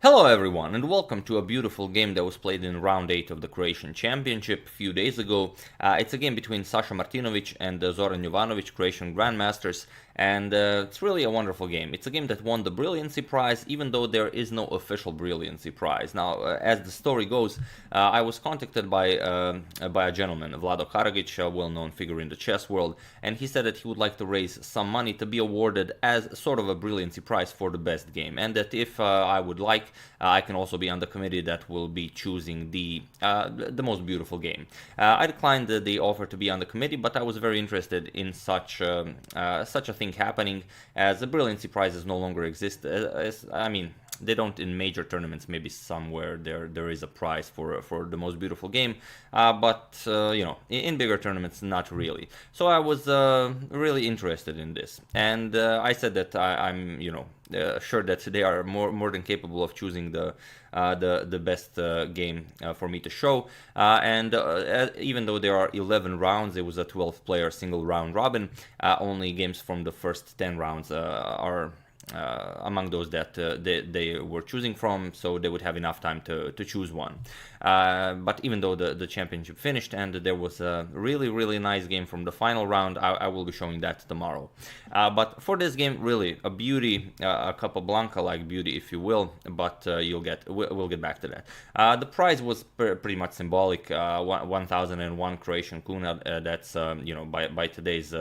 Hello everyone and welcome to a beautiful game that was played in round 8 of the Croatian Championship a few days ago. It's a game between Sasha Martinovic and Zoran Jovanovic, Croatian Grandmasters, and it's really a wonderful game. It's a game that won the Brilliancy Prize, even though there is no official Brilliancy Prize. Now, as the story goes, I was contacted by a gentleman, Vlado Karagic, a well-known figure in the chess world, and he said that he would like to raise some money to be awarded as sort of a Brilliancy Prize for the best game, and that if I would like, I can also be on the committee that will be choosing the most beautiful game. I declined the offer to be on the committee, but I was very interested in such a thing happening, as the Brilliancy Prizes no longer exist. I mean, they don't in major tournaments. Maybe somewhere there is a prize for the most beautiful game, but you know, in bigger tournaments, not really. So I was really interested in this, and I said that I'm sure that they are more than capable of choosing the best game for me to show. And even though there are 11 rounds, it was a 12-player single round robin. Only games from the first 10 rounds are among those that they were choosing from, so they would have enough time to choose one. But even though the championship finished and there was a really nice game from the final round, I will be showing that tomorrow. But for this game, really a beauty, a Capablanca-like beauty, if you will. But we'll get back to that. The prize was pretty much symbolic. 1001 Croatian kuna. That's by today's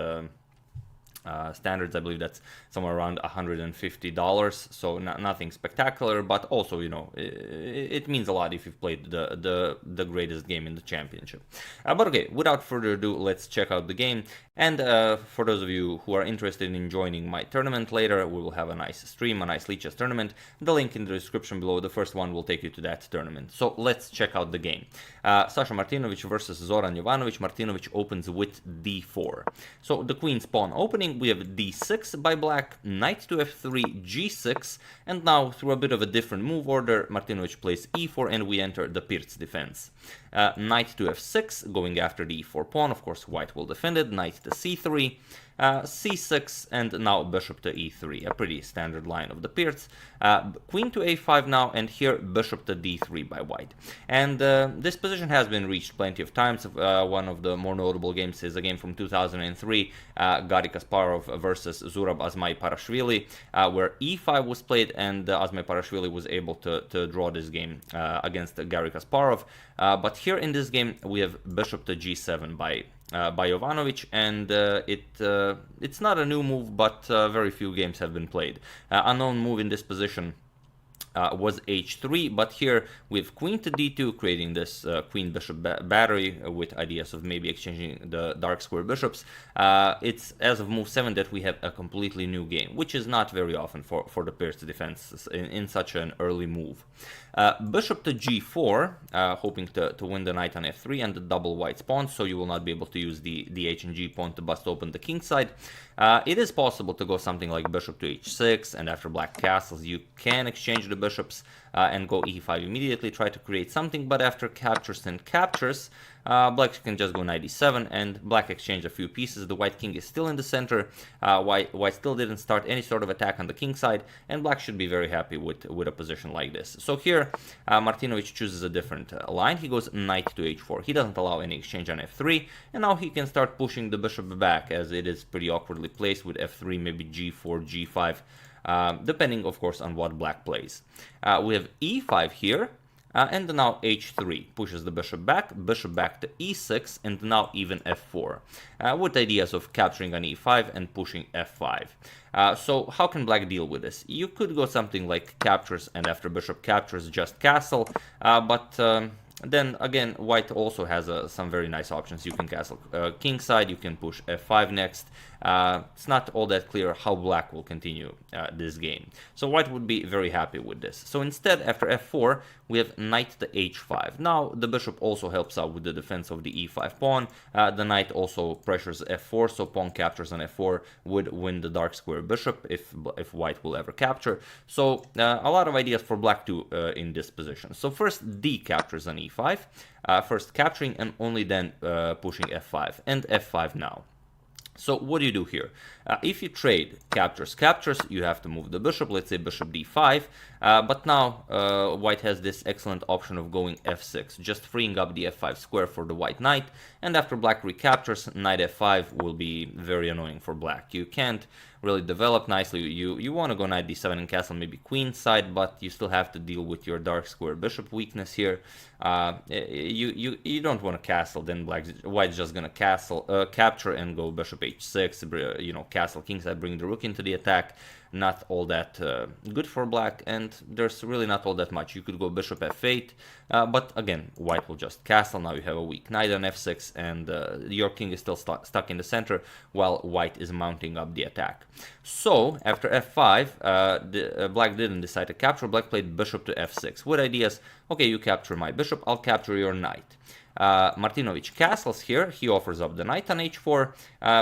standards, I believe that's somewhere around $150, so nothing spectacular, but also, it means a lot if you've played the greatest game in the championship. But okay, without further ado, let's check out the game. And for those of you who are interested in joining my tournament later, we will have a nice stream, a nice Lichess tournament. The link in the description below, the first one will take you to that tournament. So let's check out the game. Sasha Martinovic versus Zoran Jovanovic. Martinovic opens with d4. So the queen's pawn opening, we have d6 by black, knight to f3, g6, and now through a bit of a different move order, Martinovic plays e4 and we enter the Pirc defense. Knight to f6, going after the e4 pawn, of course white will defend it, knight to c3, c6, and now bishop to e3, a pretty standard line of the Pirc. Queen to a5 now, and here bishop to d3 by white. And this position has been reached plenty of times. One of the more notable games is a game from 2003, Garry Kasparov versus Zurab Azmaiparashvili, where e5 was played, and Azmaiparashvili was able to draw this game against Garry Kasparov. But here in this game, we have bishop to g7 by Jovanovic, and it's not a new move, but very few games have been played. Unknown move in this position was h3, but here with queen to d2, creating this queen-bishop battery with ideas of maybe exchanging the dark square bishops. It's as of move 7 that we have a completely new game, which is not very often for the Pirc defense in such an early move. Bishop to g4, hoping to win the knight on f3 and the double white's pawn, so you will not be able to use the h and g pawn to bust open the king side. It is possible to go something like bishop to h6, and after black castles you can exchange the bishops and go e5 immediately, try to create something, but after captures and captures, black can just go knight e7 and black exchange a few pieces. The white king is still in the center, white still didn't start any sort of attack on the king side, and black should be very happy with a position like this. So here Martinovic chooses a different line. He goes knight to h4. He doesn't allow any exchange on f3, and now he can start pushing the bishop back, as it is pretty awkwardly placed with f3, maybe g4, g5, depending of course on what black plays. We have e5 here, and now h3 pushes the bishop back to e6, and now even f4, with ideas of capturing on e5 and pushing f5. So how can black deal with this? You could go something like captures, and after bishop captures just castle, but then again, white also has some very nice options. You can castle king side, you can push f5 next. It's not all that clear how black will continue this game. So white would be very happy with this. So instead, after f4, we have knight to h5. Now the bishop also helps out with the defense of the e5 pawn. The knight also pressures f4, so pawn captures on f4 would win the dark square bishop if white will ever capture. So a lot of ideas for black too in this position. So first d captures on e5, first capturing and only then pushing f5 and f5 now. So what do you do here? If you trade captures, you have to move the bishop, let's say bishop d5, But now white has this excellent option of going f6, just freeing up the f5 square for the white knight, and after black recaptures, knight f5 will be very annoying for black. You can't really develop nicely. You want to go knight d7 and castle maybe queen side, but you still have to deal with your dark square bishop weakness here. You don't want to castle, then white's just gonna capture and go bishop h6, you know, castle kingside, bring the rook into the attack. Not all that good for black, and there's really not all that much. You could go bishop f8, but again, white will just castle. Now you have a weak knight on f6, and your king is still stuck in the center, while white is mounting up the attack. So, after f5, black didn't decide to capture. Black played bishop to f6, with ideas, okay, you capture my bishop, I'll capture your knight. Martinovic castles here. He offers up the knight on h4,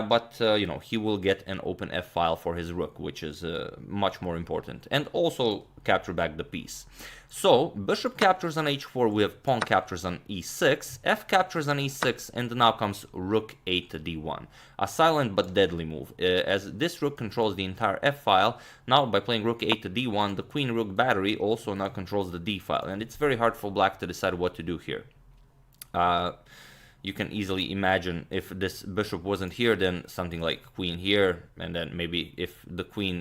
but you know, he will get an open f file for his rook, which is much more important, and also capture back the piece. So bishop captures on h4, we have pawn captures on e6, f captures on e6, and now comes rook 8 to d1, a silent but deadly move, as this rook controls the entire f file. Now by playing rook 8 to d1, the queen rook battery also now controls the d file, and it's very hard for black to decide what to do here. You can easily imagine if this bishop wasn't here, then something like queen here, and then maybe if the queen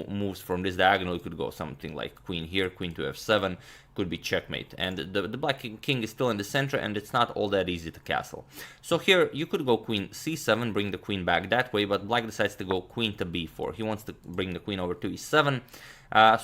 moves from this diagonal, you could go something like queen here, queen to f7, could be checkmate. And the black king is still in the center, and it's not all that easy to castle. So here you could go queen c7, bring the queen back that way, but black decides to go queen to b4. He wants to bring the queen over to e7.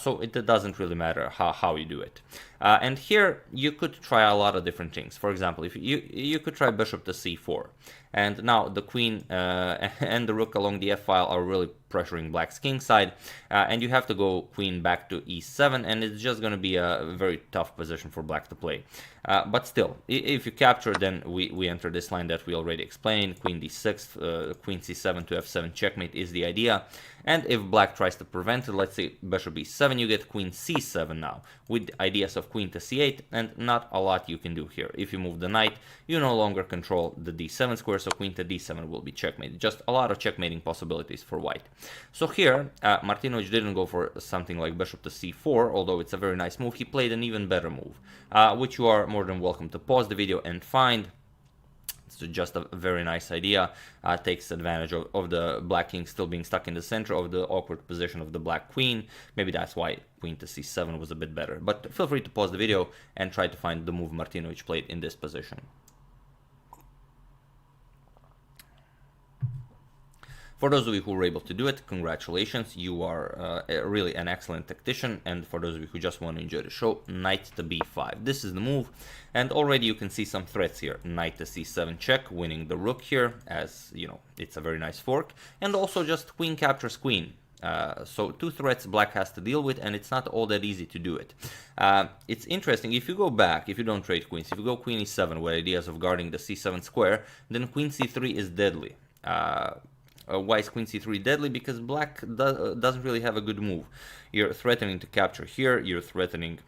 So it doesn't really matter how you do it. And here you could try a lot of different things. For example, if you could try bishop to c4, and now the queen and the rook along the f file are really pressuring black's king side, and you have to go queen back to e7, and it's just going to be a very tough position for black to play. But still, if you capture, then we enter this line that we already explained. Queen d6, queen c7 to f7 checkmate is the idea. And if black tries to prevent it, let's say bishop e7, you get queen c7 now, with ideas of queen to c8, and not a lot you can do here. If you move the knight, you no longer control the d7 square, so queen to d7 will be checkmate. Just a lot of checkmating possibilities for white. So here, Martinovic didn't go for something like bishop to c4, although it's a very nice move. He played an even better move, which you are more than welcome to pause the video and find. It's just a very nice idea. Takes advantage of the black king still being stuck in the center of the awkward position of the black queen. Maybe that's why queen to c7 was a bit better. But feel free to pause the video and try to find the move Martinovic played in this position. For those of you who were able to do it, congratulations, you are really an excellent tactician. And for those of you who just want to enjoy the show, knight to b5. This is the move, and already you can see some threats here. Knight to c7 check, winning the rook here, as you know, it's a very nice fork. And also just queen captures queen. So two threats black has to deal with, and it's not all that easy to do it. It's interesting, if you go back, if you don't trade queens, if you go queen e7 with ideas of guarding the c7 square, then queen c3 is deadly. Why is queen c3 deadly? Because black doesn't really have a good move. You're threatening to capture here, you're threatening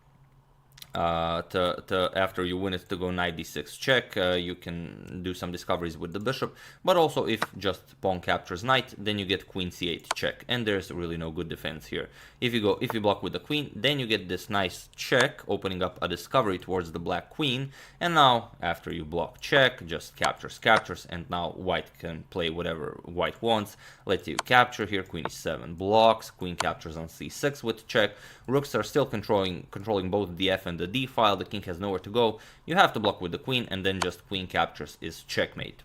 after you win it to go knight d6 check. You can do some discoveries with the bishop, but also if just pawn captures knight, then you get queen c8 check, and there's really no good defense here. If you block with the queen, then you get this nice check, opening up a discovery towards the black queen, and now after you block check, just captures, and now white can play whatever white wants. Let's say you capture here, queen e7 blocks, queen captures on c6 with check. Rooks are still controlling both the f and the d file. The king has nowhere to go. You have to block with the queen, and then just queen captures is checkmate.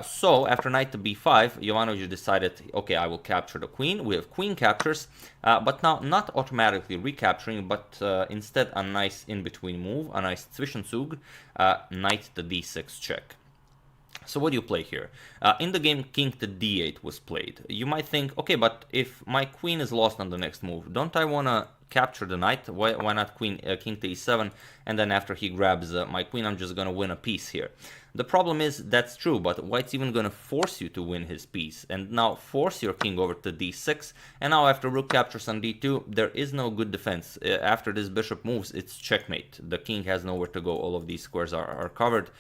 So after knight to b5, Jovanovic decided, okay, I will capture the queen. We have queen captures, but now not automatically recapturing, but instead a nice in-between move, a nice Zwischenzug, knight to d6 check. So what do you play here? In the game, king to d8 was played. You might think, okay, but if my queen is lost on the next move, don't I want to capture the knight? Why not king to e7, and then after he grabs my queen, I'm just going to win a piece here. The problem is, that's true, but white's even going to force you to win his piece, and now force your king over to d6, and now after rook captures on d2, there is no good defense. After this bishop moves, it's checkmate. The king has nowhere to go, all of these squares are covered.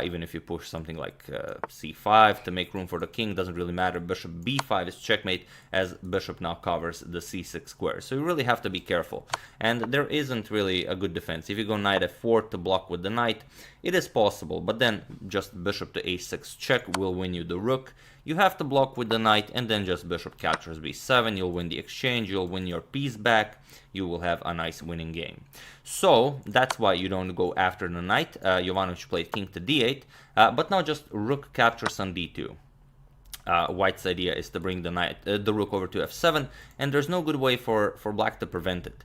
Even if you push something like c5 to make room for the king, doesn't really matter. Bishop b5 is checkmate, as bishop now covers the c6 square. So you really have to be careful. And there isn't really a good defense. If you go knight f4 to block with the knight, it is possible, but then just bishop to a6 check will win you the rook. You have to block with the knight, and then just bishop captures b7. You'll win the exchange, you'll win your piece back, you will have a nice winning game. So that's why you don't go after the knight. Jovanovic played king to d8, but now just rook captures on d2. White's idea is to bring the rook over to f7, and there's no good way for black to prevent it.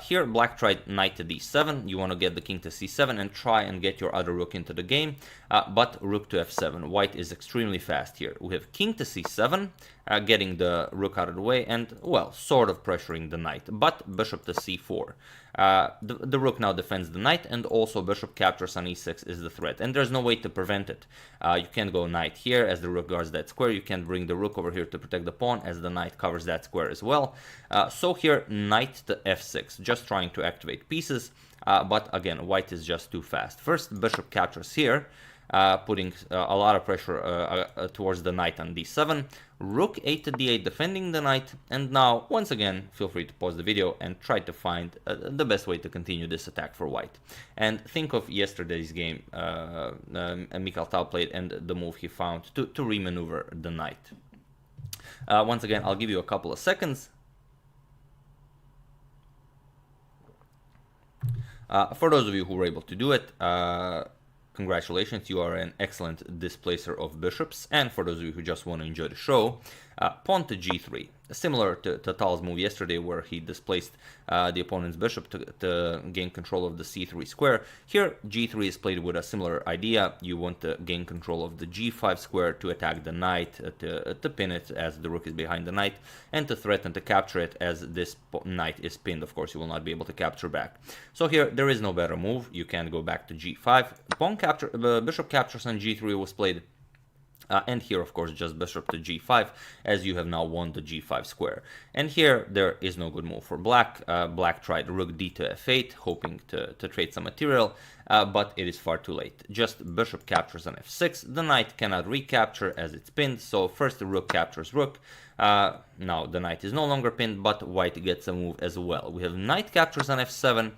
Here, black tried knight to d7. You want to get the king to c7 and try and get your other rook into the game, but rook to f7. White is extremely fast here. We have king to c7, getting the rook out of the way, and, well, sort of pressuring the knight, but bishop to c4. The rook now defends the knight, and also bishop captures on e6 is the threat, and there's no way to prevent it. You can't go knight here as the rook guards that square. You can't bring the rook over here to protect the pawn as the knight covers that square as well. So here, knight to f6, just trying to activate pieces, but again, white is just too fast. First, bishop captures here, putting a lot of pressure towards the knight on d7. Rook 8 to d8 defending the knight, and now once again feel free to pause the video and try to find the best way to continue this attack for white. And think of yesterday's game Mikhail Tal played and the move he found to remaneuver the knight. Once again, I'll give you a couple of seconds. For those of you who were able to do it, congratulations, you are an excellent displacer of bishops. And for those of you who just want to enjoy the show, pawn to g3. Similar to Tal's move yesterday, where he displaced the opponent's bishop to gain control of the c3 square. Here, g3 is played with a similar idea. You want to gain control of the g5 square to attack the knight, to pin it as the rook is behind the knight, and to threaten to capture it as this knight is pinned. Of course, you will not be able to capture back. So here, there is no better move. You can go back to g5. Bishop captures on g3 was played. And here, of course, just bishop to g5, as you have now won the g5 square. And here, there is no good move for black. Black tried rook d to f8, hoping to trade some material, but it is far too late. Just bishop captures on f6. The knight cannot recapture as it's pinned, so first the rook captures rook. Now the knight is no longer pinned, but white gets a move as well. We have knight captures on f7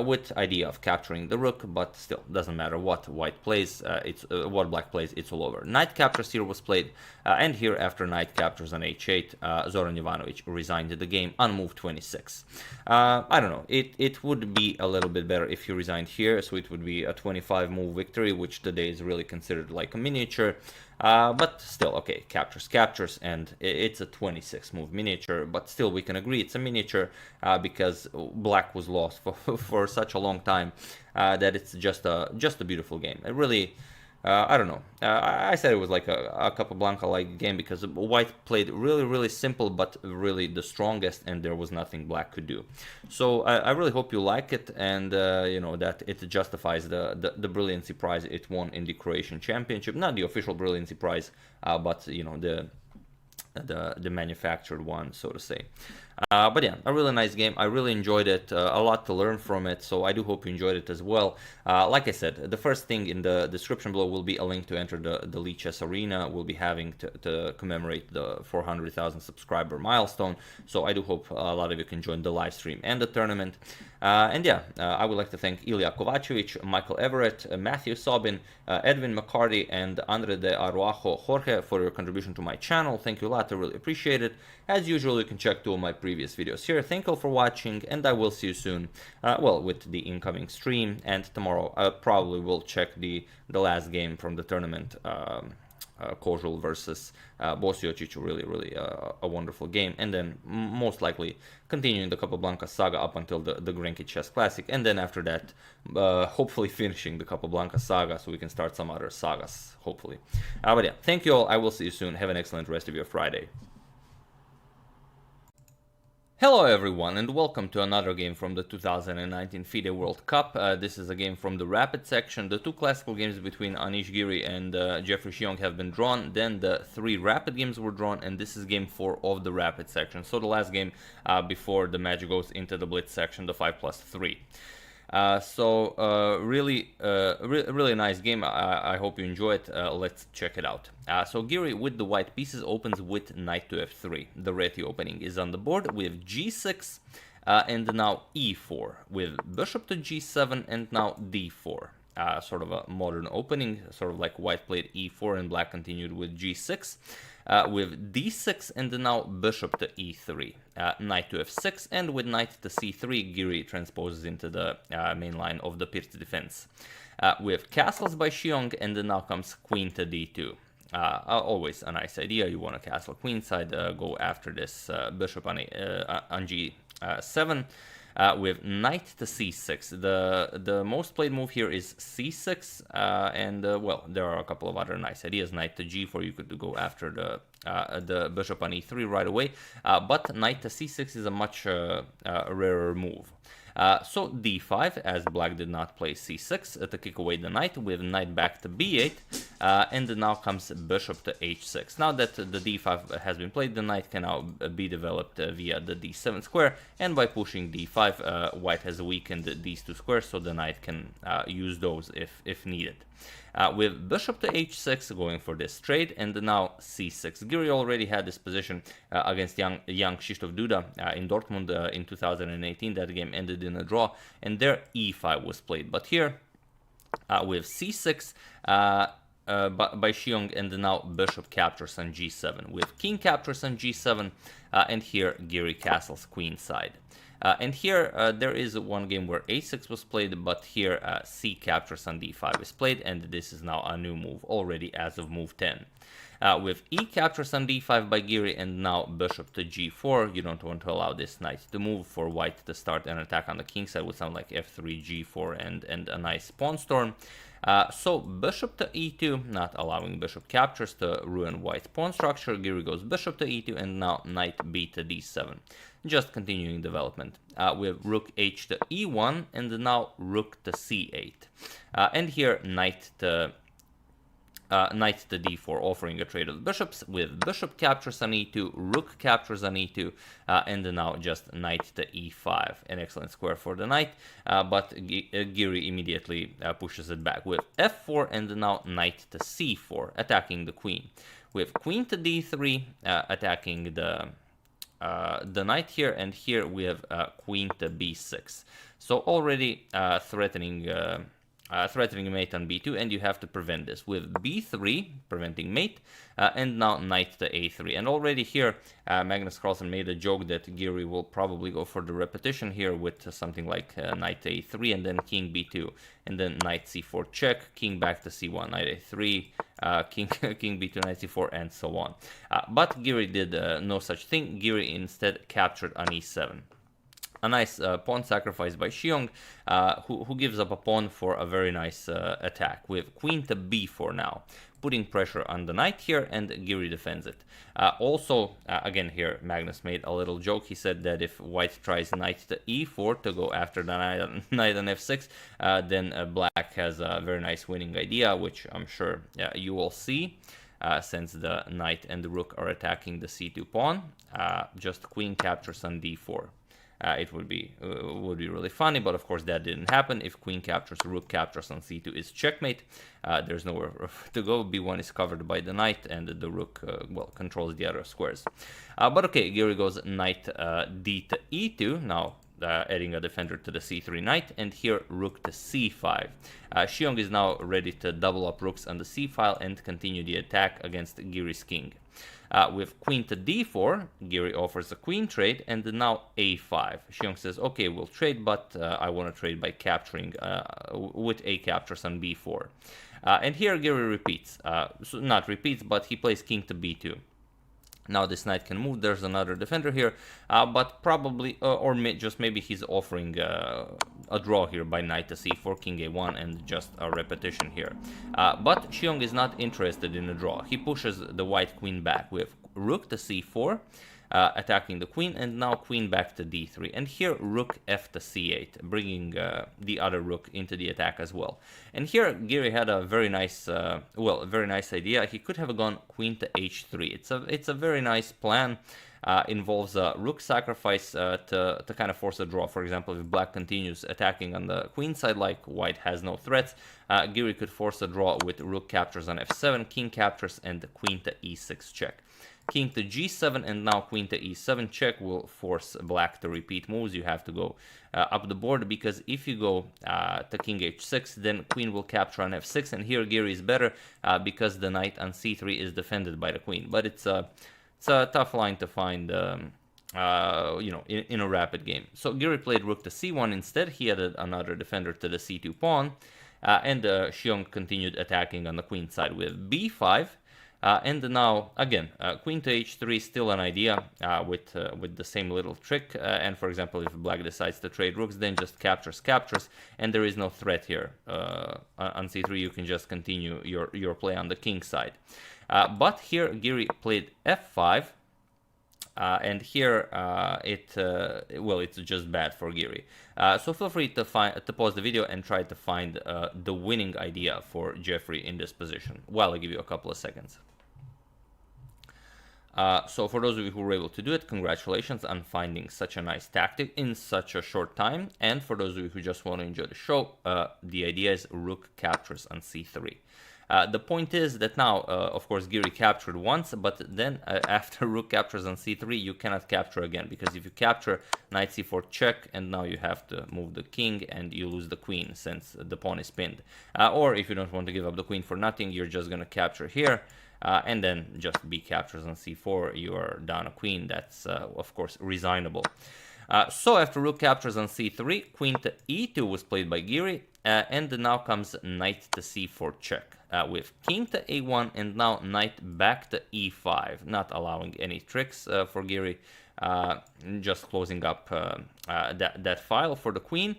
with idea of capturing the rook, but still doesn't matter what white plays. What black plays, it's all over. Knight captures here was played, and here after knight captures on h8, Zoran Jovanovic resigned the game on move 26. I don't know. It would be a little bit better if he resigned here, so it would be a 25 move victory, which today is really considered like a miniature. But still, okay, captures, and it's a 26 move miniature, but still we can agree it's a miniature because black was lost for such a long time that it's just a beautiful game. It really, I don't know. I said it was like a Capablanca-like game because white played really simple, but really the strongest, and there was nothing black could do. So I really hope you like it, and you know that it justifies the brilliancy prize it won in the Croatian Championship. Not the official brilliancy prize, but you know the manufactured one, so to say. But yeah, a really nice game. I really enjoyed it. A lot to learn from it, so I do hope you enjoyed it as well. Like I said, the first thing in the description below will be a link to enter the Lee Chess Arena we'll be having to commemorate the 400,000 subscriber milestone. So I do hope a lot of you can join the live stream and the tournament. And yeah, I would like to thank Ilya Kovacevic, Michael Everett, Matthew Sobin, Edwin McCarty, and Andre de Araujo Jorge for your contribution to my channel. Thank you a lot. I really appreciate it. As usual, you can check two of my previous videos here. Thank you all for watching, and I will see you soon, well, with the incoming stream. And tomorrow I probably will check the last game from the tournament, Kozul versus Bosiocic. Really a wonderful game. And then most likely continuing the Capablanca saga up until the Grenki Chess Classic, and then after that hopefully finishing the Capablanca saga so we can start some other sagas, hopefully. But yeah, thank you all. I will see you soon. Have an excellent rest of your Friday. Hello everyone and welcome to another game from the 2019 FIDE World Cup. This is a game from the Rapid section. The two classical games between Anish Giri and Jeffrey Xiong have been drawn. Then the three Rapid games were drawn, and this is game 4 of the Rapid section. So the last game before the match goes into the Blitz section, the 5+3. Really nice game. I hope you enjoy it. Let's check it out. So Giri with the white pieces opens with knight to f3. The reti opening is on the board with g6 and now e4 with bishop to g7 and now d4. Sort of a modern opening, sort of like white played e4 and black continued with g6. With d6 and now bishop to e3, knight to f6, and with knight to c3, Giri transposes into the main line of the Pirc defense. With castles by Xiong, and then now comes queen to d2. Always a nice idea. You want a castle queenside, go after this bishop on g7. With knight to c6. The most played move here is c6, well, there are a couple of other nice ideas. Knight to g4, you could go after the bishop on e3 right away, but knight to c6 is a much rarer move. So d5, as black did not play c6 to kick away the knight, with knight back to b8, and now comes bishop to h6. Now that the d5 has been played, the knight can now be developed via the d7 square, and by pushing d5, white has weakened these two squares, so the knight can use those if needed. With bishop to h6 going for this trade, and now c6. Giri already had this position against young Krzysztof Duda in Dortmund in 2018. That game ended in a draw, and there e5 was played. But here, with c6 by Xiong, and now bishop captures on g7. With king captures on g7, and here Giri castles queenside. And here there is one game where a6 was played, but here c captures on d5 is played, and this is now a new move already as of move 10. With e captures on d5 by Giri, and now bishop to g4. You don't want to allow this knight to move for white to start an attack on the king side with something like f3, g4, and a nice pawn storm. So bishop to e2, not allowing bishop captures to ruin white's pawn structure. Giri goes bishop to e2, and now knight b to d7. Just continuing development. With rook h to e1, and now rook to c8. And here knight to d4, offering a trade of bishops, with bishop captures on e2, rook captures on e2, and now just knight to e5. An excellent square for the knight, but Giri immediately pushes it back with f4, and now knight to c4, attacking the queen. With queen to d3, attacking the knight here, and here we have queen to b6. So already threatening mate on b2, and you have to prevent this with b3, preventing mate, and now knight to a3. And already here, Magnus Carlsen made a joke that Giri will probably go for the repetition here with something like knight to a3, and then king b2, and then knight c4 check, king back to c1, knight a3, king b2, knight c4, and so on. But Giri did no such thing. Giri instead captured on e7. A nice pawn sacrifice by Xiong, who gives up a pawn for a very nice attack with queen to b4 now, putting pressure on the knight here, and Giri defends it. Also, again here, Magnus made a little joke. He said that if white tries knight to e4 to go after the knight on f6, then black has a very nice winning idea, which I'm sure you will see. Since the knight and the rook are attacking the c2 pawn, just queen captures on d4. It would be really funny, but of course that didn't happen. If queen captures, rook captures on c2 is checkmate. There's nowhere to go. b1 is covered by the knight, and the rook controls the other squares. But okay, Giri goes knight d to e2 now. Adding a defender to the c3 knight, and here rook to c5. Xiong is now ready to double up rooks on the c file and continue the attack against Giri's king. With queen to d4, Giri offers a queen trade, and now a5. Xiong says, okay, we'll trade, but I want to trade by capturing with a captures on b4. And here Giri repeats, not repeats, but he plays king to b2. Now this knight can move. There's another defender here, but probably, just maybe he's offering a draw here by knight to c4, king a1, and just a repetition here. But Xiong is not interested in a draw. He pushes the white queen back with rook to c4, attacking the queen, and now queen back to d3. And here rook f to c8, bringing the other rook into the attack as well. And here Giri had a very nice, very nice idea. He could have gone queen to h3. It's a very nice plan. Involves a rook sacrifice to kind of force a draw. For example, if black continues attacking on the queen side, like white has no threats, Giri could force a draw with rook captures on f7, king captures, and queen to e6 check. King to g7, and now queen to e7 check will force black to repeat moves. You have to go up the board, because if you go to king h6, then queen will capture on f6, and here Giri is better because the knight on c3 is defended by the queen. But it's a tough line to find, in a rapid game. So Giri played rook to c1 instead. He added another defender to the c2 pawn, and Xiong continued attacking on the queen side with b5. And now, again, queen to h3 still an idea with the same little trick. And for example, if black decides to trade rooks, then just captures, and there is no threat here. On c3, you can just continue your play on the king side. But here Giri played f5, and here it's just bad for Giri. So feel free to pause the video and try to find the winning idea for Jeffrey in this position, while I give you a couple of seconds. So for those of you who were able to do it, congratulations on finding such a nice tactic in such a short time. And for those of you who just want to enjoy the show, the idea is rook captures on c3. The point is that now, of course, Giri captured once, but then after rook captures on c3, you cannot capture again, because if you capture, knight c4 check, and now you have to move the king, and you lose the queen since the pawn is pinned. Or if you don't want to give up the queen for nothing, you're just going to capture here, and then just b captures on c4, you are down a queen. That's, of course, resignable. So after rook captures on c3, queen to e2 was played by Giri, and now comes knight to c4 check. With king to a1, and now knight back to e5, not allowing any tricks for Giri, just closing up that file for the queen,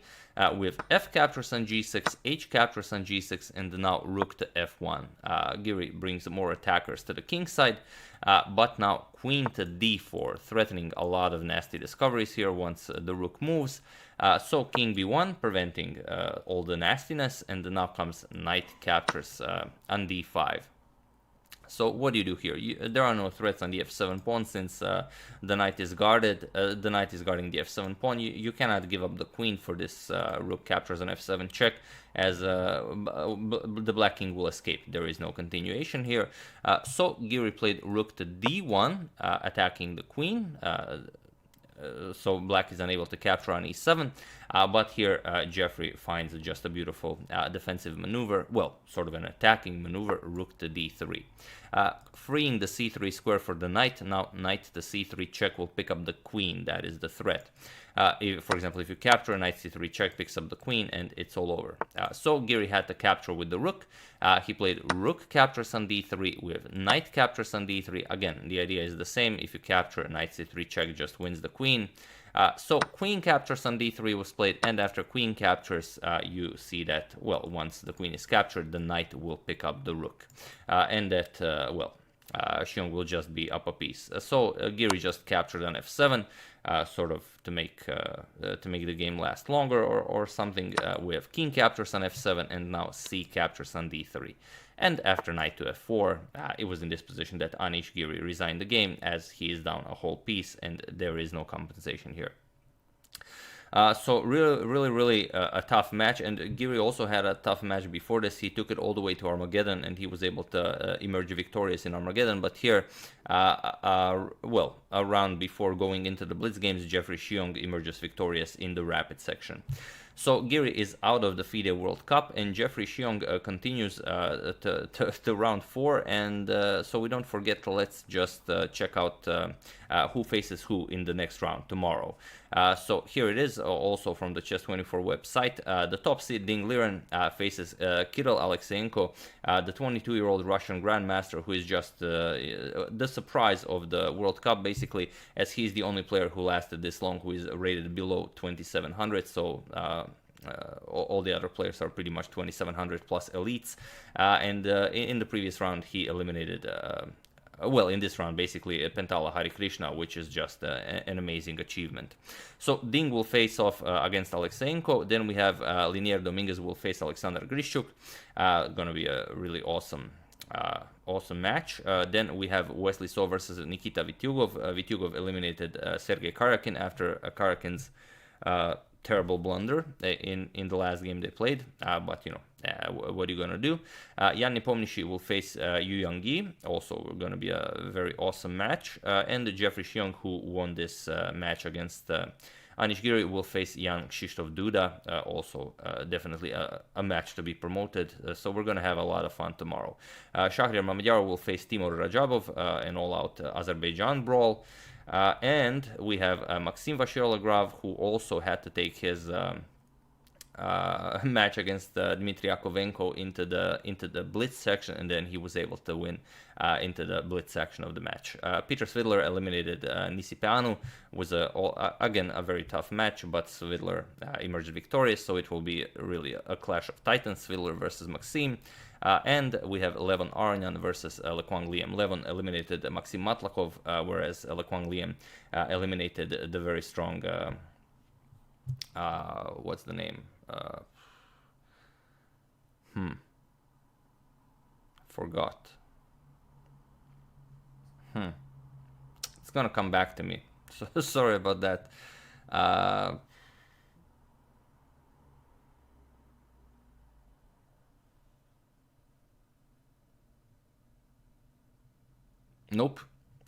with f captures on g6, h captures on g6, and now rook to f1. Giri brings more attackers to the king side, but now queen to d4, threatening a lot of nasty discoveries here once the rook moves. So king b1, preventing all the nastiness, and now comes knight captures on d5. So what do you do here? There are no threats on the f7 pawn, since the knight is guarded. The knight is guarding the f7 pawn. You cannot give up the queen for this rook captures on f7 check, as the black king will escape. There is no continuation here. So Giri played rook to d1, attacking the queen. So black is unable to capture on e7, but here Jeffrey finds just a beautiful defensive maneuver, well, sort of an attacking maneuver, rook to d3. Freeing the c3 square for the knight. Now knight to c3 check will pick up the queen. That is the threat. For example, if you capture, knight c3 check picks up the queen, and it's all over. So Giri had to capture with the rook. He played rook captures on d3 with knight captures on d3. Again, the idea is the same. If you capture, knight c3 check just wins the queen. So queen captures on d3 was played, and after queen captures, you see that, well, once the queen is captured, the knight will pick up the rook, and that, Xiong will just be up a piece. So Giri just captured on f7, sort of to make the game last longer, or something. We have king captures on f7, and now c captures on d3. And after knight to f4, it was in this position that Anish Giri resigned the game, as he is down a whole piece, and there is no compensation here. So really a tough match, and Giri also had a tough match before this. He took it all the way to Armageddon, and he was able to emerge victorious in Armageddon. But here, a round before going into the Blitz games, Jeffrey Xiong emerges victorious in the Rapid section. So Giri is out of the FIDE World Cup, and Jeffrey Xiong continues to round 4. And so we don't forget, let's just check out who faces who in the next round tomorrow. So here it is, also from the Chess24 website. The top seed Ding Liren faces Kirill Alexeyenko, the 22-year-old Russian grandmaster, who is just the surprise of the World Cup, basically, as he's the only player who lasted this long who is rated below 2700. So all the other players are pretty much 2700 plus elites. And in the previous round, he eliminated well, in this round, basically Pentala Hari Krishna, which is just an amazing achievement. So Ding will face off against Alexeyenko. Then we have Linier Dominguez will face Alexander Grishchuk. Gonna be a really awesome match. Then we have Wesley So versus Nikita Vityugov. Vityugov eliminated Sergei Karyakin after Karyakin's terrible blunder in the last game they played. But you know, what are you gonna do? Jan Nepomniachtchi will face Yu Yang-gi. Also gonna be a very awesome match. And Jeffrey Xiong, who won this match against Anish Giri, will face Jan Krzysztof Duda, also definitely a match to be promoted. So we're going to have a lot of fun tomorrow. Shahriar Mamedyarov will face Timur Rajabov, an all-out Azerbaijan brawl. And we have Maxim Vashirolagrov, who also had to take his match against Dmitry Yakovenko into the blitz section, and then he was able to win into the blitz section of the match. Peter Svidler eliminated Nisipeanu. Was again a very tough match, but Svidler emerged victorious, so it will be really a clash of titans, Svidler versus Maxim. And we have Levon Aronyan versus Lekwang Liam. Levon eliminated Maxim Matlakov, whereas Lekwang Liam eliminated the very strong what's the name? Forgot. It's gonna come back to me. So sorry about that. Nope.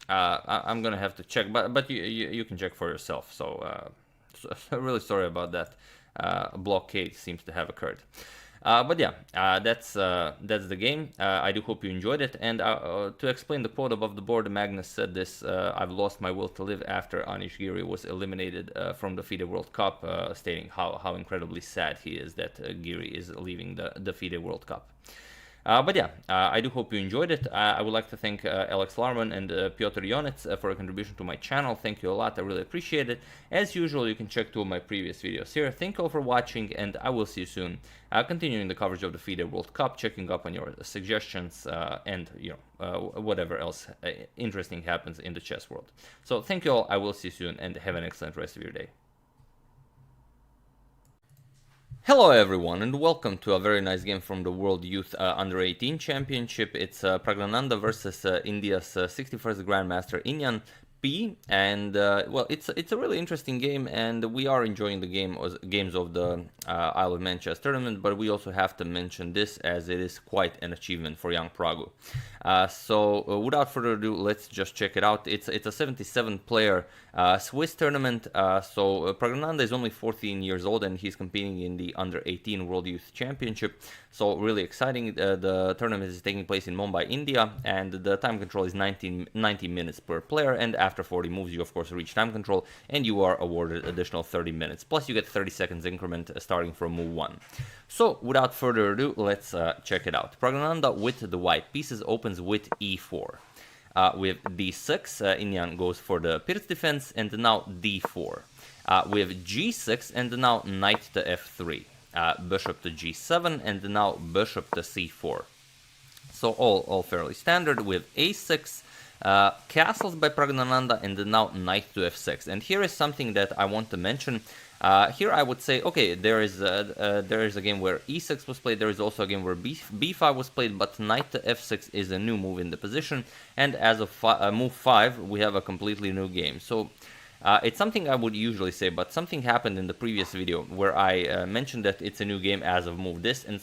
I'm gonna have to check, but you can check for yourself. So, really sorry about that. Blockade seems to have occurred. But yeah, that's the game. I do hope you enjoyed it. And to explain the quote above the board, Magnus said this: "I've lost my will to live" after Anish Giri was eliminated from the FIDE World Cup, stating how incredibly sad he is that Giri is leaving the FIDE World Cup. But yeah, I do hope you enjoyed it. I would like to thank Alex Larman and Piotr Yonets for a contribution to my channel. Thank you a lot. I really appreciate it. As usual, you can check two of my previous videos here. Thank you all for watching, and I will see you soon. Continuing the coverage of the FIDE World Cup, checking up on your suggestions, and whatever else interesting happens in the chess world. So thank you all. I will see you soon, and have an excellent rest of your day. Hello everyone, and welcome to a very nice game from the World Youth Under-18 Championship. It's Pragnananda versus India's 61st Grandmaster Inyan P, and well, it's a really interesting game, and we are enjoying the games of the Isle of Man chess tournament, but we also have to mention this as it is quite an achievement for young Pragu. So without further ado, let's just check it out. It's a 77-player Swiss tournament. So Pragnananda is only 14 years old, and he's competing in the Under-18 World Youth Championship. So really exciting. The tournament is taking place in Mumbai, India, and the time control is 90 minutes per player, and after 40 moves you of course reach time control, and you are awarded additional 30 minutes, plus you get 30 seconds increment starting from move 1. So without further ado, let's check it out. Pragnananda with the white pieces opens with e4. With d6, Inyan goes for the Pirc defense, and now d4. With g6, and now knight to f3. Bishop to g7, and now bishop to c4. So all fairly standard. With a6, castles by Pragnananda, and now knight to f6. And here is something that I want to mention. Here I would say, okay, there is a game where e6 was played, there is also a game where b5 was played, but knight to f6 is a new move in the position, and as of move 5, we have a completely new game. So it's something I would usually say, but something happened in the previous video where I mentioned that it's a new game as of move this, and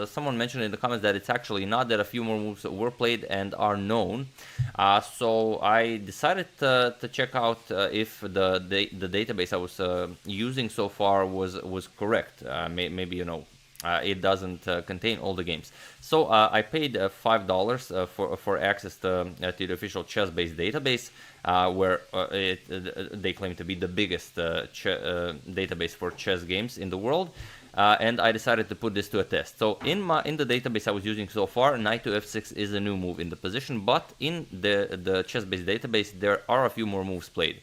someone mentioned in the comments that it's actually not, that a few more moves were played and are known. So I decided to check out if the database I was using so far was correct. Maybe, you know, it doesn't contain all the games. So I paid $5 for access to the official chess-based database, where they claim to be the biggest database for chess games in the world. And I decided to put this to a test. So in the database I was using so far, knight to f6 is a new move in the position, but in the chess-based database there are a few more moves played.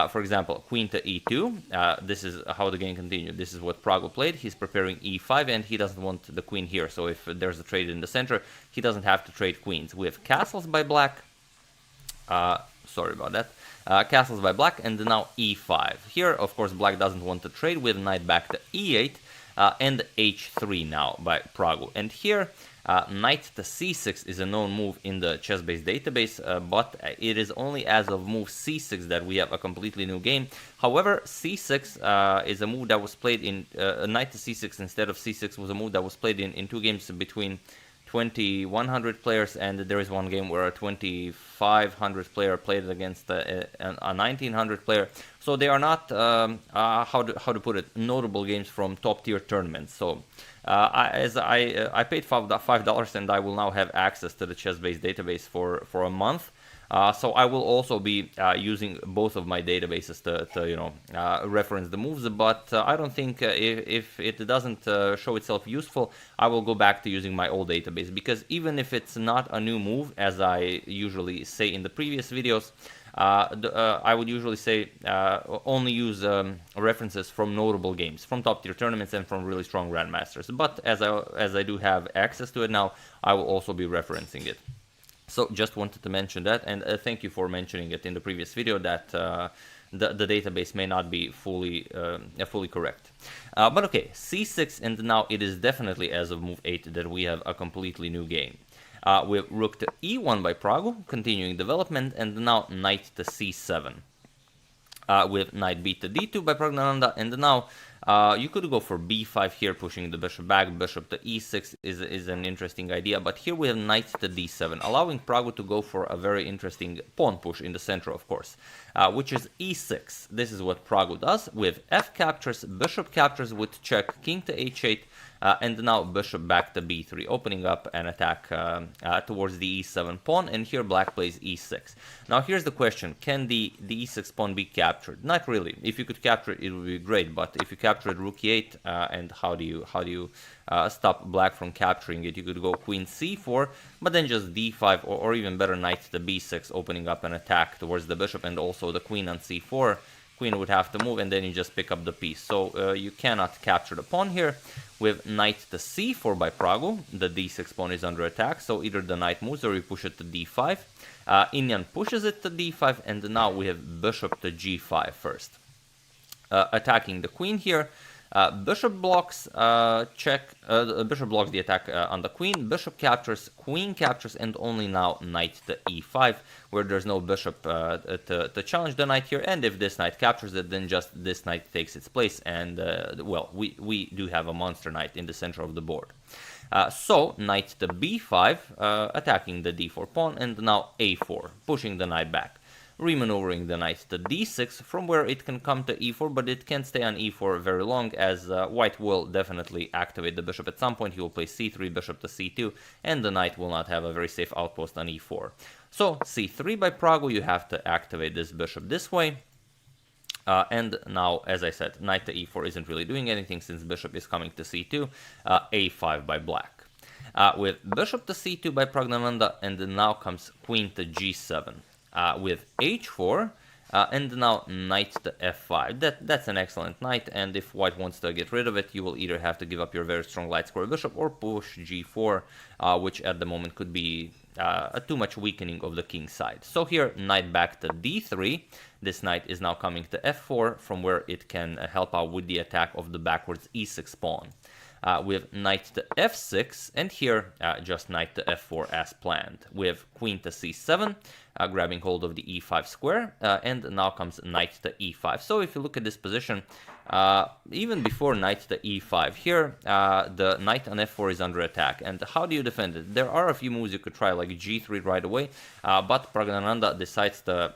For example, queen to e2. This is how the game continued. This is what Pragu played. He's preparing e5, and he doesn't want the queen here. So if there's a trade in the center, he doesn't have to trade queens. We have castles by black. Sorry about that. Castles by black, and now e5. Here, of course, black doesn't want to trade with knight back to e8, and h3 now by Pragu. And here, knight to c6 is a known move in the chess-based database, but it is only as of move c6 that we have a completely new game. However, c6 is a move that was played in knight to c6 instead of c6 was a move that was played in 2 games between 2100 players, and there is one game where a 2500 player played against a 1900 player. So they are not how to put it, notable games from top tier tournaments. So I paid $5 and I will now have access to the chess-based database for a month. So I will also be using both of my databases to reference the moves, but I don't think if it doesn't show itself useful, I will go back to using my old database, because even if it's not a new move, as I usually say in the previous videos, I would usually say only use references from notable games, from top tier tournaments and from really strong grandmasters. But as I do have access to it now, I will also be referencing it. So just wanted to mention that, and thank you for mentioning it in the previous video that the database may not be fully correct. But okay, c6, and now it is definitely as of move 8 that we have a completely new game. We have rook to e1 by Pragu, continuing development, and now knight to c7. With knight b to d2 by Praggnanandhaa, and now you could go for b5 here, pushing the bishop back. Bishop to e6 is an interesting idea, but here we have knight to d7, allowing Pragu to go for a very interesting pawn push in the center, of course, which is e6. This is what Pragu does with f captures, bishop captures with check, king to h8, and now bishop back to b3, opening up an attack towards the e7 pawn, and here black plays e6. Now here's the question, can the e6 pawn be captured? Not really. If you could capture it, it would be great, but if you capture it rook e8, and how do you stop black from capturing it? You could go queen c4, but then just d5, or even better, knight to b6, opening up an attack towards the bishop, and also the queen on c4. Queen would have to move, and then you just pick up the piece. So you cannot capture the pawn here. With knight to c4 by Pragu, the d6 pawn is under attack, so either the knight moves or you push it to d5. Inyan pushes it to d5, and now we have bishop to g5 first. Attacking the queen here. Bishop blocks bishop blocks the attack on the queen. Bishop captures, queen captures, and only now knight to e5, where there's no bishop to challenge the knight here. And if this knight captures it, then just this knight takes its place, and well, we do have a monster knight in the center of the board. So knight to b5, attacking the d4 pawn, and now a4, pushing the knight back. Remaneuvering the knight to d6, from where it can come to e4, but it can't stay on e4 very long, as white will definitely activate the bishop at some point. He will play c3, bishop to c2, and the knight will not have a very safe outpost on e4. So c3 by Pragu, you have to activate this bishop this way. And now, as I said, knight to e4 isn't really doing anything since bishop is coming to c2, a5 by black. With bishop to c2 by Praggnanandhaa, and then now comes queen to g7. With h4, and now knight to f5. That's an excellent knight, and if white wants to get rid of it, you will either have to give up your very strong light square bishop or push g4, which at the moment could be a too much weakening of the king's side. So here, knight back to d3. This knight is now coming to f4, from where it can help out with the attack of the backwards e6 pawn. With knight to f6, and here just knight to f4 as planned. With queen to c7, grabbing hold of the e5 square, and now comes knight to e5. So if you look at this position, even before knight to e5, here the knight on f4 is under attack. And how do you defend it? There are a few moves you could try, like g3 right away, but Praggnanandhaa decides to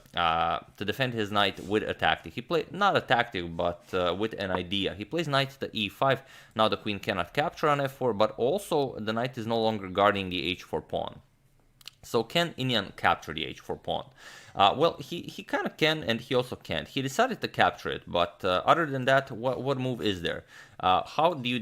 defend his knight with a tactic. He played, not a tactic, but with an idea. He plays knight to e5. Now the queen cannot capture on f4, but also the knight is no longer guarding the h4 pawn. So can Inyan capture the h4 pawn? Well, he kind of can, and he also can't. He decided to capture it, but other than that, what move is there? How do you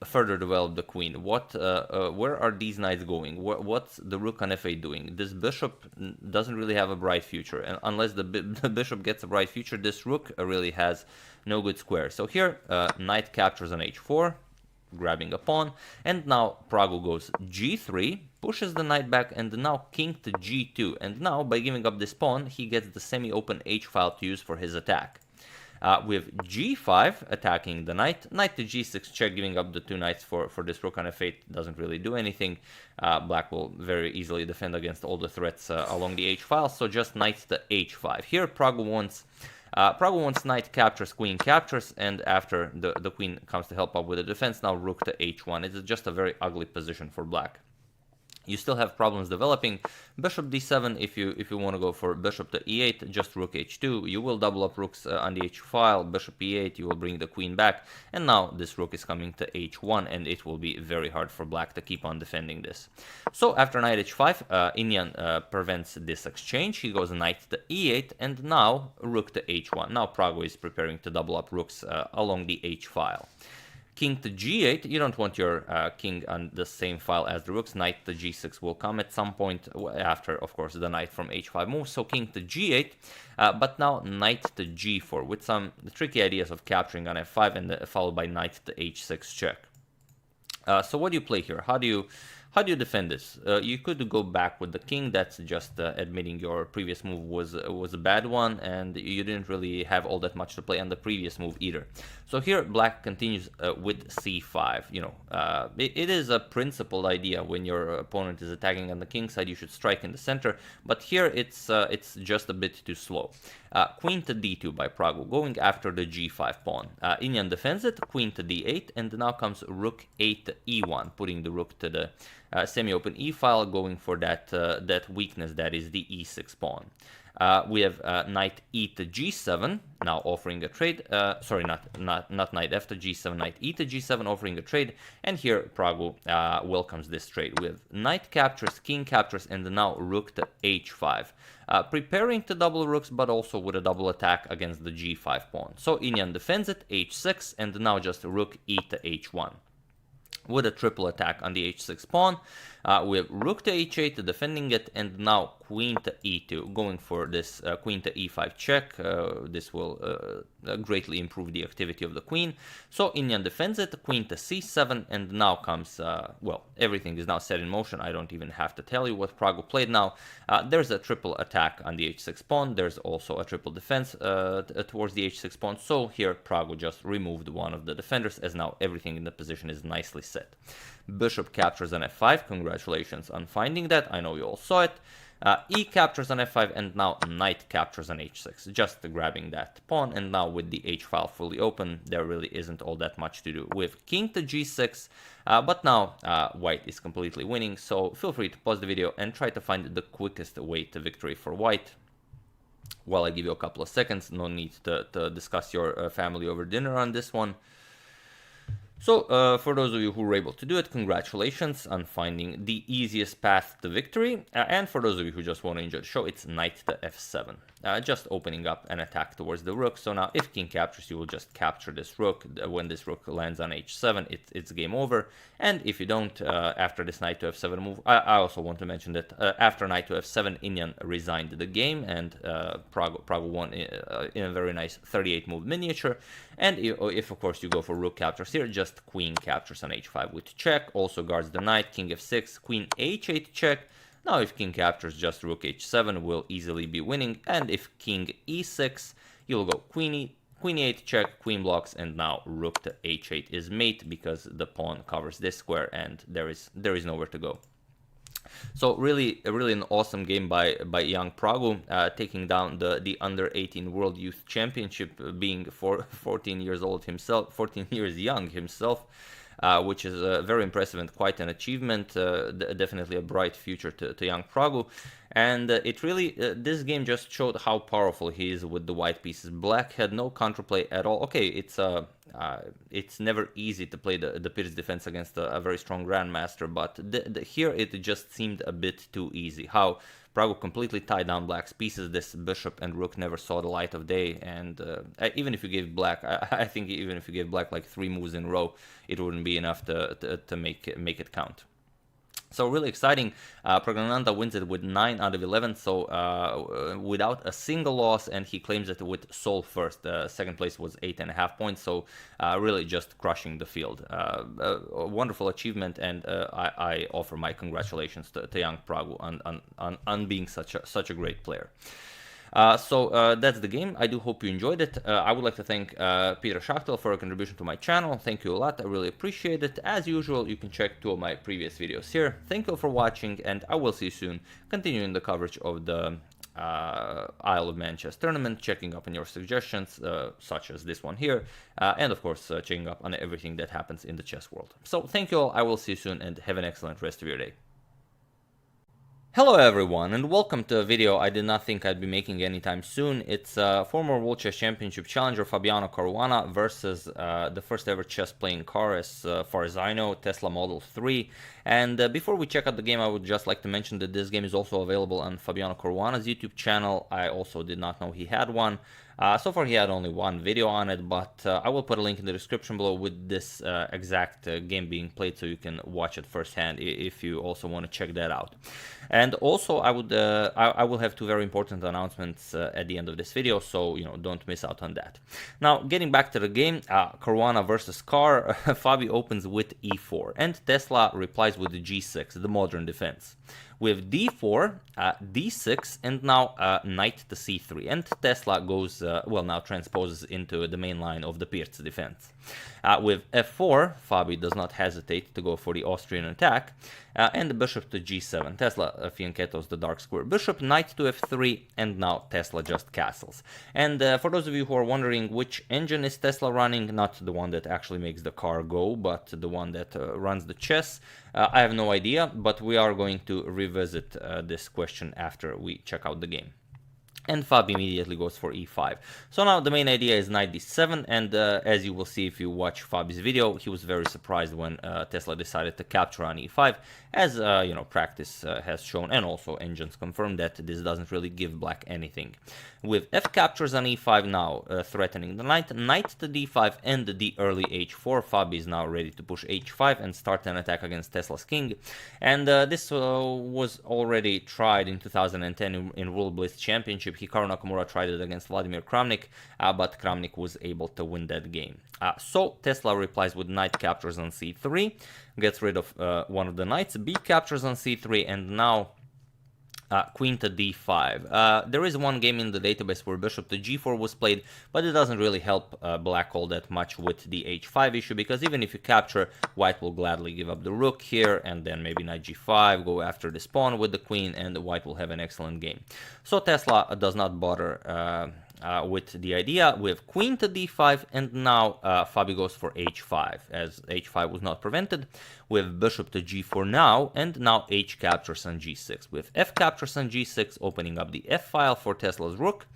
further develop the queen? Where are these knights going? What's the rook on f8 doing? This bishop doesn't really have a bright future, and unless the bishop gets a bright future, this rook really has no good square. So here, knight captures on h4, grabbing a pawn, and now Pragu goes g3, pushes the knight back, and now king to g2. And now, by giving up this pawn, he gets the semi-open h-file to use for his attack. With g5 attacking the knight, knight to g6 check, giving up the two knights for this rook on f8 doesn't really do anything. Black will very easily defend against all the threats along the h-file, so just knight to h5. Here Pragu wants knight captures, queen captures, and after the queen comes to help out with the defense, now rook to h1. It's just a very ugly position for black. You still have problems developing. Bishop d7, if you want to go for bishop to e8, just rook h2. You will double up rooks on the h file. Bishop e8, you will bring the queen back. And now this rook is coming to h1, and it will be very hard for black to keep on defending this. So after knight h5, Inyan prevents this exchange. He goes knight to e8, and now rook to h1. Now Pragu is preparing to double up rooks along the h file. King to g8, you don't want your king on the same file as the rooks. Knight to g6 will come at some point after, of course, the knight from h5 moves. So king to g8, but now knight to g4 with some tricky ideas of capturing on f5 and followed by knight to h6 check. So what do you play here? How do you defend this? You could go back with the king. That's just admitting your previous move was a bad one, and you didn't really have all that much to play on the previous move either. So here black continues with c5. You know, it is a principled idea. When your opponent is attacking on the king side, you should strike in the center. But here it's just a bit too slow. Queen to d2 by Pragu, going after the g5 pawn. Inyan defends it, queen to d8, and now comes rook 8 to e1, putting the rook to the semi-open e-file, going for that weakness that is the e6 pawn. We have knight e to g7, now offering a trade. Sorry, not knight f to g7, knight e to g7, offering a trade. And here Pragu welcomes this trade with knight captures, king captures, and now rook to h5. Preparing to double rooks, but also with a double attack against the g5 pawn. So Inyan defends it, h6, and now just rook e to h1. With a triple attack on the h6 pawn, we have rook to h8 defending it, and now queen to e2, going for this queen to e5 check. This will greatly improve the activity of the queen. So Inyan defends it, queen to c7, and now comes, well, everything is now set in motion. I don't even have to tell you what Pragu played now. There's a triple attack on the h6 pawn. There's also a triple defense towards the h6 pawn. So here Pragu just removed one of the defenders, as now everything in the position is nicely set. Bishop captures on f5. Congratulations on finding that. I know you all saw it. E captures on f5, and now knight captures on h6, just grabbing that pawn. And now with the h-file fully open, there really isn't all that much to do. With king to g6, but now white is completely winning, so feel free to pause the video and try to find the quickest way to victory for white. While I give you a couple of seconds, no need to discuss your family over dinner on this one. So, for those of you who were able to do it, congratulations on finding the easiest path to victory. And for those of you who just want to enjoy the show, it's knight to f7. Just opening up an attack towards the rook. So now, if king captures, you will just capture this rook. When this rook lands on h7, it's game over. And if you don't, after this knight to f7 move, I also want to mention that after knight to f7, Inyan resigned the game, and Pragu won in a very nice 38-move miniature. And if, of course, you go for rook captures here, just queen captures on h5 with check, also guards the knight, king f6, queen h8 check. Now if king captures, just rook h7 will easily be winning, and if king e6, you'll go queen e8 check, queen blocks, and now rook to h8 is mate, because the pawn covers this square and there is nowhere to go. So really an awesome game by young Pragu, taking down the under-18 World Youth Championship, being 14 years old himself, 14 years young himself, which is very impressive and quite an achievement. Definitely a bright future to young Pragu. And it really, this game just showed how powerful he is with the white pieces. Black had no counterplay at all. Okay, it's never easy to play the Pirc defense against a very strong grandmaster, but here it just seemed a bit too easy. How Pragu completely tied down black's pieces. This bishop and rook never saw the light of day, and even if you gave black, I think even if you gave black like 3 moves in a row, it wouldn't be enough to make it count. So really exciting. Pragnananda wins it with 9 out of 11, so without a single loss, and he claims it with sole first. Second place was 8.5 points, so really just crushing the field. A wonderful achievement, and I offer my congratulations to young Pragu on being such a great player. So that's the game. I do hope you enjoyed it. I would like to thank Peter Schachtel for a contribution to my channel. Thank you a lot. I really appreciate it. As usual, you can check 2 of my previous videos here. Thank you for watching, and I will see you soon, continuing the coverage of the Isle of Man chess tournament, checking up on your suggestions, such as this one here, and of course checking up on everything that happens in the chess world. So thank you all. I will see you soon, and have an excellent rest of your day. Hello everyone, and welcome to a video I did not think I'd be making anytime soon. It's former World Chess Championship challenger Fabiano Caruana versus the first ever chess playing car, as far as I know, Tesla Model 3. And before we check out the game, I would just like to mention that this game is also available on Fabiano Caruana's YouTube channel. I also did not know he had one. So far he had only one video on it, but I will put a link in the description below with this exact game being played, so you can watch it firsthand if you also want to check that out. And also I will have 2 very important announcements at the end of this video, so don't miss out on that. Now getting back to the game, Caruana versus Carr, Fabi opens with e4 and Tesla replies with the g6, the modern defense. With d4, d6, and now knight to c3. And Tesla goes, now transposes into the main line of the Pirc defense. With f4, Fabi does not hesitate to go for the Austrian attack, and the bishop to g7. Tesla fianchettos the dark square bishop, knight to f3, and now Tesla just castles. And for those of you who are wondering which engine is Tesla running, not the one that actually makes the car go, but the one that runs the chess, I have no idea, but we are going to revisit this question after we check out the game. And Fabi immediately goes for e5. So now the main idea is knight d7, and as you will see if you watch Fabi's video, he was very surprised when Tesla decided to capture on e5, as practice has shown, and also engines confirm that this doesn't really give black anything. With f captures on e5 now, threatening the knight, knight to d5, and the early h4. Fabi is now ready to push h5 and start an attack against Tesla's king. And this was already tried in 2010 in World Blitz Championship. Hikaru Nakamura tried it against Vladimir Kramnik, but Kramnik was able to win that game. So Tesla replies with knight captures on c3, gets rid of one of the knights, b captures on c3, and now queen to d5. There is one game in the database where bishop to g4 was played, but it doesn't really help black all that much with the h5 issue, because even if you capture, white will gladly give up the rook here, and then maybe knight g5, go after the pawn with the queen, and white will have an excellent game. So Tesla does not bother with the idea. With queen to d5, and now Fabi goes for h5, as h5 was not prevented, with bishop to g4 now, and now h captures on g6, with f captures on g6, opening up the f file for Tesla's rook,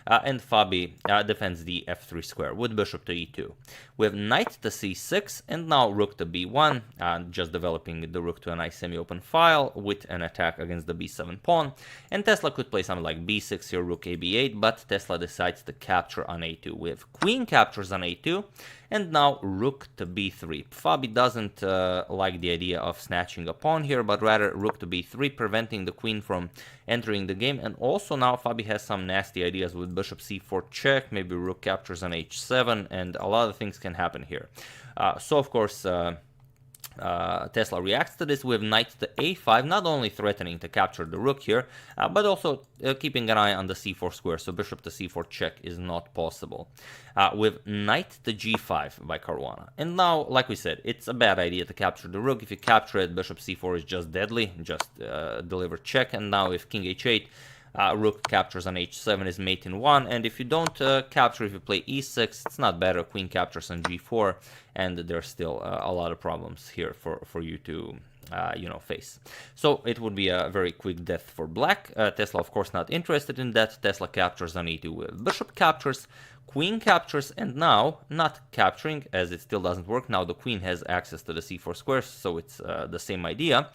and Fabi defends the f3 square with bishop to e2, with knight to c6, and now rook to b1, just developing the rook to a nice semi-open file with an attack against the b7 pawn. And Tesla could play something like b6 here, rook a b8, but Tesla decides to capture on a2, with queen captures on a2, and now rook to b3. Fabi doesn't like the idea of snatching a pawn here, but rather rook to b3, preventing the queen from entering the game. And also now Fabi has some nasty ideas with bishop c4 check, maybe rook captures on h7, and a lot of things can happen here. So of course Tesla reacts to this with knight to a5, not only threatening to capture the rook here, but also keeping an eye on the c4 square, so bishop to c4 check is not possible. With knight to g5 by Caruana. And now, like we said, it's a bad idea to capture the rook. If you capture it, bishop c4 is just deadly, just deliver check. And now if king h8, rook captures on h7 is mate in 1, and if you don't capture, if you play e6, it's not better, queen captures on g4, and there's still a lot of problems here for you to face. So it would be a very quick death for black. Tesla, of course, not interested in that. Tesla captures on e2 with bishop captures, queen captures, and now not capturing, as it still doesn't work. Now the queen has access to the c4 squares, so it's the same idea.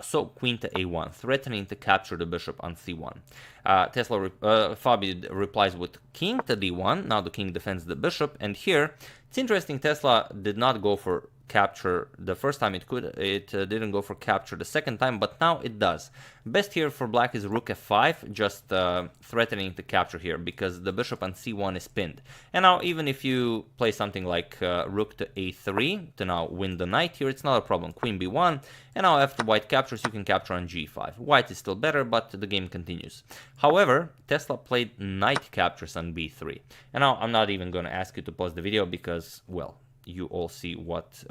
So queen to a1, threatening to capture the bishop on c1. Fabi replies with king to d1. Now the king defends the bishop, and here it's interesting. Tesla did not go for capture the first time. It didn't go for capture the second time, but now it does. Best here for black is rook f5, just threatening to capture here because the bishop on c1 is pinned. And now even if you play something like rook to a3 to now win the knight here, it's not a problem. Queen b1, and now after white captures, you can capture on g5. White is still better, but the game continues. However, Tesla played knight captures on b3. And now I'm not even going to ask you to pause the video because, well, you all see what's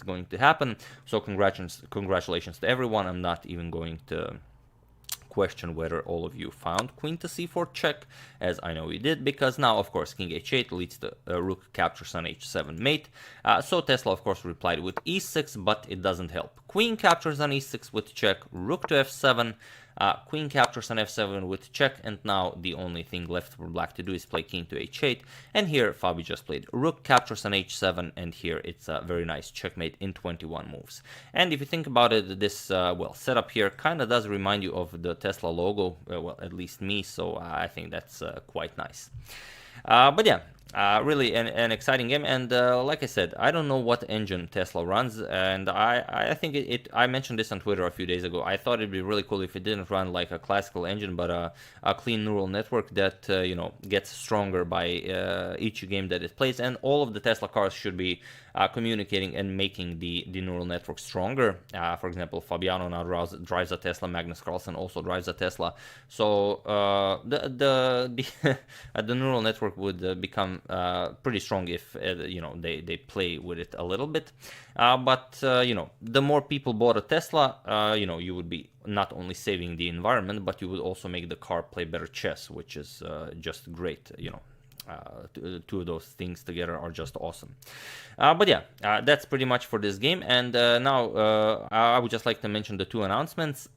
going to happen. So congratulations to everyone. I'm not even going to question whether all of you found queen to c4 check, as I know you did, because now, of course, king h8 leads to rook captures on h7 mate. So Tesla, of course, replied with e6, but it doesn't help. Queen captures on e6 with check, rook to f7, queen captures on f7 with check, and now the only thing left for black to do is play king to h8, and here Fabi just played rook captures on h7, and here it's a very nice checkmate in 21 moves. And if you think about it, this well, setup here kind of does remind you of the Tesla logo, well, at least me, so I think that's quite nice. But yeah, really an exciting game, and like I said, I don't know what engine Tesla runs, and I think I mentioned this on Twitter a few days ago. I thought it'd be really cool if it didn't run like a classical engine, but a clean neural network that you know, gets stronger by each game that it plays, and all of the Tesla cars should be communicating and making the neural network stronger. For example, Fabiano now drives a Tesla, Magnus Carlsen also drives a Tesla, so the neural network would become pretty strong if you know, they play with it a little bit. But you know, the more people bought a Tesla, you know, you would be not only saving the environment, but you would also make the car play better chess, which is just great, you know. Two of those things together are just awesome. But yeah, that's pretty much for this game. And now I would just like to mention the two announcements.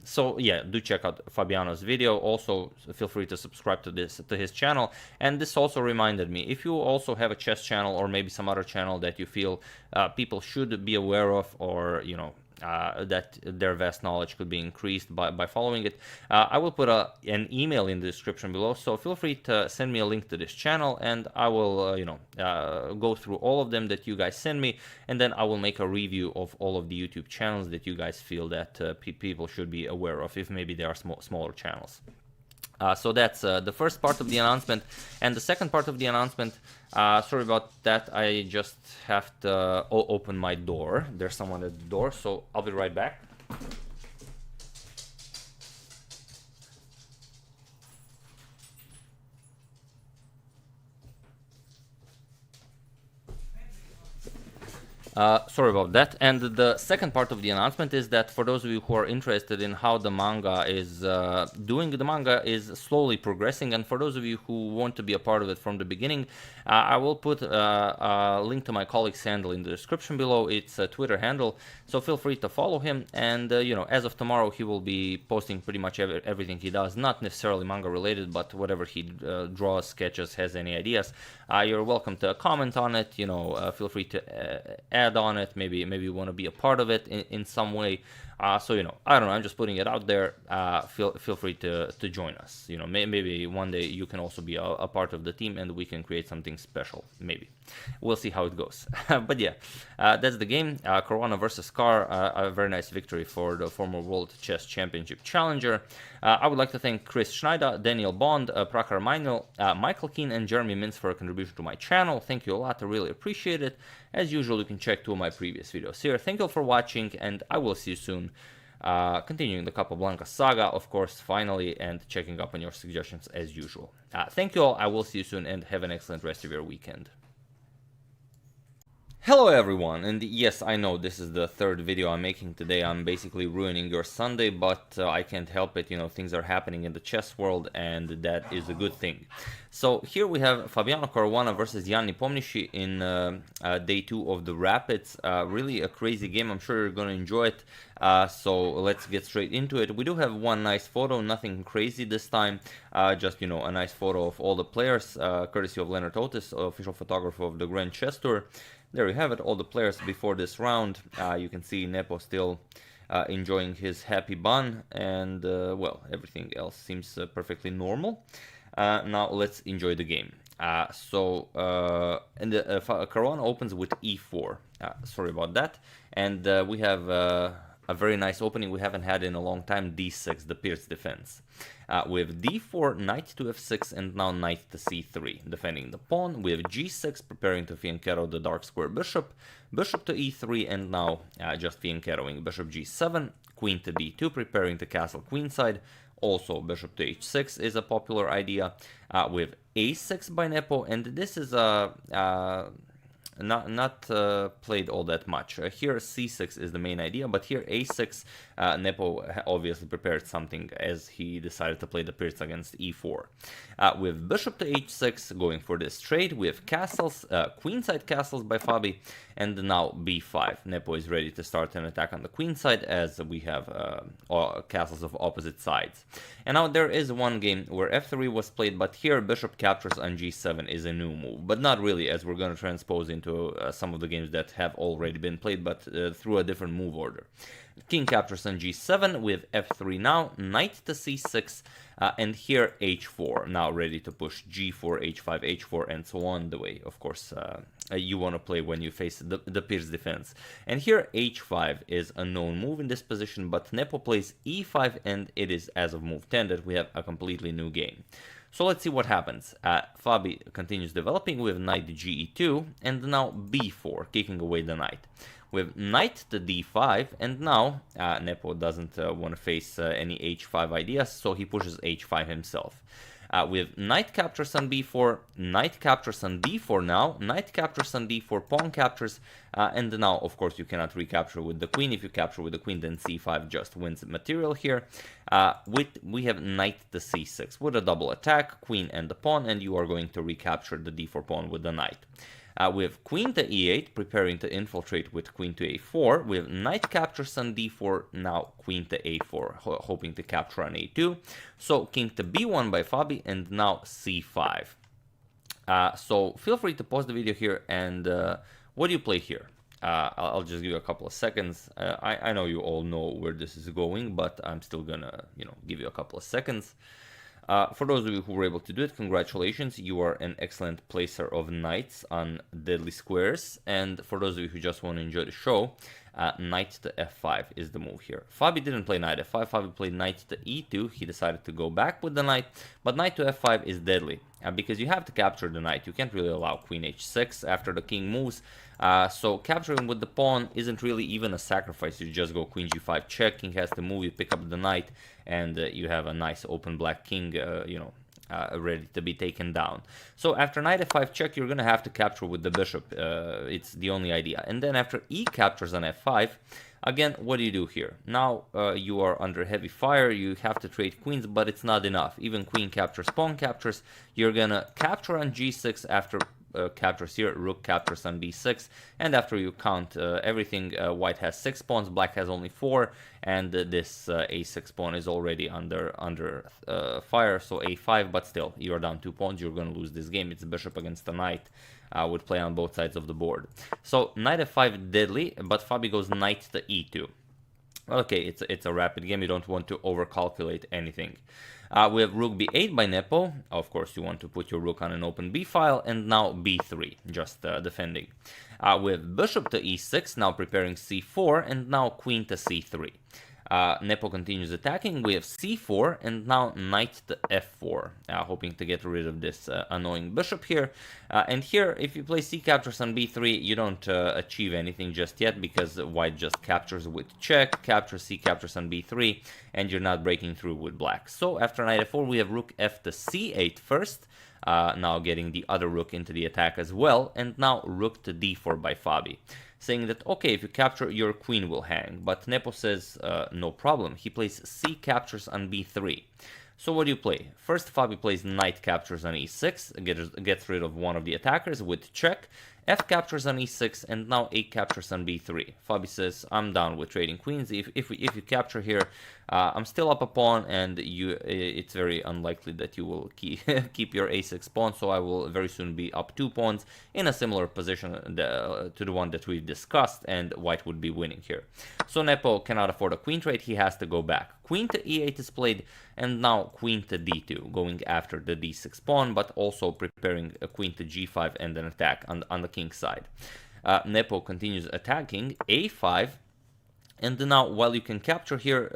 So yeah, do check out Fabiano's video. Also, feel free to subscribe to his channel. And this also reminded me, if you also have a chess channel or maybe some other channel that you feel people should be aware of, or you know, that their vast knowledge could be increased by following it, I will put an email in the description below, so feel free to send me a link to this channel, and I will you know, go through all of them that you guys send me, and then I will make a review of all of the YouTube channels that you guys feel that people should be aware of, if maybe they are smaller channels. So that's the first part of the announcement. And the second part of the announcement, sorry about that, I just have to open my door. There's someone at the door, so I'll be right back. Sorry about that. And the second part of the announcement is that for those of you who are interested in how the manga is doing, the manga is slowly progressing, and for those of you who want to be a part of it from the beginning, I will put a link to my colleague's handle in the description below. It's a Twitter handle, so feel free to follow him, and you know, as of tomorrow he will be posting pretty much everything he does, not necessarily manga related, but whatever he draws, sketches, has any ideas. You're welcome to comment on it, you know, feel free to add on it, maybe you want to be a part of it in some way. So you know, I don't know, I'm just putting it out there. Feel free to join us. You know, maybe one day you can also be a part of the team, and we can create something special. Maybe we'll see how it goes. But yeah, that's the game. Caruana versus Carr, a very nice victory for the former World Chess Championship challenger. I would like to thank Chris Schneider, Daniel Bond, Prakar Meinl, Michael Keane, and Jeremy Mintz for a contribution to my channel. Thank you a lot, I really appreciate it. As usual, you can check two of my previous videos here. Thank you all for watching, and I will see you soon. Continuing the Capablanca saga, of course, finally, and checking up on your suggestions as usual. Thank you all, I will see you soon, and have an excellent rest of your weekend. Hello everyone, and yes, I know this is the third video I'm making today. I'm basically ruining your Sunday, but I can't help it, you know, things are happening in the chess world, and that is a good thing. So here we have Fabiano Caruana versus Jan Nepomniachtchi in day 2 of the Rapids. Really a crazy game, I'm sure you're gonna enjoy it. So let's get straight into it. We do have one nice photo, nothing crazy this time, just, you know, a nice photo of all the players, courtesy of Leonard Otis, official photographer of the Grand Chess Tour. There you have it, all the players before this round. You can see Nepo still enjoying his happy bun, and well, everything else seems perfectly normal. Now let's enjoy the game. And Caruana opens with e4. Sorry about that. And we have a very nice opening we haven't had in a long time, d6, the Pirc defense. We have d4, knight to f6, and now knight to c3, defending the pawn. We have g6, preparing to fianchetto the dark square bishop, bishop to e3, and now just fianchettoing bishop g7, queen to d2, preparing to castle queenside. Also, bishop to h6 is a popular idea. We have a6 by Nepo, and this is a not played all that much. Here c6 is the main idea, but here a6, Nepo obviously prepared something as he decided to play the Pirc against e4. With bishop to h6 going for this trade, we have castles, queenside castles by Fabi, and now b5. Nepo is ready to start an attack on the queenside as we have castles of opposite sides. And now there is one game where f3 was played, but here bishop captures on g7 is a new move, but not really, as we're going to transpose into some of the games that have already been played, but through a different move order. King captures on g7 with f3 now, knight to c6, and here h4, now ready to push g4, h5, h4, and so on, the way, of course, you want to play when you face the Pirc defense. And here h5 is a known move in this position, but Nepo plays e5, and it is as of move 10 that we have a completely new game. So let's see what happens. Fabi continues developing with knight ge2, and now b4, kicking away the knight. With knight to d5, and now Nepo doesn't want to face any h5 ideas, so he pushes h5 himself. With knight captures on b4, knight captures on d4 now, knight captures on d4, pawn captures, and now, of course, you cannot recapture with the queen. If you capture with the queen, then c5 just wins material here. We have knight to c6 with a double attack, queen and the pawn, and you are going to recapture the d4 pawn with the knight. We have queen to e8, preparing to infiltrate with queen to a4. We have knight captures on d4, now queen to a4, hoping to capture on a2. So king to b1 by Fabi, and now c5. So feel free to pause the video here, and what do you play here? I'll just give you a couple of seconds. I know you all know where this is going, but I'm still gonna, give you a couple of seconds. For those of you who were able to do it, congratulations, you are an excellent placer of knights on deadly squares. And for those of you who just want to enjoy the show, knight to f5 is the move here. Fabi didn't play knight f5, Fabi played knight to e2, he decided to go back with the knight, but knight to f5 is deadly, because you have to capture the knight, you can't really allow queen h6 after the king moves, so capturing with the pawn isn't really even a sacrifice, you just go queen g5 check, king has to move, you pick up the knight, and you have a nice open black king, ready to be taken down. So after knight f5 check, you're going to have to capture with the bishop. It's the only idea. And then after e captures on f5, again, what do you do here? Now you are under heavy fire. You have to trade queens, but it's not enough. Even queen captures, pawn captures. You're going to capture on g6 after captures here, rook captures on b6, and after you count everything, white has 6 pawns, black has only 4, and this a6 pawn is already under fire, so a5, but still, you're down 2 pawns, you're going to lose this game. It's bishop against the knight, would play on both sides of the board. So knight f5 deadly, but Fabi goes knight to e2. Okay, it's a rapid game, you don't want to overcalculate anything. We have rook b8 by Nepo. Of course, you want to put your rook on an open b file, and now b3, just defending. We have bishop to e6, now preparing c4, and now queen to c3. Nepo continues attacking. We have c4, and now knight to f4, hoping to get rid of this annoying bishop here. And here, if you play c captures on b3, you don't achieve anything just yet, because white just captures with check, captures c captures on b3, and you're not breaking through with black. So after knight f4, we have rook f to c8 first, now getting the other rook into the attack as well, and now rook to d4 by Fabi, saying that, okay, if you capture, your queen will hang. But Nepo says, no problem. He plays c captures on b3. So what do you play? First, Fabi plays knight captures on e6, gets rid of one of the attackers with check. F captures on e6, and now a captures on b3. Fabi says, I'm down with trading queens. If you capture here, I'm still up a pawn, and it's very unlikely that you will keep your a6 pawn, so I will very soon be up 2 pawns in a similar position to the one that we've discussed, and white would be winning here. So Nepo cannot afford a queen trade, he has to go back. Queen to e8 is played, and now queen to d2, going after the d6 pawn, but also preparing a queen to g5 and an attack on the king's side. Nepo continues attacking, a5, and now, while you can capture here,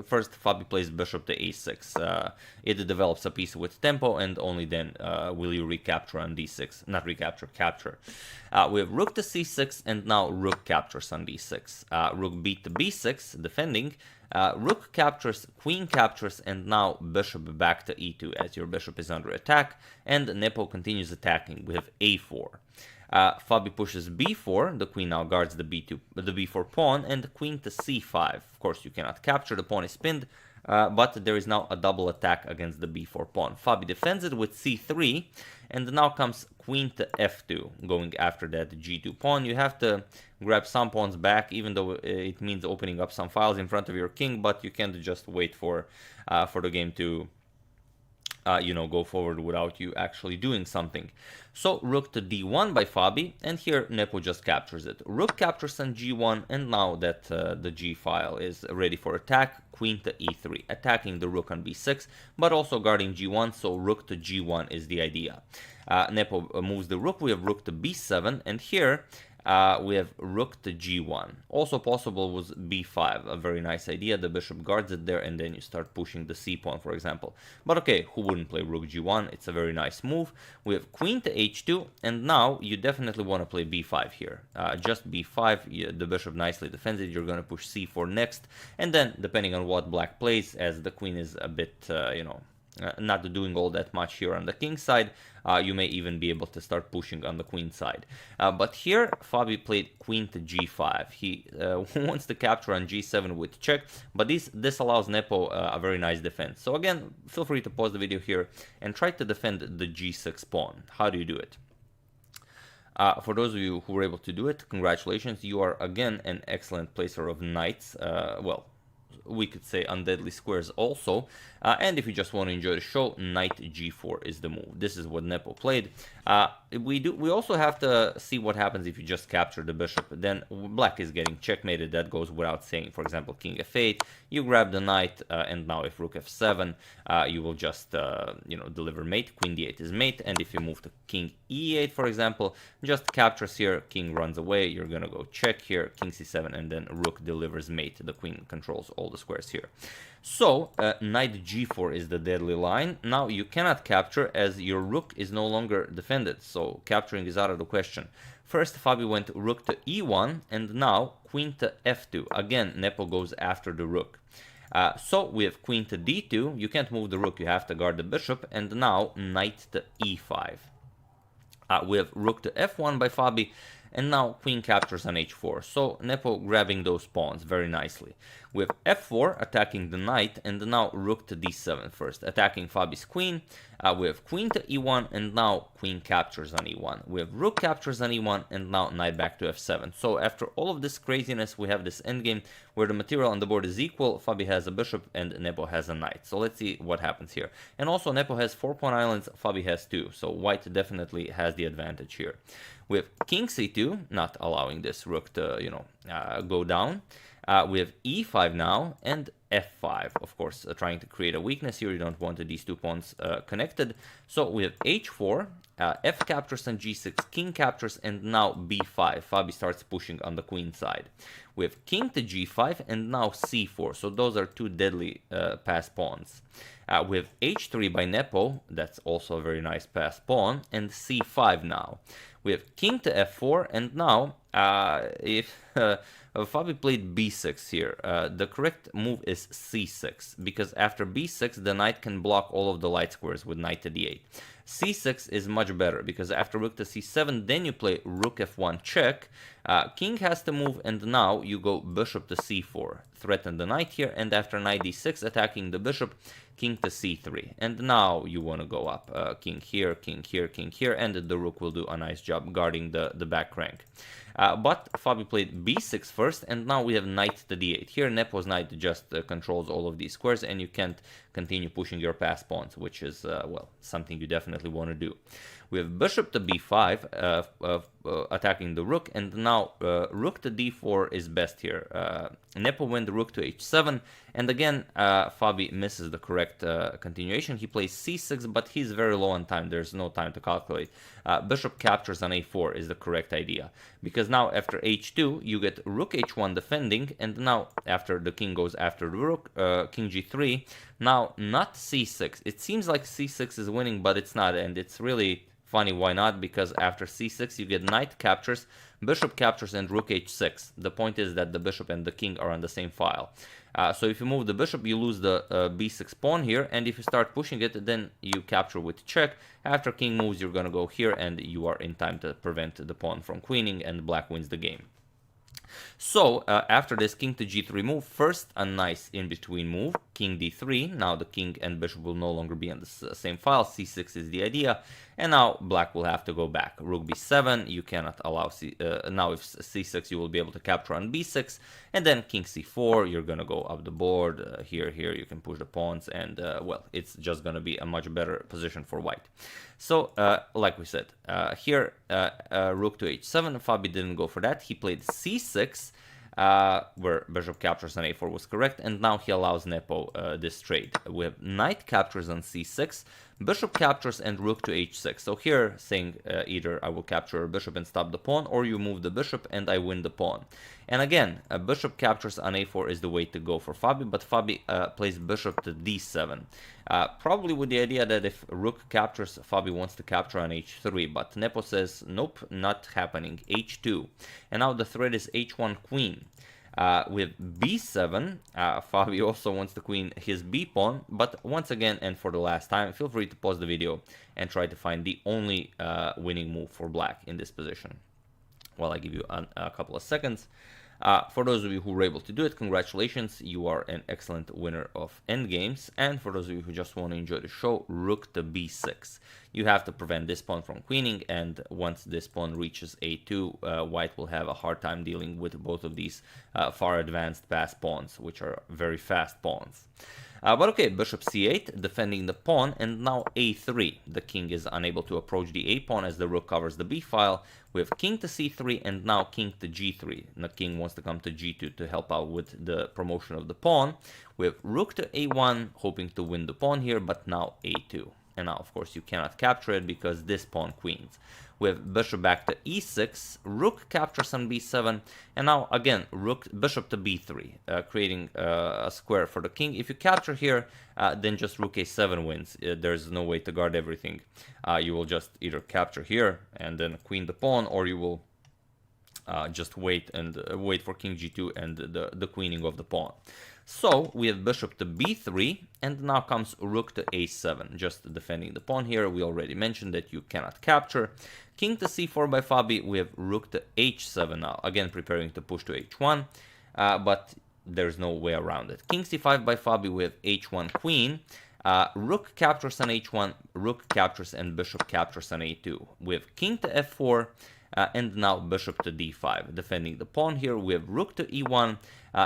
first Fabi plays bishop to a6. It develops a piece with tempo, and only then will you recapture on d6. Not recapture, capture. We have rook to c6, and now rook captures on d6. Rook beat to b6, defending. Rook captures, queen captures, and now bishop back to e2 as your bishop is under attack, and Nepo continues attacking. We have a4. Fabi pushes b4, the queen now guards the b4 pawn, and queen to c5. Of course, you cannot capture, the pawn is pinned, but there is now a double attack against the b4 pawn. Fabi defends it with c3, and now comes queen to f2, going after that g2 pawn. You have to grab some pawns back, even though it means opening up some files in front of your king, but you can't just wait for the game to go forward without you actually doing something. So rook to d1 by Fabi, and here Nepo just captures it. Rook captures on g1, and now that the g file is ready for attack, queen to e3, attacking the rook on b6, but also guarding g1, so rook to g1 is the idea. Nepo moves the rook, we have rook to b7, and here we have rook to g1. Also possible was b5, a very nice idea. The bishop guards it there, and then you start pushing the c pawn, for example. But okay, who wouldn't play rook g1? It's a very nice move. We have queen to h2, and now you definitely want to play b5 here. Just b5, the bishop nicely defends it. You're going to push c4 next, and then depending on what black plays, as the queen is a bit, not doing all that much here on the king side, you may even be able to start pushing on the queen side. But here, Fabi played queen to g5. He wants to capture on g7 with check, but this allows Nepo a very nice defense. So again, feel free to pause the video here and try to defend the g6 pawn. How do you do it? For those of you who were able to do it, congratulations. You are, again, an excellent placer of knights. Well, we could say undeadly squares also. And if you just want to enjoy the show, knight g4 is the move. This is what Nepo played. We also have to see what happens if you just capture the bishop. Then black is getting checkmated. That goes without saying. For example, king f8, you grab the knight, and now if rook f7, you will just deliver mate. Queen d8 is mate, and if you move to king e8, for example, just captures here, king runs away, you're gonna go check here, king c7, and then rook delivers mate. The queen controls all the squares here. So knight g4 is the deadly line. Now you cannot capture as your rook is no longer defended, so capturing is out of the question. First, Fabi went rook to e1, and now queen to f2. Again, Nepo goes after the rook. So we have queen to d2. You can't move the rook, you have to guard the bishop, and now knight to e5. We have rook to f1 by Fabi, and now queen captures on h4. So Nepo grabbing those pawns very nicely. We have f4 attacking the knight, and now rook to d7 first, attacking Fabi's queen. We have queen to e1, and now queen captures on e1. We have rook captures on e1, and now knight back to f7. So after all of this craziness, we have this endgame where the material on the board is equal. Fabi has a bishop, and Nepo has a knight. So let's see what happens here. And also Nepo has 4 pawn islands, Fabi has 2. So white definitely has the advantage here. We have king c2, not allowing this rook to, go down. We have e5 now, and f5, of course, trying to create a weakness here. You don't want these two pawns connected. So we have h4, f captures on g6, king captures, and now b5. Fabi starts pushing on the queen side. We have king to g5, and now c4. So those are two deadly pass pawns. We have h3 by Nepo. That's also a very nice pass pawn. And c5 now. We have king to f4, and now if Fabi played b6 here, the correct move is c6, because after b6 the knight can block all of the light squares with knight to d8. c6 is much better, because after rook to c7, then you play rook f1 check, king has to move, and now you go bishop to c4, threaten the knight here, and after knight d6 attacking the bishop, king to c3, and now you want to go up, king here, king here, king here, and the rook will do a nice job guarding the back rank. But Fabi played b6 first, and now we have knight to d8. Here Nepo's knight just controls all of these squares, and you can't continue pushing your pass pawns, which is, well, something you definitely want to do. We have bishop to b5, attacking the rook, and now now rook to d4 is best here. Nepo went rook to h7, and again Fabi misses the correct continuation. He plays c6, but he's very low on time. There's no time to calculate. Bishop captures on a4 is the correct idea, because now after h2 you get rook h1 defending, and now after the king goes after the rook, king g3, now not c6. It seems like c6 is winning, but it's not, and it's really funny why not, because after c6 you get knight captures, bishop captures, and rook h6. The point is that the bishop and the king are on the same file. So if you move the bishop, you lose the b6 pawn here, and if you start pushing it, then you capture with check. After king moves, you're gonna go here, and you are in time to prevent the pawn from queening, and black wins the game. So after this king to g3 move, first a nice in-between move, king d3. Now the king and bishop will no longer be on the same file. c6 is the idea, and now black will have to go back. Rook b7, you cannot allow now if c6 you will be able to capture on b6, and then king c4, you're gonna go up the board. Here you can push the pawns, and well, it's just gonna be a much better position for white. So like we said, here rook to h7, Fabi didn't go for that. He played c6, where bishop captures on a4 was correct, and now he allows Nepo this trade. We have knight captures on c6, bishop captures, and rook to h6. So here saying either I will capture a bishop and stop the pawn, or you move the bishop and I win the pawn. And again, a bishop captures on a4 is the way to go for Fabi, but Fabi plays bishop to d7. Probably with the idea that if rook captures, Fabi wants to capture on h3, but Nepo says, nope, not happening, h2. And now the threat is h1 queen. With b7, Fabi also wants to queen his b pawn, but once again, and for the last time, feel free to pause the video and try to find the only winning move for black in this position. Well, I give you a couple of seconds. For those of you who were able to do it, congratulations, you are an excellent winner of endgames. And for those of you who just want to enjoy the show, rook to b6. You have to prevent this pawn from queening, and once this pawn reaches a2, white will have a hard time dealing with both of these far advanced passed pawns, which are very fast pawns. But okay, bishop c8, defending the pawn, and now a3. The king is unable to approach the a pawn as the rook covers the b file. We have king to c3, and now king to g3. The king wants to come to g2 to help out with the promotion of the pawn. We have rook to a1, hoping to win the pawn here, but now a2. And now, of course, you cannot capture it because this pawn queens. We have bishop back to e6, rook captures on b7, and now again bishop to b3, creating a square for the king. If you capture here, then just rook a7 wins. There's no way to guard everything. You will just either capture here and then queen the pawn, or you will just wait for king g2 and the queening of the pawn. So we have bishop to b3, and now comes rook to a7, just defending the pawn here. We already mentioned that you cannot capture. King to c4 by Fabi, we have rook to h7 now, again preparing to push to h1, but there's no way around it. King c5 by Fabi, we have h1 queen. Rook captures on h1, rook captures, and bishop captures on a2. We have king to f4, and now bishop to d5, defending the pawn here. We have rook to e1,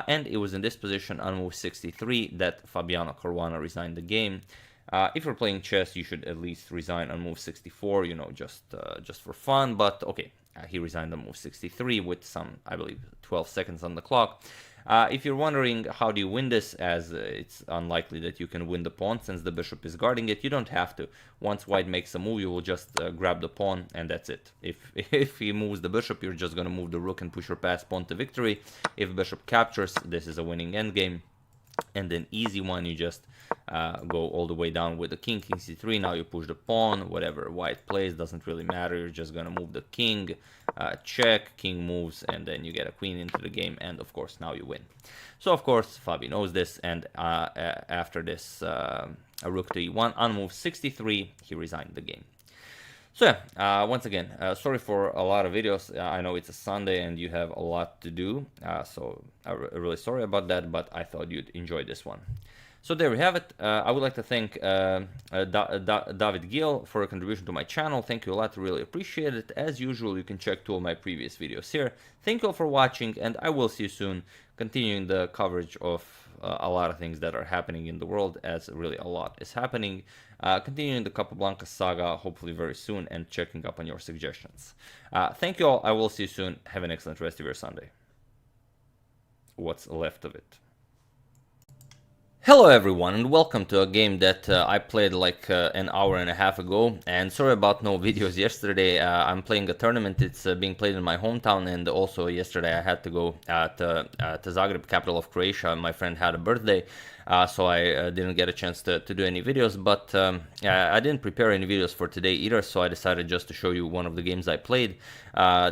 and it was in this position on move 63 that Fabiano Caruana resigned the game. If you're playing chess, you should at least resign on move 64, you know, just for fun. But okay, he resigned on move 63 with some, I believe, 12 seconds on the clock. If you're wondering how do you win this, as it's unlikely that you can win the pawn since the bishop is guarding it, you don't have to. Once white makes a move, you will just grab the pawn, and that's it. If he moves the bishop, you're just going to move the rook and push your passed pawn to victory. If bishop captures, this is a winning endgame. And then easy one, you just go all the way down with the king c3. Now you push the pawn, whatever white plays doesn't really matter. You're just gonna move the king, check, king moves, and then you get a queen into the game, and of course now you win. So of course Fabi knows this, and after this a rook to e1 on move 63, he resigned the game. So yeah, once again, sorry for a lot of videos. I know it's a Sunday and you have a lot to do, so I'm really sorry about that, but I thought you'd enjoy this one. So there we have it. I would like to thank David Gill for a contribution to my channel. Thank you a lot, really appreciate it. As usual, you can check two of my previous videos here. Thank you all for watching, and I will see you soon, continuing the coverage of a lot of things that are happening in the world, as really a lot is happening. Continuing the Capablanca saga, hopefully very soon, and checking up on your suggestions. Thank you all. I will see you soon. Have an excellent rest of your Sunday. What's left of it. Hello everyone, and welcome to a game that I played like an hour and a half ago, and sorry about no videos yesterday. I'm playing a tournament. It's being played in my hometown, and also yesterday I had to go to Zagreb, capital of Croatia. My friend had a birthday, so I didn't get a chance to do any videos, but I didn't prepare any videos for today either, so I decided just to show you one of the games I played.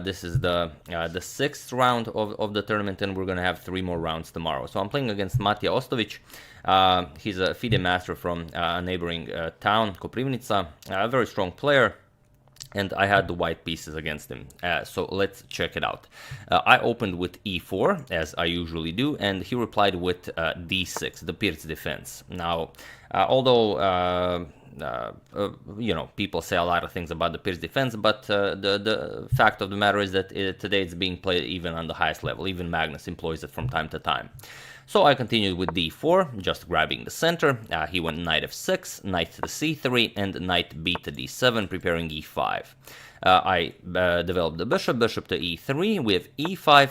This is the 6th round of the tournament, and we're gonna have 3 more rounds tomorrow. So I'm playing against Matija Ostovic. He's a FIDE master from a neighboring town, Koprivnica, a very strong player, and I had the white pieces against him. So let's check it out. I opened with e4, as I usually do, and he replied with d6, the Pirc defense. Now, although you know, people say a lot of things about the Pirc defense, but the fact of the matter is that today it's being played even on the highest level. Even Magnus employs it from time to time. So I continued with d4, just grabbing the center. He went knight f6, knight to c3, and knight b to d7, preparing e5. I developed the bishop to e3. We have e5,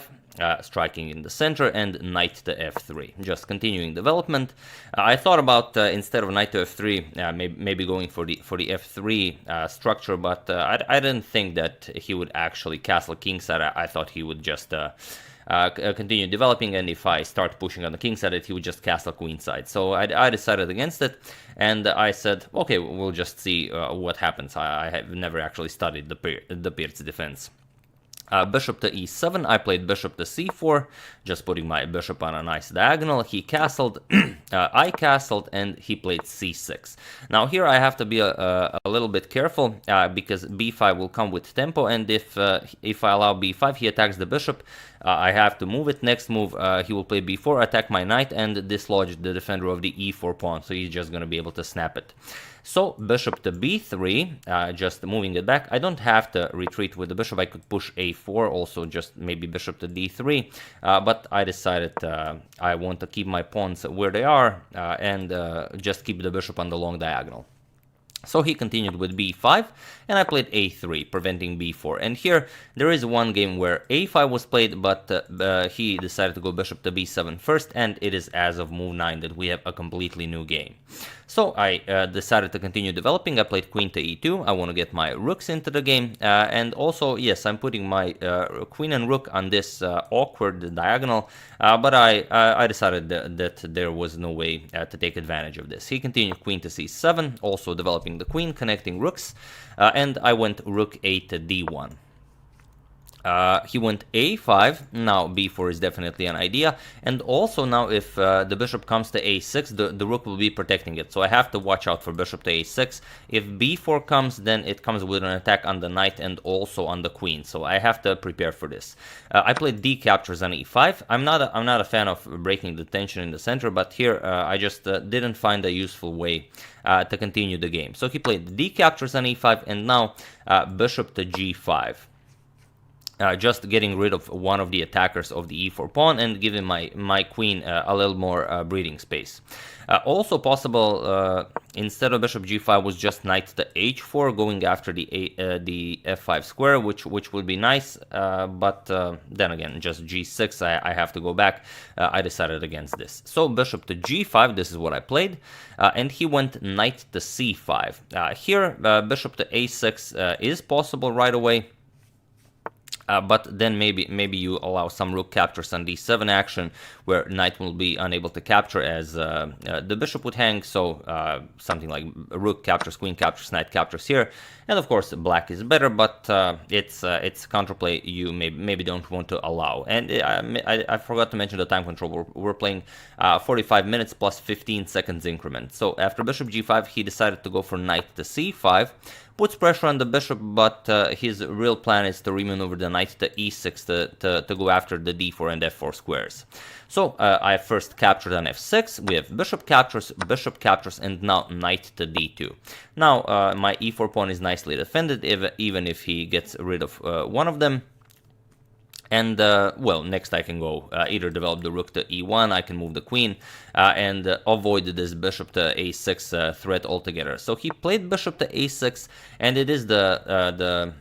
striking in the center, and knight to f3. Just continuing development. I thought about instead of knight to f3, maybe going for the f3 structure, but I didn't think that he would actually castle kingside. I thought he would just continue developing, and if I start pushing on the king side, he would just castle queenside. So I decided against it, and I said, okay, we'll just see what happens. I have never actually studied the Pirc defense. Bishop to e7, I played bishop to c4, just putting my bishop on a nice diagonal. He castled, I castled, and he played c6. Now here I have to be a little bit careful, because b5 will come with tempo, and if I allow b5, he attacks the bishop. I have to move it. Next move, he will play b4, attack my knight, and dislodge the defender of the e4 pawn, so he's just going to be able to snap it. So bishop to b3, just moving it back. I don't have to retreat with the bishop. I could push a4, also just maybe bishop to d3, but I decided I want to keep my pawns where they are, and just keep the bishop on the long diagonal. So he continued with b5, and I played a3, preventing b4. And here, there is one game where a5 was played, but he decided to go bishop to b7 first, and it is as of move 9 that we have a completely new game. So I decided to continue developing. I played queen to e2. I want to get my rooks into the game, and also, yes, I'm putting my queen and rook on this awkward diagonal, but I decided that there was no way to take advantage of this. He continued queen to c7, also developing the queen, connecting rooks, and I went rook a to d1. He went a5, now b4 is definitely an idea, and also now if the bishop comes to a6, the rook will be protecting it, so I have to watch out for bishop to a6. If b4 comes, then it comes with an attack on the knight and also on the queen, so I have to prepare for this. I played d captures on e5. I'm not a fan of breaking the tension in the center, but here I just didn't find a useful way to continue the game. So he played d captures on e5, and now bishop to g5. Just getting rid of one of the attackers of the e4 pawn and giving my queen a little more breathing space. Also possible, instead of bishop g5, was just knight to h4, going after the f5 square, which would be nice, but then again, just g6, I have to go back. I decided against this. So bishop to g5, this is what I played, and he went knight to c5. Here, bishop to a6 is possible right away. But then maybe you allow some rook captures on d7 action, where knight will be unable to capture as the bishop would hang, so something like rook captures, queen captures, knight captures here. And of course black is better, but it's counterplay you maybe don't want to allow. And I forgot to mention the time control. We're playing 45 minutes plus 15 seconds increment. So after bishop g5, he decided to go for knight to c5, puts pressure on the bishop, but his real plan is to remaneuver the knight to e6 to go after the d4 and f4 squares. So I first captured on f6, we have bishop captures, and now knight to d2. Now my e4 pawn is nicely defended, even if he gets rid of one of them. And, well, next I can go either develop the rook to e1, I can move the queen, and avoid this bishop to a6 threat altogether. So he played bishop to a6, and it is the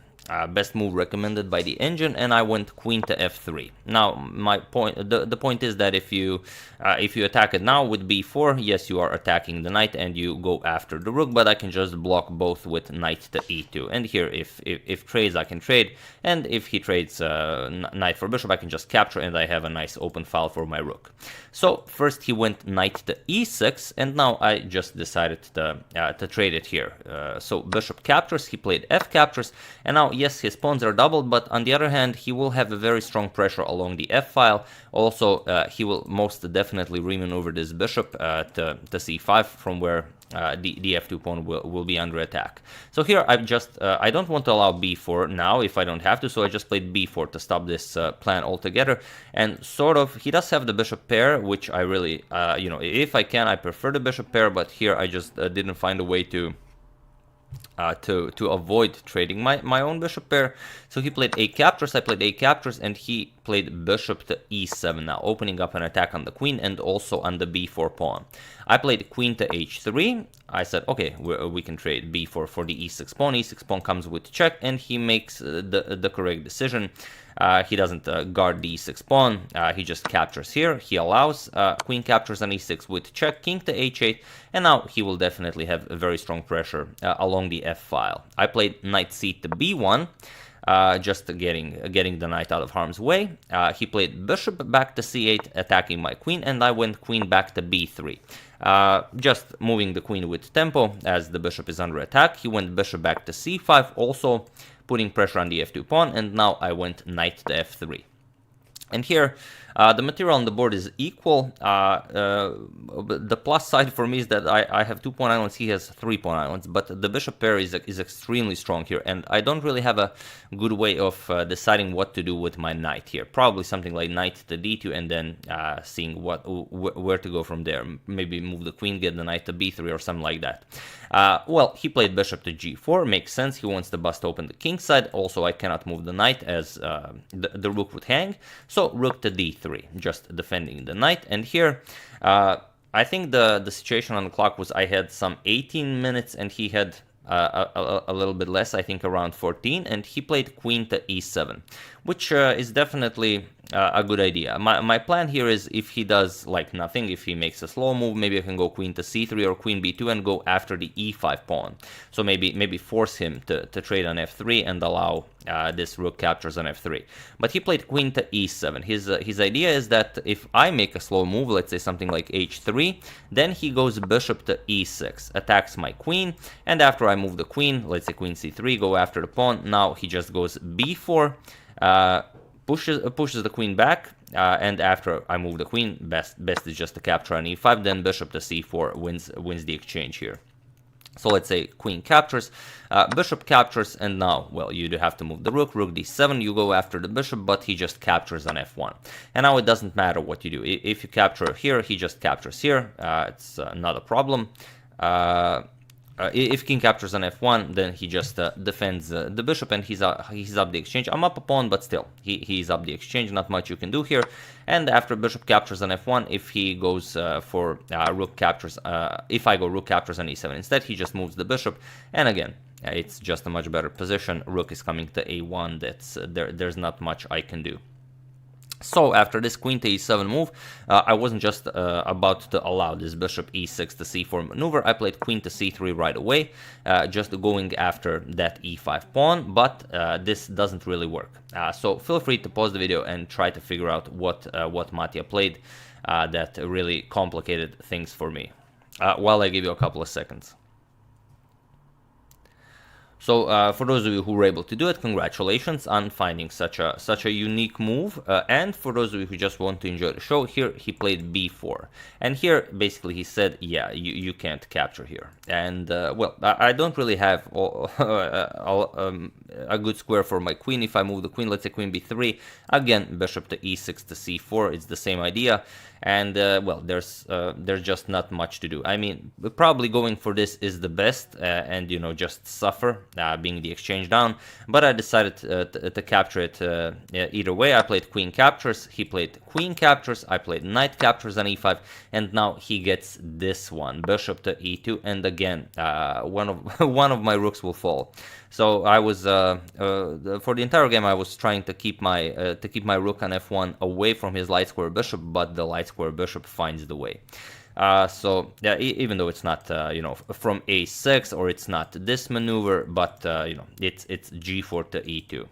best move recommended by the engine, and I went queen to f3. Now, my point, the point is that if you attack it now with b4, yes, you are attacking the knight and you go after the rook, but I can just block both with knight to e2. And here, if trades, I can trade, and if he trades knight for bishop, I can just capture, and I have a nice open file for my rook. So first he went knight to e6, and now I just decided to trade it here. So bishop captures, he played f captures, and now yes, his pawns are doubled, but on the other hand, he will have a very strong pressure along the f file. Also, he will most definitely remaneuver this bishop to c5, from where the f2 pawn will be under attack. So here I don't want to allow b4 now if I don't have to, so I just played b4 to stop this plan altogether. And sort of, he does have the bishop pair, which I really, if I can, I prefer the bishop pair, but here I just didn't find a way to avoid trading my own bishop pair. So he played a captures, I played a captures, and he played bishop to e7 now, opening up an attack on the queen and also on the b4 pawn. I played queen to h3. I said, okay, we can trade b4 for the e6 pawn. E6 pawn comes with check, and he makes the correct decision. He doesn't guard the e6 pawn, he just captures here. He allows queen captures on e6 with check, king to h8, and now he will definitely have a very strong pressure along the f file. I played knight c to b1, just getting the knight out of harm's way. He played bishop back to c8, attacking my queen, and I went queen back to b3. Just moving the queen with tempo as the bishop is under attack. He went bishop back to c5, also putting pressure on the f2 pawn, and now I went knight to f3. And here, the material on the board is equal. The plus side for me is that I have 2 pawn islands, he has 3 pawn islands, but the bishop pair is extremely strong here, and I don't really have a good way of deciding what to do with my knight here. Probably something like knight to d2, and then seeing where to go from there. Maybe move the queen, get the knight to b3, or something like that. Well, he played bishop to g4, makes sense. He wants to bust open the king side. Also, I cannot move the knight as the rook would hang. So rook to d3, just defending the knight. And here, I think the situation on the clock was I had some 18 minutes and he had a little bit less, I think around 14, and he played queen to e7, which is definitely a good idea. My plan here is if he does like nothing, if he makes a slow move, maybe I can go queen to c3 or queen b2 and go after the e5 pawn. So maybe force him to trade on f3 and allow this rook captures on f3. But he played queen to e7. His idea is that if I make a slow move, let's say something like h3, then he goes bishop to e6, attacks my queen, and after I move the queen, let's say queen c3, go after the pawn, now he just goes b4, pushes the queen back, and after I move the queen, best is just to capture on e5, then bishop to c4 wins the exchange here. So let's say queen captures, bishop captures, and now, well, you do have to move the rook d7, you go after the bishop, but he just captures on f1. And now it doesn't matter what you do. If you capture here, he just captures here, it's not a problem. If king captures on f1, then he just defends the bishop, and he's up the exchange. I'm up a pawn, but still, he's up the exchange. Not much you can do here. And after bishop captures on f1, if he goes for rook captures, if I go rook captures on e7 instead, he just moves the bishop. And again, it's just a much better position. Rook is coming to a1. That's there's not much I can do. So after this queen to e7 move, I wasn't just about to allow this bishop e6 to c4 maneuver. I played queen to c3 right away, just going after that e5 pawn, but this doesn't really work. So feel free to pause the video and try to figure out what Matija played that really complicated things for me, while I give you a couple of seconds. So for those of you who were able to do it, congratulations on finding such a unique move. And for those of you who just want to enjoy the show, here he played b4. And here basically he said, yeah, you can't capture here. And well, I don't really have a good square for my queen. If I move the queen, let's say queen b3, again bishop to e6 to c4, it's the same idea. And well, there's just not much to do. I mean, probably going for this is the best, and just suffer being the exchange down, but I decided to capture it either way. I played queen captures, he played queen captures, I played knight captures on e5, and now he gets this one, bishop to e2, and again, one of one of my rooks will fall. So I was for the entire game I was trying to keep my rook on f1 away from his light square bishop, but the light square bishop finds the way. So yeah, even though it's not from a6 or it's not this maneuver, but it's g4 to e2.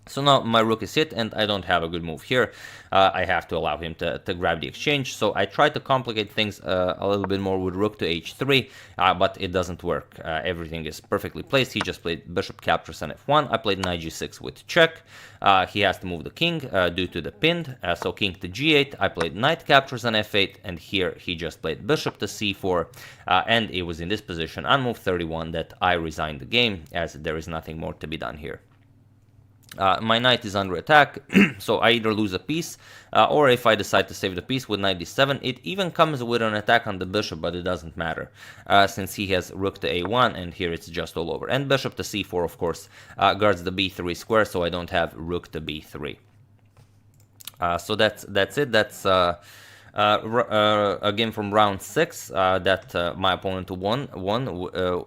So now my rook is hit and I don't have a good move here. I have to allow him to grab the exchange. So I try to complicate things a little bit more with rook to h3, but it doesn't work. Everything is perfectly placed. He just played bishop captures on f1. I played knight g6 with check. He has to move the king due to the pinned. So king to g8. I played knight captures on f8, and here he just played bishop to c4. And it was in this position on move 31 that I resigned the game, as there is nothing more to be done here. My knight is under attack, so I either lose a piece, or if I decide to save the piece with knight d7, it even comes with an attack on the bishop, but it doesn't matter, since he has rook to a1, and here it's just all over. And bishop to c4, of course, guards the b3 square, so I don't have rook to b3. So that's it. That's a game from round 6 that my opponent won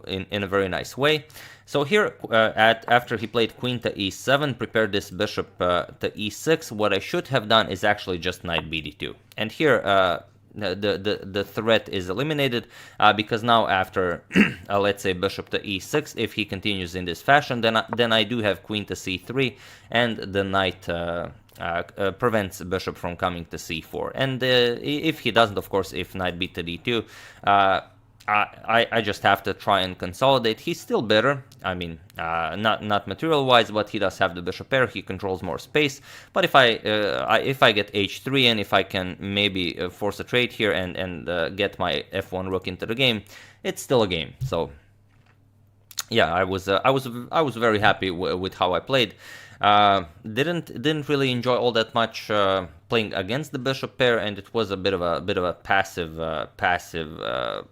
in a very nice way. So here, after he played queen to e7, prepared this bishop to e6, what I should have done is actually just knight bd2. And here, the threat is eliminated, because now after, let's say, bishop to e6, if he continues in this fashion, then I do have queen to c3, and the knight prevents bishop from coming to c4. And if he doesn't, of course, if knight b to d2, I just have to try and consolidate. He's still better. I mean, not material-wise, but he does have the bishop pair. He controls more space. But if I get h3, and if I can maybe force a trade here and get my f1 rook into the game, it's still a game. So yeah, I was very happy with how I played. Didn't really enjoy all that much playing against the bishop pair, and it was a bit of a passive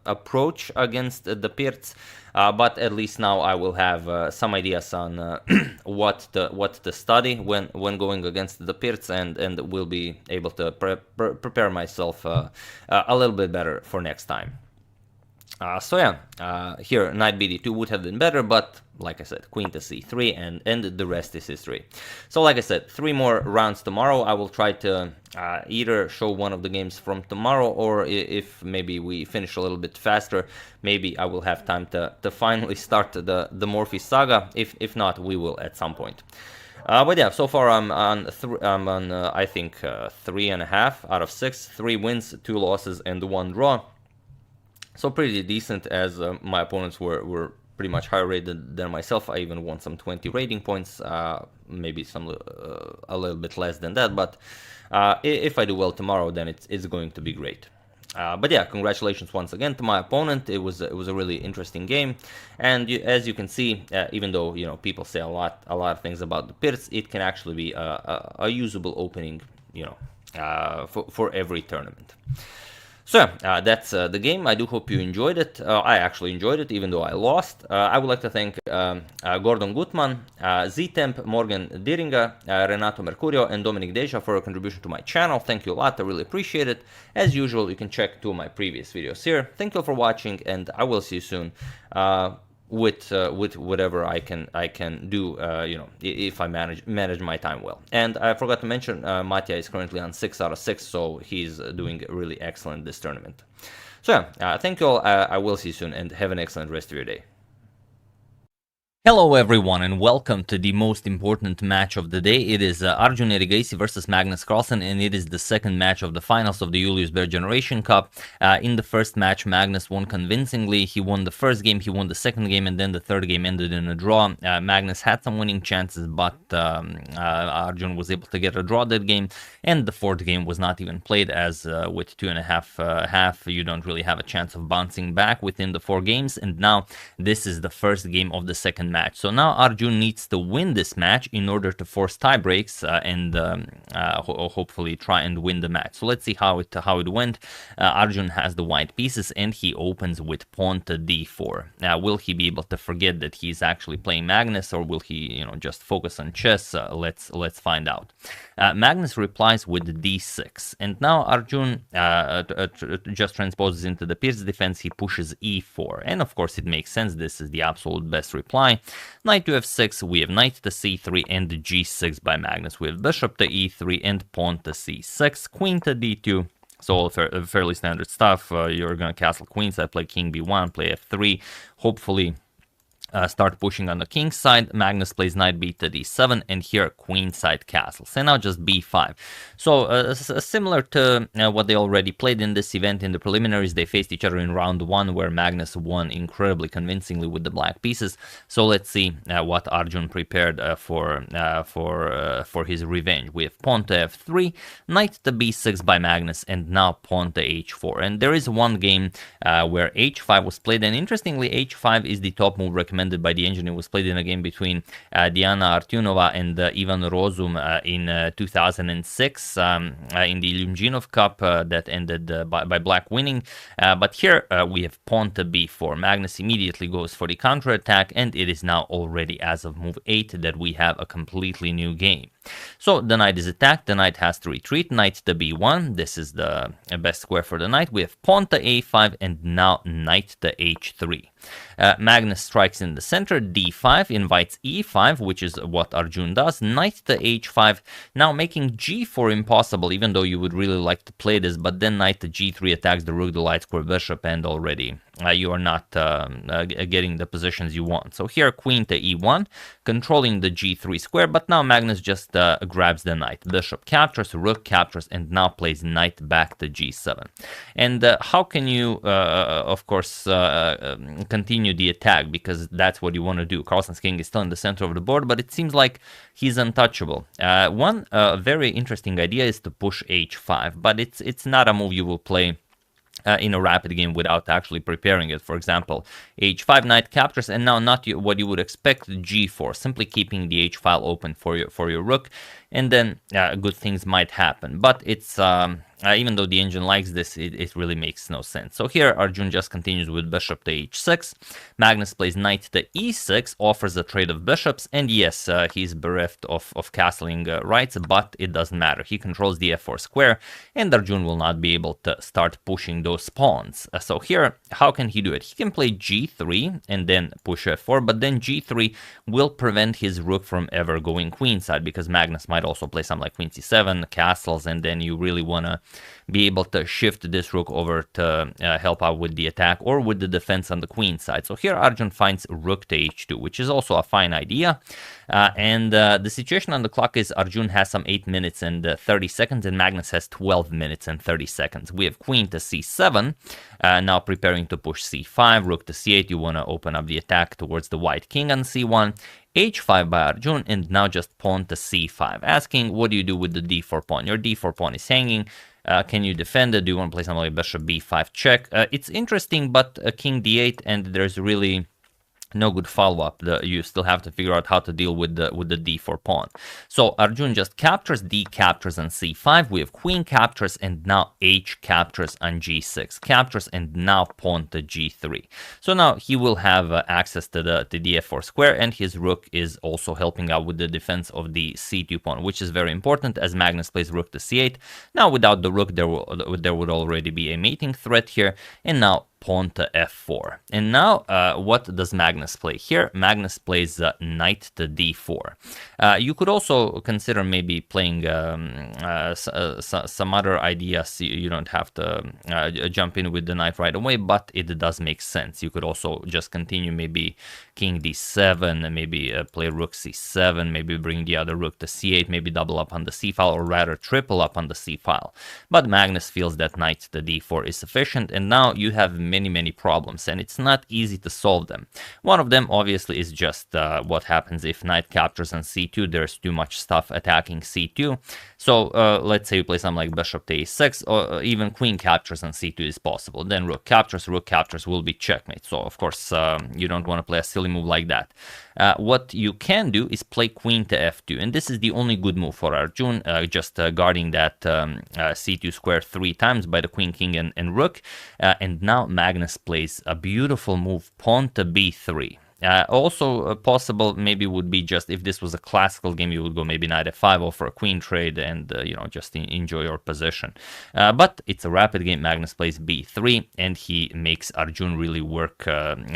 approach against the Pirc. But at least now I will have some ideas on what to study when going against the Pirc, and will be able to prepare myself a little bit better for next time. So yeah, here knight bd2 would have been better, but like I said, queen to c3, and the rest is history. So like I said, 3 more rounds tomorrow. I will try to either show one of the games from tomorrow, or if maybe we finish a little bit faster, maybe I will have time to finally start the Morphy saga. If not, we will at some point. But yeah, so far I'm on I think 3.5 out of 6, 3 wins, 2 losses, and 1 draw. So pretty decent, as my opponents were pretty much higher rated than myself. I even won some 20 rating points, maybe some a little bit less than that. But if I do well tomorrow, then it's going to be great. But yeah, congratulations once again to my opponent. It was a really interesting game, and as you can see, even though people say a lot of things about the Pirc, it can actually be a usable opening, for every tournament. So that's the game. I do hope you enjoyed it. I actually enjoyed it, even though I lost. I would like to thank Gordon Gutman, Z-Temp, Morgan Diringa, Renato Mercurio, and Dominic Deja for a contribution to my channel. Thank you a lot. I really appreciate it. As usual, you can check 2 of my previous videos here. Thank you all for watching, and I will see you soon. With whatever I can do, if I manage my time well. And I forgot to mention, Mattia is currently on 6 out of 6, so he's doing really excellent this tournament. So yeah, thank you all. I will see you soon, and have an excellent rest of your day. Hello everyone, and welcome to the most important match of the day. It is Arjun Erigaisi versus Magnus Carlsen, and it is the second match of the finals of the Julius Baer Generation Cup. In the first match, Magnus won convincingly. He won the first game, he won the second game, and then the third game ended in a draw. Magnus had some winning chances, but Arjun was able to get a draw that game, and the fourth game was not even played, as with 2.5 half, you don't really have a chance of bouncing back within the 4 games. And now this is the first game of the second match. So now Arjun needs to win this match in order to force tie breaks and hopefully try and win the match. So let's see how it went. Arjun has the white pieces and he opens with pawn to d4. Will he be able to forget that he's actually playing Magnus, or will he, just focus on chess? Let's find out. Magnus replies with d6, and now Arjun just transposes into the Pirc's defense. He pushes e4, and of course it makes sense. This is the absolute best reply. Knight to f6, we have knight to c3 and g6 by Magnus. We have bishop to e3 and pawn to c6, queen to d2. So all fairly standard stuff. You're going to castle queenside, play king b1, play f3, hopefully start pushing on the king's side. Magnus plays knight b to d7, and here queenside castles. And now just b5. So similar to what they already played in this event in the preliminaries, they faced each other in round 1, where Magnus won incredibly convincingly with the black pieces. So let's see what Arjun prepared for his revenge. We have pawn to f3, knight to b6 by Magnus, and now pawn to h4. And there is one game where h5 was played, and interestingly, h5 is the top move recommended by the engine. It was played in a game between Diana Artyunova and Ivan Rozum in 2006 in the Ilyumzhinov Cup that ended by black winning. But here we have pawn to b4. Magnus immediately goes for the counterattack, and it is now already as of move 8 that we have a completely new game. So the knight is attacked, the knight has to retreat, knight to b1, this is the best square for the knight. We have pawn to a5 and now knight to h3. Magnus strikes in the center, d5, invites e5, which is what Arjun does, knight to h5, now making g4 impossible, even though you would really like to play this, but then knight to g3 attacks the rook, the light square bishop, and already you are not getting the positions you want. So here queen to e1, controlling the g3 square, but now Magnus just grabs the knight. Bishop captures, rook captures, and now plays knight back to g7. And how can you, of course, continue the attack? Because that's what you want to do. Carlsen's king is still in the center of the board, but it seems like he's untouchable. One very interesting idea is to push h5, but it's not a move you will play in a rapid game without actually preparing it. For example, h5, knight captures, and now not what you would expect, g4, simply keeping the h file open for your rook, and then good things might happen. But it's even though the engine likes this, it really makes no sense. So here Arjun just continues with bishop to h6. Magnus plays knight to e6, offers a trade of bishops, and yes, he's bereft of castling rights, but it doesn't matter. He controls the f4 square, and Arjun will not be able to start pushing those pawns. So here, how can he do it? He can play g3 and then push f4, but then g3 will prevent his rook from ever going queenside, because Magnus might also play something like queen c7, castles, and then you really want to be able to shift this rook over to help out with the attack or with the defense on the queen side. So here Arjun finds rook to h2, which is also a fine idea. And the situation on the clock is Arjun has some 8 minutes and 30 seconds, and Magnus has 12 minutes and 30 seconds. We have queen to c7, now preparing to push c5, rook to c8. You want to open up the attack towards the white king on c1. h5 by Arjun, and now just pawn to c5, asking what do you do with the d4 pawn? Your d4 pawn is hanging. Can you defend it? Do you want to play something like bishop b5 check? It's interesting, but king d8, and there's really no good follow-up. You still have to figure out how to deal with the d4 pawn. So Arjun just captures, d captures on c5. We have queen captures, and now h captures on g6. Captures, and now pawn to g3. So now he will have access to the f4 square, and his rook is also helping out with the defense of the c2 pawn, which is very important as Magnus plays rook to c8. Now without the rook, there would already be a mating threat here, and now pawn to f4. And now what does Magnus play here? Magnus plays knight to d4. You could also consider maybe playing some other ideas. You don't have to jump in with the knight right away, but it does make sense. You could also just continue maybe king d7, maybe play rook c7, maybe bring the other rook to c8, maybe double up on the c file, or rather triple up on the c file. But Magnus feels that knight to d4 is sufficient, and now you have many problems, and it's not easy to solve them. One of them obviously is just what happens if knight captures on c2. There's too much stuff attacking c2. So let's say you play something like bishop to a6, or even queen captures on c2 is possible. Then rook captures will be checkmate. So of course you don't want to play a silly move like that. What you can do is play queen to f2, and this is the only good move for Arjun, just guarding that c2 square 3 times by the queen, king, and rook. And now Magnus plays a beautiful move, pawn to b3. Also possible maybe would be just if this was a classical game, you would go maybe knight f5 or for a queen trade and just enjoy your position. But it's a rapid game. Magnus plays b3 and he makes Arjun really work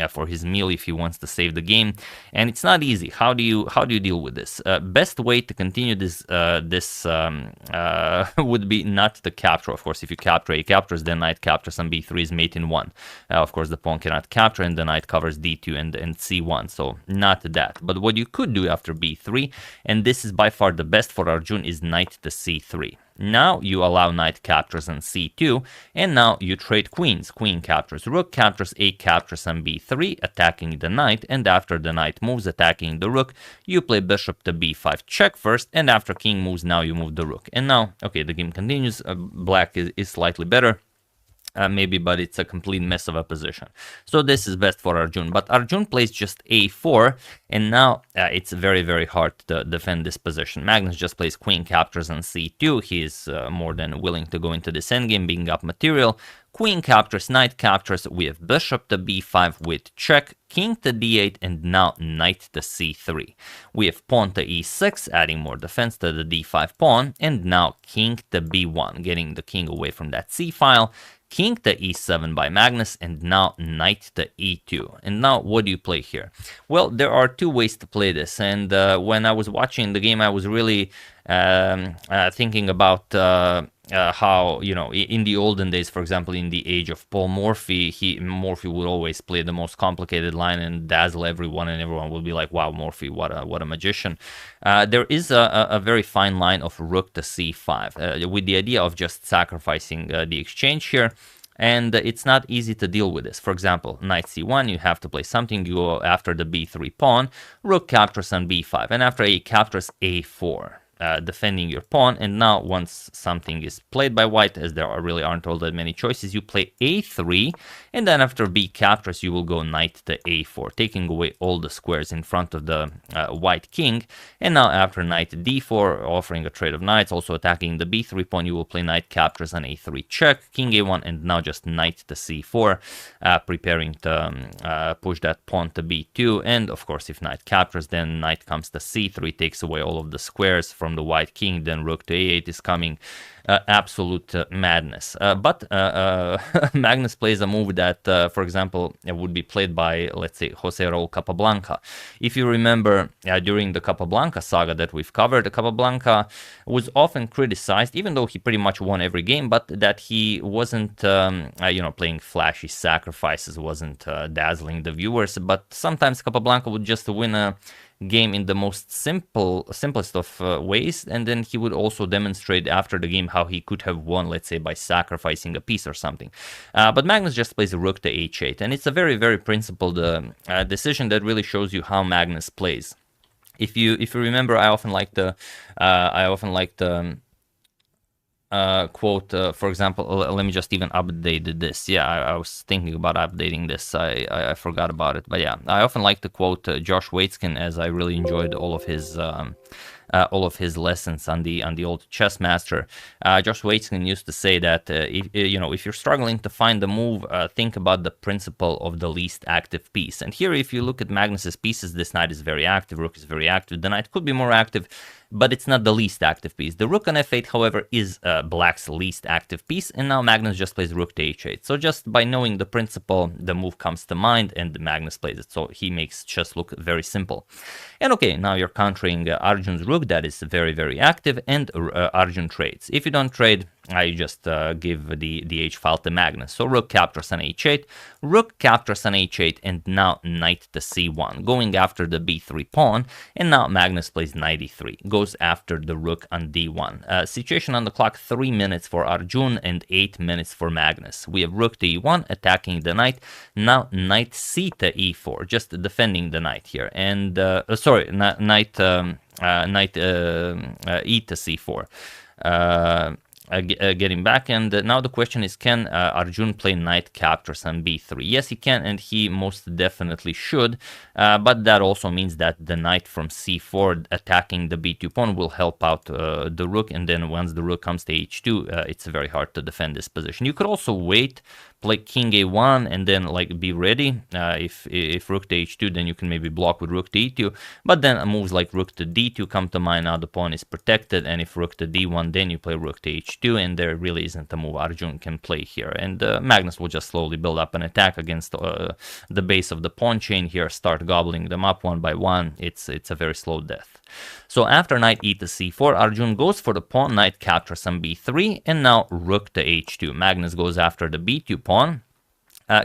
for his meal if he wants to save the game. And it's not easy. How do you deal with this? Best way to continue this would be not to capture. Of course, if you capture, he captures, then knight captures on b3 is mate in 1. Of course, the pawn cannot capture and the knight covers d2 and c1, so not that. But what you could do after b3, and this is by far the best for Arjun, is knight to c3. Now you allow knight captures on c2, and now you trade queens. Queen captures, rook captures, a captures on b3, attacking the knight, and after the knight moves, attacking the rook, you play bishop to b5 check first, and after king moves, now you move the rook. And now, okay, the game continues. Black is slightly better. Maybe, but it's a complete mess of a position. So this is best for Arjun. But Arjun plays just a4, and now it's very hard to defend this position. Magnus just plays queen captures on c2. He is more than willing to go into this endgame, being up material. Queen captures, knight captures. We have bishop to b5 with check, king to d8, and now knight to c3. We have pawn to e6, adding more defense to the d5 pawn, and now king to b1, getting the king away from that c file. King to e7 by Magnus, and now knight to e2. And now what do you play here? Well, there are two ways to play this, and when I was watching the game, I was really thinking about how, in the olden days, for example, in the age of Paul Morphy, Morphy would always play the most complicated line and dazzle everyone, and everyone will be like, wow, Morphy, what a magician. There is a very fine line of rook to c5, with the idea of just sacrificing the exchange here. And it's not easy to deal with this. For example, knight c1, you have to play something. You go after the b3 pawn, rook captures on b5, and after a captures a4. Defending your pawn, and now once something is played by white, as there aren't all that many choices, you play a3, and then after b captures, you will go knight to a4, taking away all the squares in front of the white king. And now after knight d4, offering a trade of knights, also attacking the b3 pawn, you will play knight captures on a3 check, king a1, and now just knight to c4, preparing to push that pawn to b2. And of course, if knight captures, then knight comes to c3, takes away all of the squares from the white king, then rook to a8 is coming. Absolute madness. But Magnus plays a move that, for example, would be played by, let's say, Hosiyar or Capablanca. If you remember, during the Capablanca saga that we've covered, Capablanca was often criticized, even though he pretty much won every game, but that he wasn't, playing flashy sacrifices, wasn't dazzling the viewers. But sometimes Capablanca would just win a game in the most simplest of ways, and then he would also demonstrate after the game how he could have won, let's say, by sacrificing a piece or something. But Magnus just plays a rook to h8, and it's a very principled decision that really shows you how Magnus plays. If you remember, I often like the quote, for example, let me just even update this. Yeah, I was thinking about updating this. I forgot about it. But yeah, I often like to quote Josh Waitzkin, as I really enjoyed all of his lessons on the old chess master. Josh Waitzkin used to say that if you're struggling to find the move, think about the principle of the least active piece. And here, if you look at Magnus's pieces, this knight is very active, rook is very active, the knight could be more active, but it's not the least active piece. The rook on f8, however, is black's least active piece, and now Magnus just plays rook to h8. So just by knowing the principle, the move comes to mind, and Magnus plays it. So he makes chess look very simple. And okay, now you're countering Arjun's rook that is very active, and Arjun trades. If you don't trade, I just give the h file to Magnus. So rook captures on h8, rook captures on h8, and now knight to c1, going after the b3 pawn, and now Magnus plays knight e3, goes after the rook on d1. Situation on the clock, 3 minutes for Arjun and 8 minutes for Magnus. We have rook to e1, attacking the knight, now knight c to e4, just defending the knight here, and knight e to c4. Getting back, and now the question is, can Arjun play knight captures on b3? Yes, he can, and he most definitely should, but that also means that the knight from c4 attacking the b2 pawn will help out the rook, and then once the rook comes to h2, it's very hard to defend this position. You could also wait, play king a1, and then like be ready. If rook to h2, then you can maybe block with rook to e2, but then moves like rook to d2 come to mind. Now the pawn is protected, and if rook to d1, then you play rook to h2, and there really isn't a move Arjun can play here, and Magnus will just slowly build up an attack against the base of the pawn chain here, start gobbling them up one by one. It's a very slow death. So after knight e to c4, Arjun goes for the pawn, knight captures on b3, and now rook to h2. Magnus goes after the b2 pawn,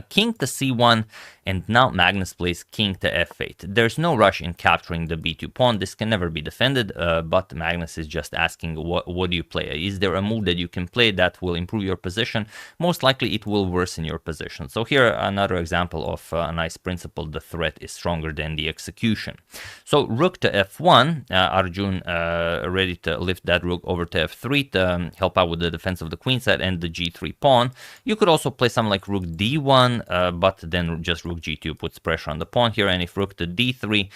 king to c1, and now Magnus plays king to f8. There's no rush in capturing the b2 pawn. This can never be defended, but Magnus is just asking, what do you play? Is there a move that you can play that will improve your position? Most likely it will worsen your position. So here, another example of a nice principle: the threat is stronger than the execution. So rook to f1, Arjun ready to lift that rook over to f3 to help out with the defense of the queen side and the g3 pawn. You could also play something like rook d1, but then just rook g2 puts pressure on the pawn here, and if rook to d3,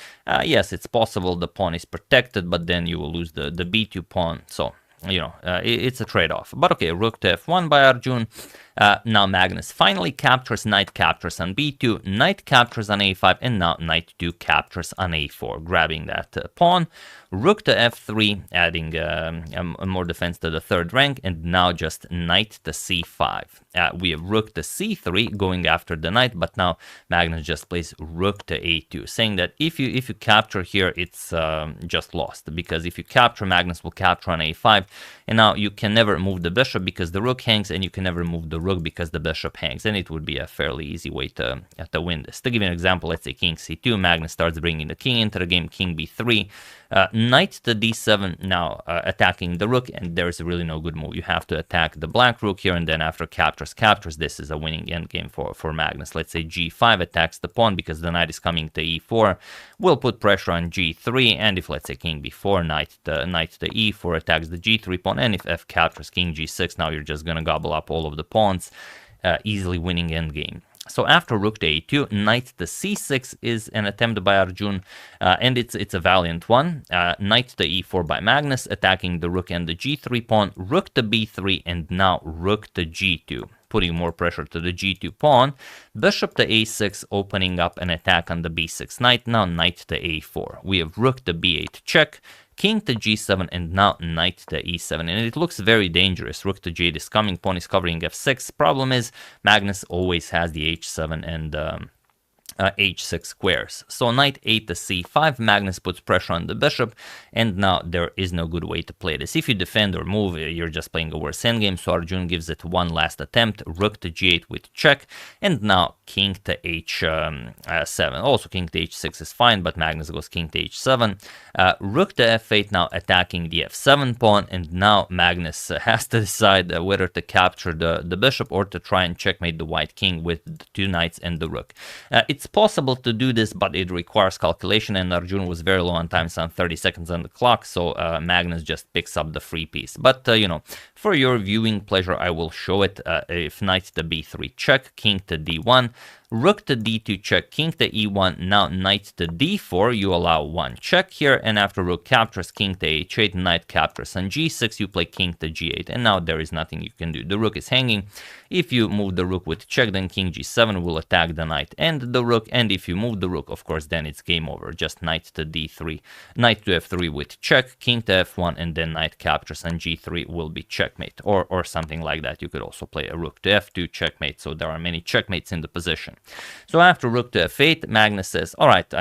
yes, it's possible the pawn is protected, but then you will lose the b2 pawn. So it's a trade-off. But okay, rook to f1 by Arjun. Now Magnus finally captures, knight captures on b2, knight captures on a5, and now knight 2 captures on a4, grabbing that pawn. Rook to f3, adding more defense to the third rank, and now just knight to c5. We have rook to c3, going after the knight, but now Magnus just plays rook to a2, saying that if you capture here, it's just lost, because if you capture, Magnus will capture on a5, and now you can never move the bishop because the rook hangs, and you can never move the rook because the bishop hangs, and it would be a fairly easy way to win this. To give you an example, let's say king c2, Magnus starts bringing the king into the game, king b3, knight to d7, now attacking the rook, and there's really no good move. You have to attack the black rook here, and then after captures, this is a winning endgame for Magnus. Let's say g5 attacks the pawn because the knight is coming to e4, will put pressure on g3, and if let's say king b4, knight to e4 attacks the g3 pawn, and if f captures, king g6, now you're just gonna gobble up all of the pawns, easily winning endgame. So after rook to a2, knight to c6 is an attempt by Arjun, and it's a valiant one. Knight to e4 by Magnus, attacking the rook and the g3 pawn, rook to b3, and now rook to g2, putting more pressure to the g2 pawn. Bishop to a6, opening up an attack on the b6 knight, now knight to a4. We have rook to b8 check, king to g7, and now knight to e7, and it looks very dangerous. Rook to g8 is coming, pawn is covering f6. Problem is, Magnus always has the h7 and h6 squares. So knight 8 to c5, Magnus puts pressure on the bishop, and now there is no good way to play this. If you defend or move, you're just playing a worse endgame, so Arjun gives it one last attempt, rook to g8 with check, and now king to h7. Also king to h6 is fine, but Magnus goes king to h7. Rook to f8, now attacking the f7 pawn, and now Magnus has to decide whether to capture the bishop or to try and checkmate the white king with the two knights and the rook. It's possible to do this, but it requires calculation, and Arjun was very low on time, some 30 seconds on the clock, so Magnus just picks up the free piece. But, for your viewing pleasure, I will show it. If knight to b3 check, king to d1, rook to d2 check, king to e1, now knight to d4, you allow one check here, and after rook captures, king to h8, knight captures on g6, you play king to g8, and now there is nothing you can do. The rook is hanging. If you move the rook with check, then king g7 will attack the knight and the rook, and if you move the rook, of course, then it's game over. Just knight to d3, knight to f3 with check, king to f1, and then knight captures on g3 will be checkmate, or something like that. You could also play a rook to f2 checkmate, so there are many checkmates in the position. So after rook to f8, Magnus says, all right,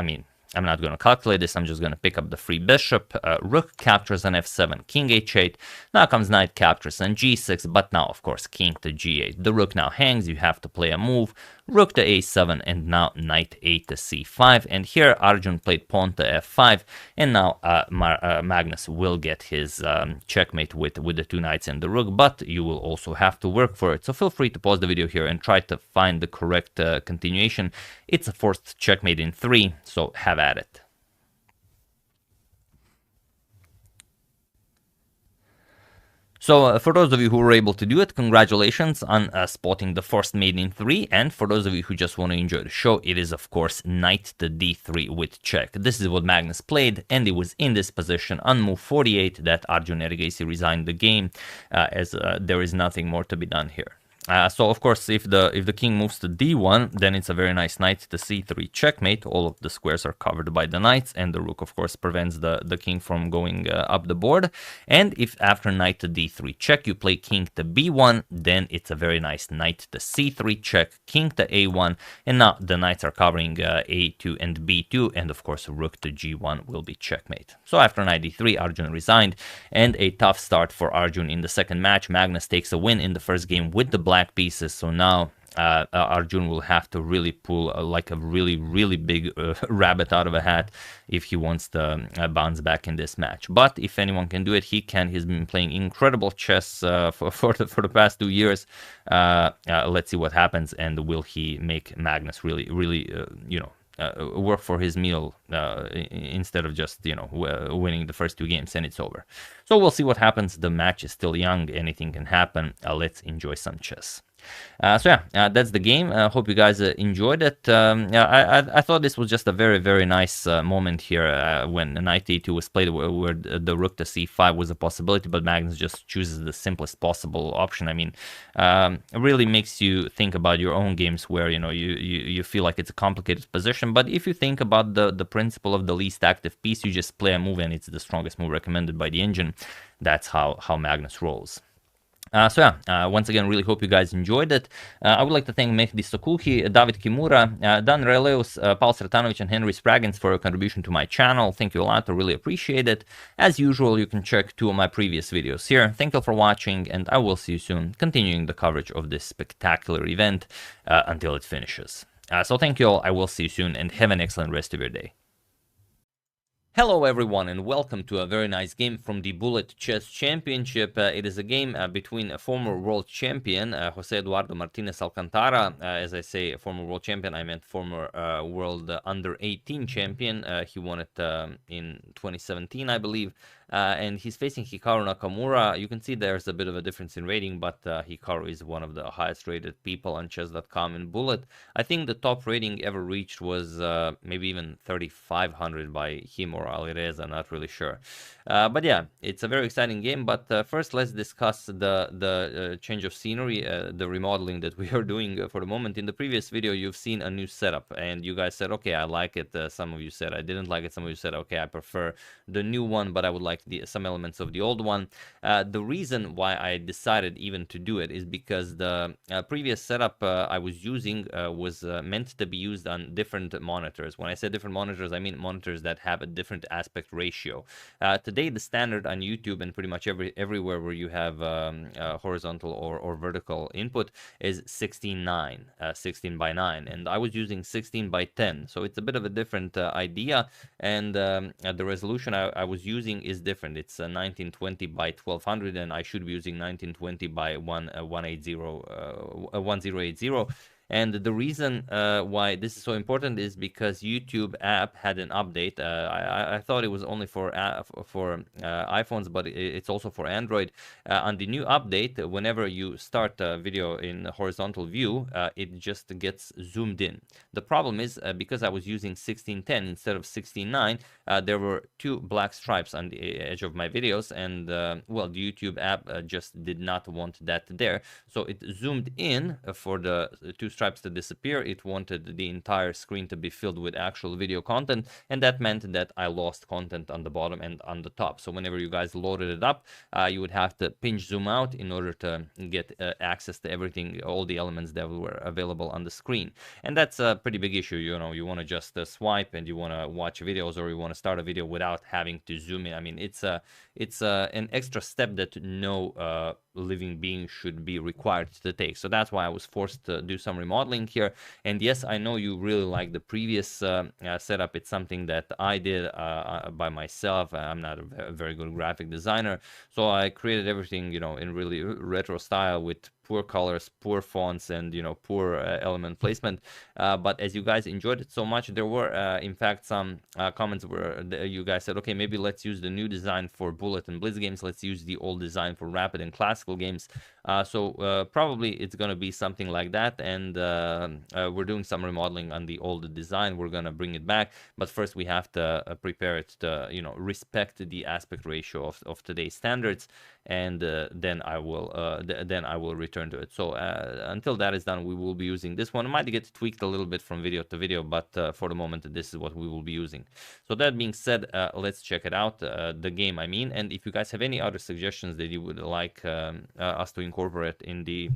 I'm not going to calculate this. I'm just going to pick up the free bishop. Rook captures on f7, king h8. Now comes knight captures on g6, but now, of course, king to g8. The rook now hangs. You have to play a move. Rook to a7, and now knight 8 to c5. And here Arjun played pawn to f5, and now Magnus will get his checkmate with the two knights and the rook, but you will also have to work for it. So feel free to pause the video here and try to find the correct continuation. It's a forced checkmate in 3, so have at it. So for those of you who were able to do it, congratulations on spotting the forced mate in 3, and for those of you who just want to enjoy the show, it is of course knight to d3 with check. This is what Magnus played, and it was in this position on move 48 that Arjun Ergesi resigned the game, as there is nothing more to be done here. So of course, if the king moves to d1, then it's a very nice knight to c3 checkmate. All of the squares are covered by the knights, and the rook, of course, prevents the king from going up the board. And if after knight to d3 check, you play king to b1, then it's a very nice knight to c3 check, king to a1, and now the knights are covering a2 and b2, and of course, rook to g1 will be checkmate. So after knight d3, Arjun resigned, and a tough start for Arjun in the second match. Magnus takes a win in the first game with the black pieces, so now Arjun will have to really pull like a really big rabbit out of a hat if he wants to bounce back in this match. But if anyone can do it, he can. He's been playing incredible chess for the past 2 years. Let's see what happens, and will he make Magnus really work for his meal instead of just winning the first 2 games and it's over. So we'll see what happens. The match is still young, anything can happen. Let's enjoy some chess. That's the game. I hope you guys enjoyed it. I thought this was just a very nice moment here when knight e2 was played, where the rook to c5 was a possibility, but Magnus just chooses the simplest possible option. I mean, it really makes you think about your own games where you feel like it's a complicated position, but if you think about the principle of the least active piece, you just play a move and it's the strongest move recommended by the engine. That's how Magnus rolls. Once again, really hope you guys enjoyed it. I would like to thank Mehdi Sokulhi, David Kimura, Dan Releus, Paul Sretanovic, and Henry Spraggins for your contribution to my channel. Thank you a lot. I really appreciate it. As usual, you can check 2 of my previous videos here. Thank you for watching, and I will see you soon, continuing the coverage of this spectacular event until it finishes. So thank you all. I will see you soon, and have an excellent rest of your day. Hello everyone, and welcome to a very nice game from the Bullet Chess Championship. It is a game between a former world champion, Jose Eduardo Martinez Alcantara. As I say, former world champion, I meant former world under-18 champion. He won it in 2017, I believe. And he's facing Hikaru Nakamura. You can see there's a bit of a difference in rating, but Hikaru is one of the highest rated people on chess.com in Bullet. I think the top rating ever reached was maybe even 3,500 by him or Alireza, not really sure. But yeah, it's a very exciting game. But first, let's discuss the change of scenery, the remodeling that we are doing for the moment. In the previous video, you've seen a new setup, and you guys said, okay, I like it. Some of you said I didn't like it. Some of you said, okay, I prefer the new one, but I would like some elements of the old one. The reason why I decided even to do it is because the previous setup I was using was meant to be used on different monitors. When I say different monitors, I mean monitors that have a different aspect ratio. Today, the standard on YouTube and pretty much everywhere where you have horizontal or vertical input is 16:9, 16 by 9, and I was using 16 by 10, so it's a bit of a different idea, and the resolution I was using is different. It's 1920 by 1200, and I should be using 1920 by 1080. And the reason why this is so important is because YouTube app had an update. I thought it was only for iPhones, but it's also for Android. On the new update, whenever you start a video in horizontal view, it just gets zoomed in. The problem is because I was using 16:10 instead of 16:9, there were 2 black stripes on the edge of my videos, and well, the YouTube app just did not want that there, so it zoomed in for the 2 stripes to disappear. It wanted the entire screen to be filled with actual video content, and that meant that I lost content on the bottom and on the top. So whenever you guys loaded it up, you would have to pinch zoom out in order to get access to everything, all the elements that were available on the screen. And that's a pretty big issue. You know, you want to just swipe and you want to watch videos, or you want to start a video without having to zoom in. I mean, it's an extra step that no living being should be required to take. So that's why I was forced to do some remodeling here. And yes, I know you really like the previous setup. It's something that I did by myself. I'm not a very good graphic designer, so I created everything, you know, in really retro style with poor colors, poor fonts, and, you know, poor element placement. But as you guys enjoyed it so much, there were in fact some comments where you guys said, okay, maybe let's use the new design for bullet and blitz games, let's use the old design for rapid and classical games. So probably it's gonna be something like that, and we're doing some remodeling on the old design. We're gonna bring it back, but first we have to prepare it to, you know, respect the aspect ratio of today's standards, and then I will return to it. So until that is done, we will be using this one. It might get tweaked a little bit from video to video, but for the moment, this is what we will be using. So that being said, let's check it out, the game, I mean. And if you guys have any other suggestions that you would like us to incorporate in the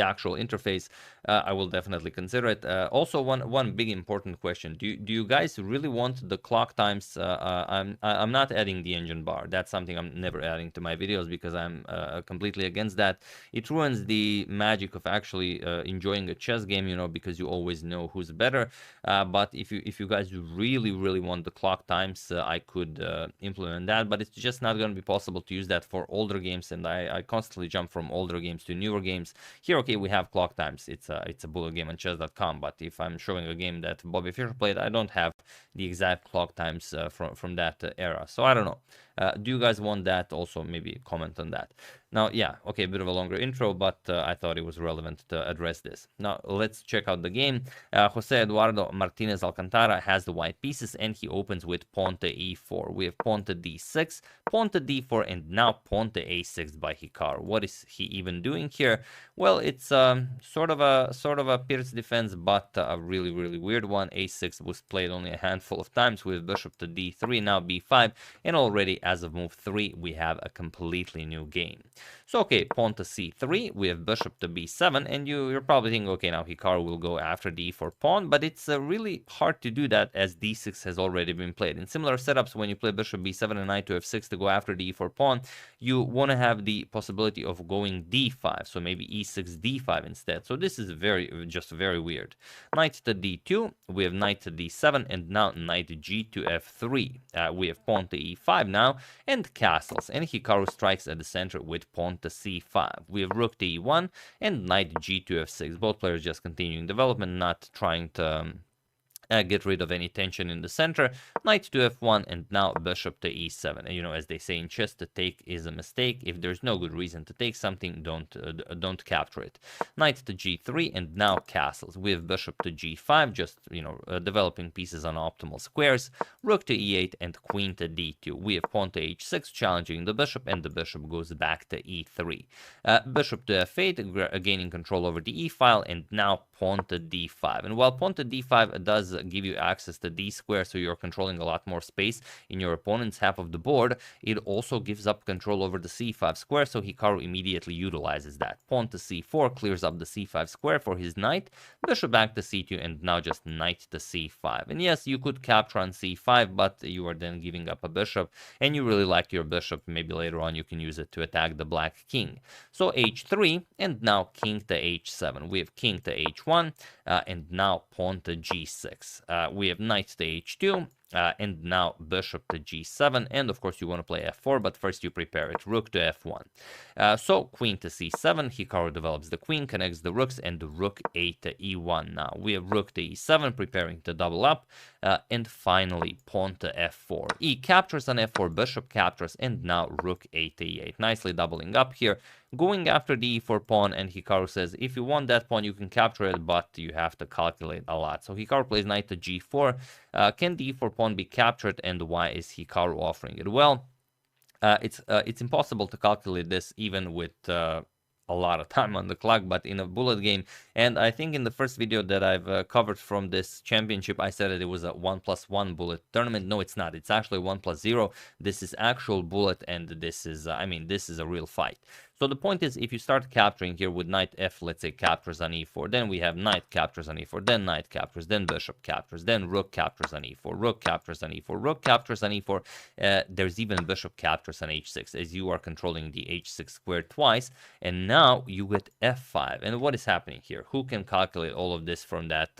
actual interface, I will definitely consider it. Also, one big important question: do you guys really want the clock times? I'm not adding the engine bar. That's something I'm never adding to my videos because I'm completely against that. It ruins the magic of actually enjoying a chess game, you know, because you always know who's better. But if you guys really want the clock times, I could implement that, but it's just not going to be possible to use that for older games, and I constantly jump from older games to newer games. Here, okay, we have clock times. It's a bullet game on chess.com, but if I'm showing a game that Bobby Fischer played, I don't have the exact clock times from that era. So I don't know. Do you guys want that? Also, maybe comment on that. Now, yeah, okay, a bit of a longer intro, but I thought it was relevant to address this. Now, let's check out the game. Jose Eduardo Martinez Alcantara has the white pieces, and he opens with pawn to e4. We have pawn to d6, pawn to d4, and now pawn to a6 by Hikaru. What is he even doing here? Well, it's sort of a Pirc defense, but a really weird one. a6 was played only a handful of times with bishop to d3, now b5, and already as of move 3, we have a completely new game. So, okay, pawn to c3, we have bishop to b7, and you're probably thinking, okay, now Hikaru will go after the e4 pawn, but it's really hard to do that as d6 has already been played. In similar setups, when you play bishop b7 and knight to f6 to go after the e4 pawn, you want to have the possibility of going d5, so maybe e6, d5 instead. So this is just very weird. Knight to d2, we have knight to d7, and now knight g to f3. We have pawn to e5 now, and castles, and Hikaru strikes at the center with pawn to c5. We have rook to e1 and knight g to f6. Both players just continuing development, not trying to get rid of any tension in the center. Knight to f1, and now bishop to e7. And, you know, as they say in chess, to take is a mistake. If there's no good reason to take something, don't capture it. Knight to g3, and now castles. We have bishop to g5, just, you know, developing pieces on optimal squares. Rook to e8 and queen to d2. We have pawn to h6, challenging the bishop, and the bishop goes back to e3. Bishop to f8, gaining control over the e file, and now pawn to d5. And while pawn to d5 does give you access to d square, so you're controlling a lot more space in your opponent's half of the board, it also gives up control over the c5 square, so Hikaru immediately utilizes that. Pawn to c4 clears up the c5 square for his knight, bishop back to c2, and now just knight to c5. And yes, you could capture on c5, but you are then giving up a bishop, and you really like your bishop. Maybe later on you can use it to attack the black king. So h3, and now king to h7. We have king to h1, and now pawn to g6. We have knight to h2, and now bishop to g7, and of course you want to play f4, but first you prepare it. Rook to f1. So queen to c7, Hikaru develops the queen, connects the rooks, and the rook a to e1. Now we have rook to e7, preparing to double up, and finally pawn to f4. E captures on f4, bishop captures, and now rook a to e8. Nicely doubling up here, going after the e4 pawn, and Hikaru says, if you want that pawn, you can capture it, but you have to calculate a lot. So Hikaru plays knight to g4. Can the e4 pawn be captured, and why is Hikaru offering it? Well, it's impossible to calculate this even with a lot of time on the clock, but in a bullet game. And I think in the first video that I've covered from this championship, I said that it was a 1+1 bullet tournament. No, it's not. It's actually 1+0. This is actual bullet, and this is, I mean, this is a real fight. So the point is, if you start capturing here with knight f, let's say, captures on e4, then we have knight captures on e4, then knight captures, then bishop captures, then rook captures on e4, rook captures on e4, rook captures on e4. There's even bishop captures on h6, as you are controlling the h6 square twice, and now you get f5. And what is happening here? Who can calculate all of this from that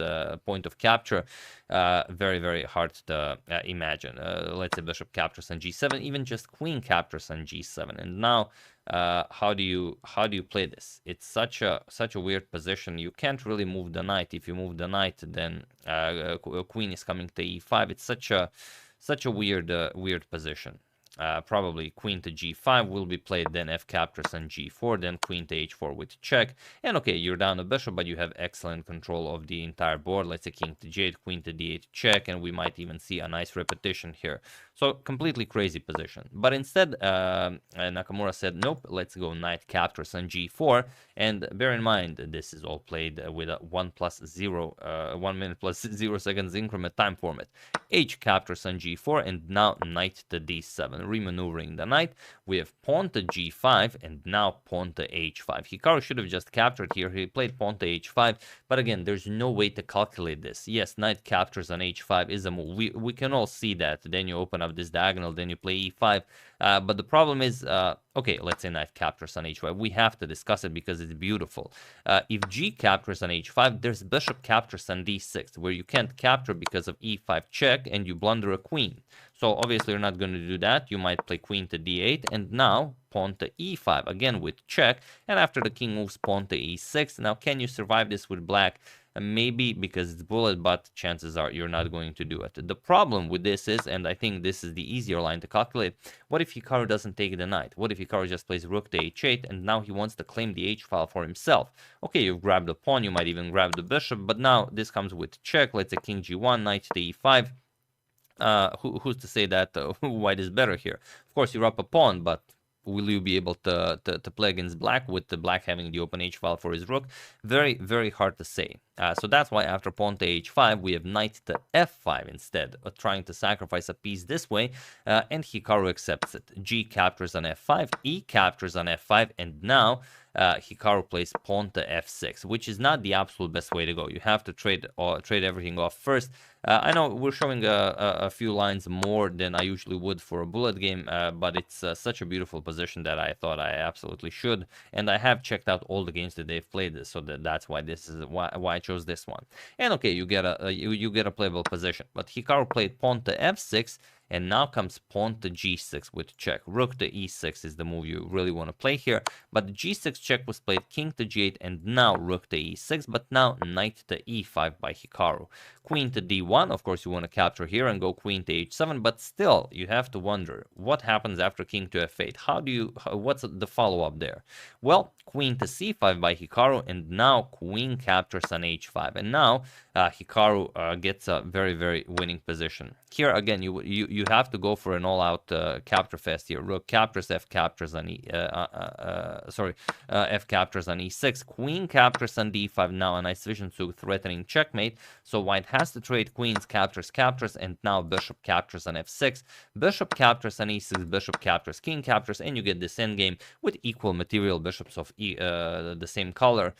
point of capture? Very, very hard to imagine. Let's say bishop captures on g7, even just queen captures on g7, and now how do you play this? It's such a weird position. You can't really move the knight. If you move the knight, then queen is coming to e5. It's such a weird position. Probably queen to g5 will be played, then f captures on g4, then queen to h4 with check. And okay, you're down a bishop, but you have excellent control of the entire board. Let's say king to g8, queen to d8 check, and we might even see a nice repetition here. So completely crazy position. But instead, Nakamura said, nope, let's go knight captures on g4. And bear in mind, this is all played with a 1 minute plus 0 seconds increment time format. H captures on g4, and now knight to d7, remaneuvering the knight. We have pawn to g5, and now pawn to h5. Hikaru should have just captured here. He played pawn to h5, but again, there's no way to calculate this. Yes, knight captures on h5 is a move. We can all see that. Then you open up this diagonal, then you play e5. But the problem is, okay, let's say knight captures on h5. We have to discuss it because it's beautiful. If g captures on h5, there's bishop captures on d6, where you can't capture because of e5 check, and you blunder a queen. So obviously you're not going to do that. You might play queen to d8, and now pawn to e5, again with check, and after the king moves pawn to e6. Now, can you survive this with black? Maybe, because it's bullet, but chances are you're not going to do it. The problem with this is, and I think this is the easier line to calculate, what if Hikaru doesn't take the knight? What if Hikaru just plays rook to h8, and now he wants to claim the h-file for himself? Okay, you've grabbed the pawn, you might even grab the bishop, but now this comes with check. Let's say king g1, knight to e5. Who's to say that white is better here? Of course, you're up a pawn, but will you be able to play against black with the black having the open h-file for his rook? Very, very hard to say. So that's why after pawn to h5, we have knight to f5 instead, trying to sacrifice a piece this way, and Hikaru accepts it. G captures on f5, E captures on f5, and now Hikaru plays pawn to f6, which is not the absolute best way to go. You have to trade everything off first. I know we're showing a few lines more than I usually would for a bullet game, but it's such a beautiful position that I thought I absolutely should, and I have checked out all the games that they've played, so that's why this is why I chose this one. And okay, you get a playable position, but Hikaru played pawn to f6. And now comes pawn to g6 with check. Rook to e6 is the move you really want to play here. But the g6 check was played, king to g8, and now rook to e6. But now knight to e5 by Hikaru. Queen to d1. Of course, you want to capture here and go queen to h7. But still, you have to wonder, what happens after king to f8? What's the follow-up there? Well, queen to c5 by Hikaru, and now queen captures on h5. And now Hikaru gets a very, very winning position. Here, again, you have to go for an all-out capture fest here. Rook captures, f captures on f captures on e6. Queen captures on d5. Now a nice vision to threatening checkmate. So white has to trade queens, captures, and now bishop captures on f6. Bishop captures on e6. Bishop captures, king captures, and you get this endgame with equal material bishops of the same color.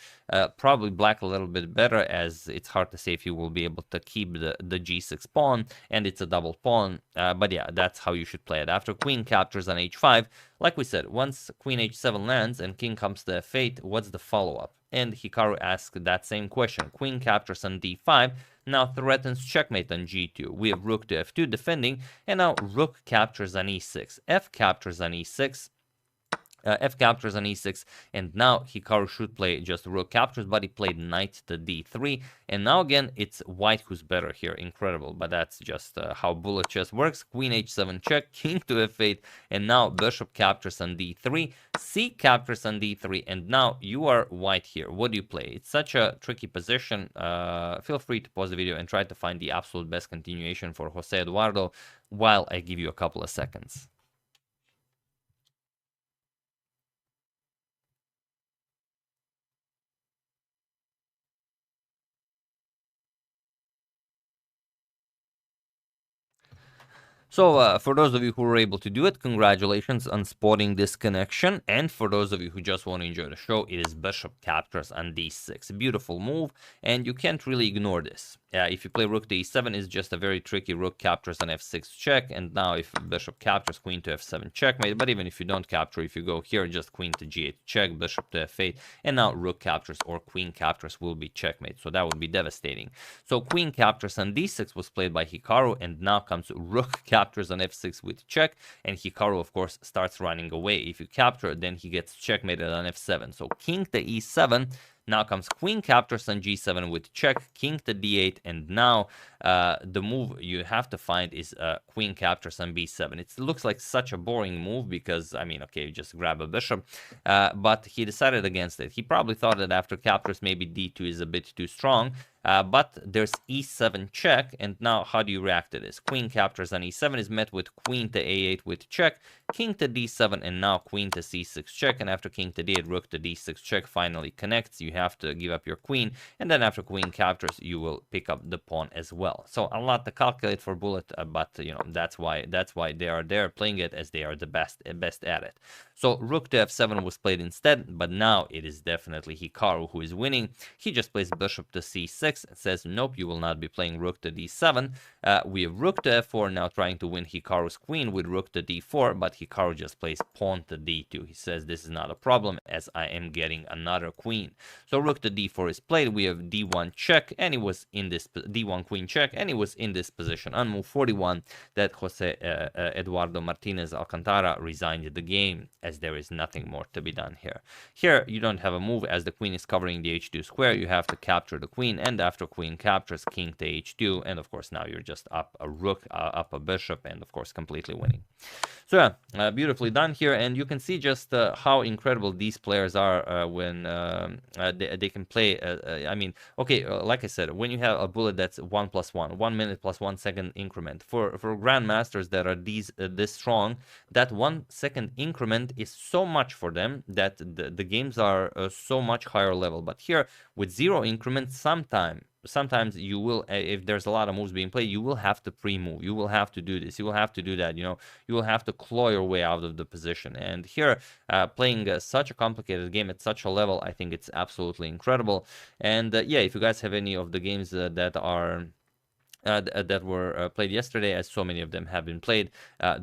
Probably black a little bit better, as it's hard to say if you will be able to keep the g6 pawn, and it's a double pawn. But yeah, that's how you should play it. After queen captures on h5, like we said, once queen h7 lands and king comes to f8, what's the follow-up? And Hikaru asked that same question. Queen captures on d5, now threatens checkmate on g2. We have rook to f2 defending, and now rook captures on e6. F captures on e6. F captures on e6, and now Hikaru should play just rook captures, but he played knight to d3, and now again it's white who's better here. Incredible, but that's just how bullet chess works. Queen h7 check, king to f8, and now bishop captures on d3, c captures on d3, and now you are white here. What do you play? It's such a tricky position. Feel free to pause the video and try to find the absolute best continuation for Jose Eduardo while I give you a couple of seconds. So, for those of you who were able to do it, congratulations on spotting this connection. And for those of you who just want to enjoy the show, it is bishop captures on d6. A beautiful move, and you can't really ignore this. If you play rook to e7, it's just a very tricky rook captures on f6 check, and now if bishop captures, queen to f7 checkmate. But even if you don't capture, if you go here, just queen to g8 check, bishop to f8, and now rook captures or queen captures will be checkmate. So that would be devastating. So queen captures on d6 was played by Hikaru, and now comes rook captures on f6 with check, and Hikaru, of course, starts running away. If you capture, then he gets checkmated on f7. So king to e7. Now comes queen captures on g7 with check, king to d8, and now the move you have to find is queen captures on b7. It looks like such a boring move because, I mean, okay, you just grab a bishop, but he decided against it. He probably thought that after captures, maybe d2 is a bit too strong, but there's e7 check, and now how do you react to this? Queen captures on e7 is met with queen to a8 with check, king to d7, and now queen to c6 check, and after king to d8, rook to d6 check finally connects. You have to give up your queen, and then after queen captures, you will pick up the pawn as well. So a lot to calculate for Bullet, but you know that's why they are there playing it, as they are the best at it. So rook to f7 was played instead, but now it is definitely Hikaru who is winning. He just plays bishop to c6 and says, nope, you will not be playing rook to d7. We have rook to f4 now, trying to win Hikaru's queen with rook to d4, but Hikaru just plays pawn to d2. He says this is not a problem, as I am getting another queen. So rook to d4 is played. We have d1 check, and he was in this d1 queen check, and he was in this position on move 41 that Jose Eduardo Martinez Alcantara resigned the game, as there is nothing more to be done here. Here you don't have a move, as the queen is covering the h2 square. You have to capture the queen, and after queen captures, king to h2, and of course now you're just up a rook, up a bishop, and of course completely winning. So yeah, beautifully done here, and you can see just how incredible these players are when they can play. I mean, okay, like I said, when you have a bullet that's 1 + 1, 1 minute plus 1 second increment, for grandmasters that are this strong, that 1 second increment is so much for them that the games are so much higher level. But here with 0 increment, sometimes you will, if there's a lot of moves being played, you will have to pre-move, you will have to do this, you will have to do that, you know, you will have to claw your way out of the position. And here playing such a complicated game at such a level, I think it's absolutely incredible. And yeah, if you guys have any of the games that are that were played yesterday, as so many of them have been played,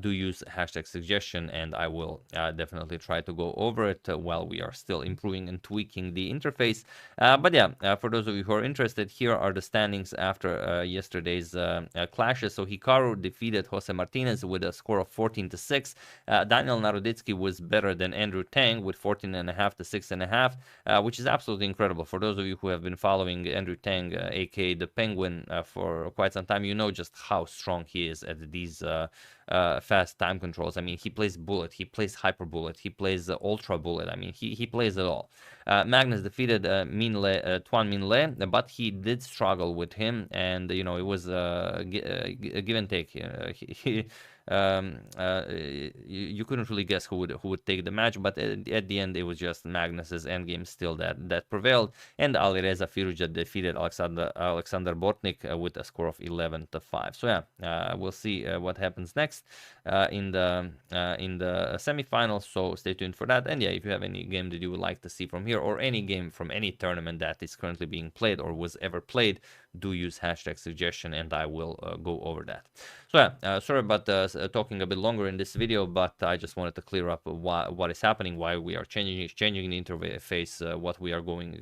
do use hashtag suggestion, and I will definitely try to go over it while we are still improving and tweaking the interface. But yeah, for those of you who are interested, here are the standings after yesterday's clashes. So Hikaru defeated Jose Martinez with a score of 14-6. Daniel Naroditsky was better than Andrew Tang with 14.5 to 6.5, which is absolutely incredible. For those of you who have been following Andrew Tang, aka the Penguin, for quite some time, you know just how strong he is at these fast time controls. I mean, he plays bullet, he plays hyper bullet, he plays ultra bullet. I mean, he plays it all. Magnus defeated Tuan Min Le, but he did struggle with him, and you know it was a give and take. You couldn't really guess who would take the match, but at the end it was just Magnus's endgame still that prevailed, and Alireza Firuza defeated Alexander Bortnik with a score of 11-5. So yeah, we'll see what happens next in the semifinals. So stay tuned for that. And yeah, if you have any game that you would like to see from here, or any game from any tournament that is currently being played or was ever played, do use hashtag suggestion, and I will go over that. So yeah, sorry about talking a bit longer in this video, but I just wanted to clear up what is happening, why we are changing the interface, what we are going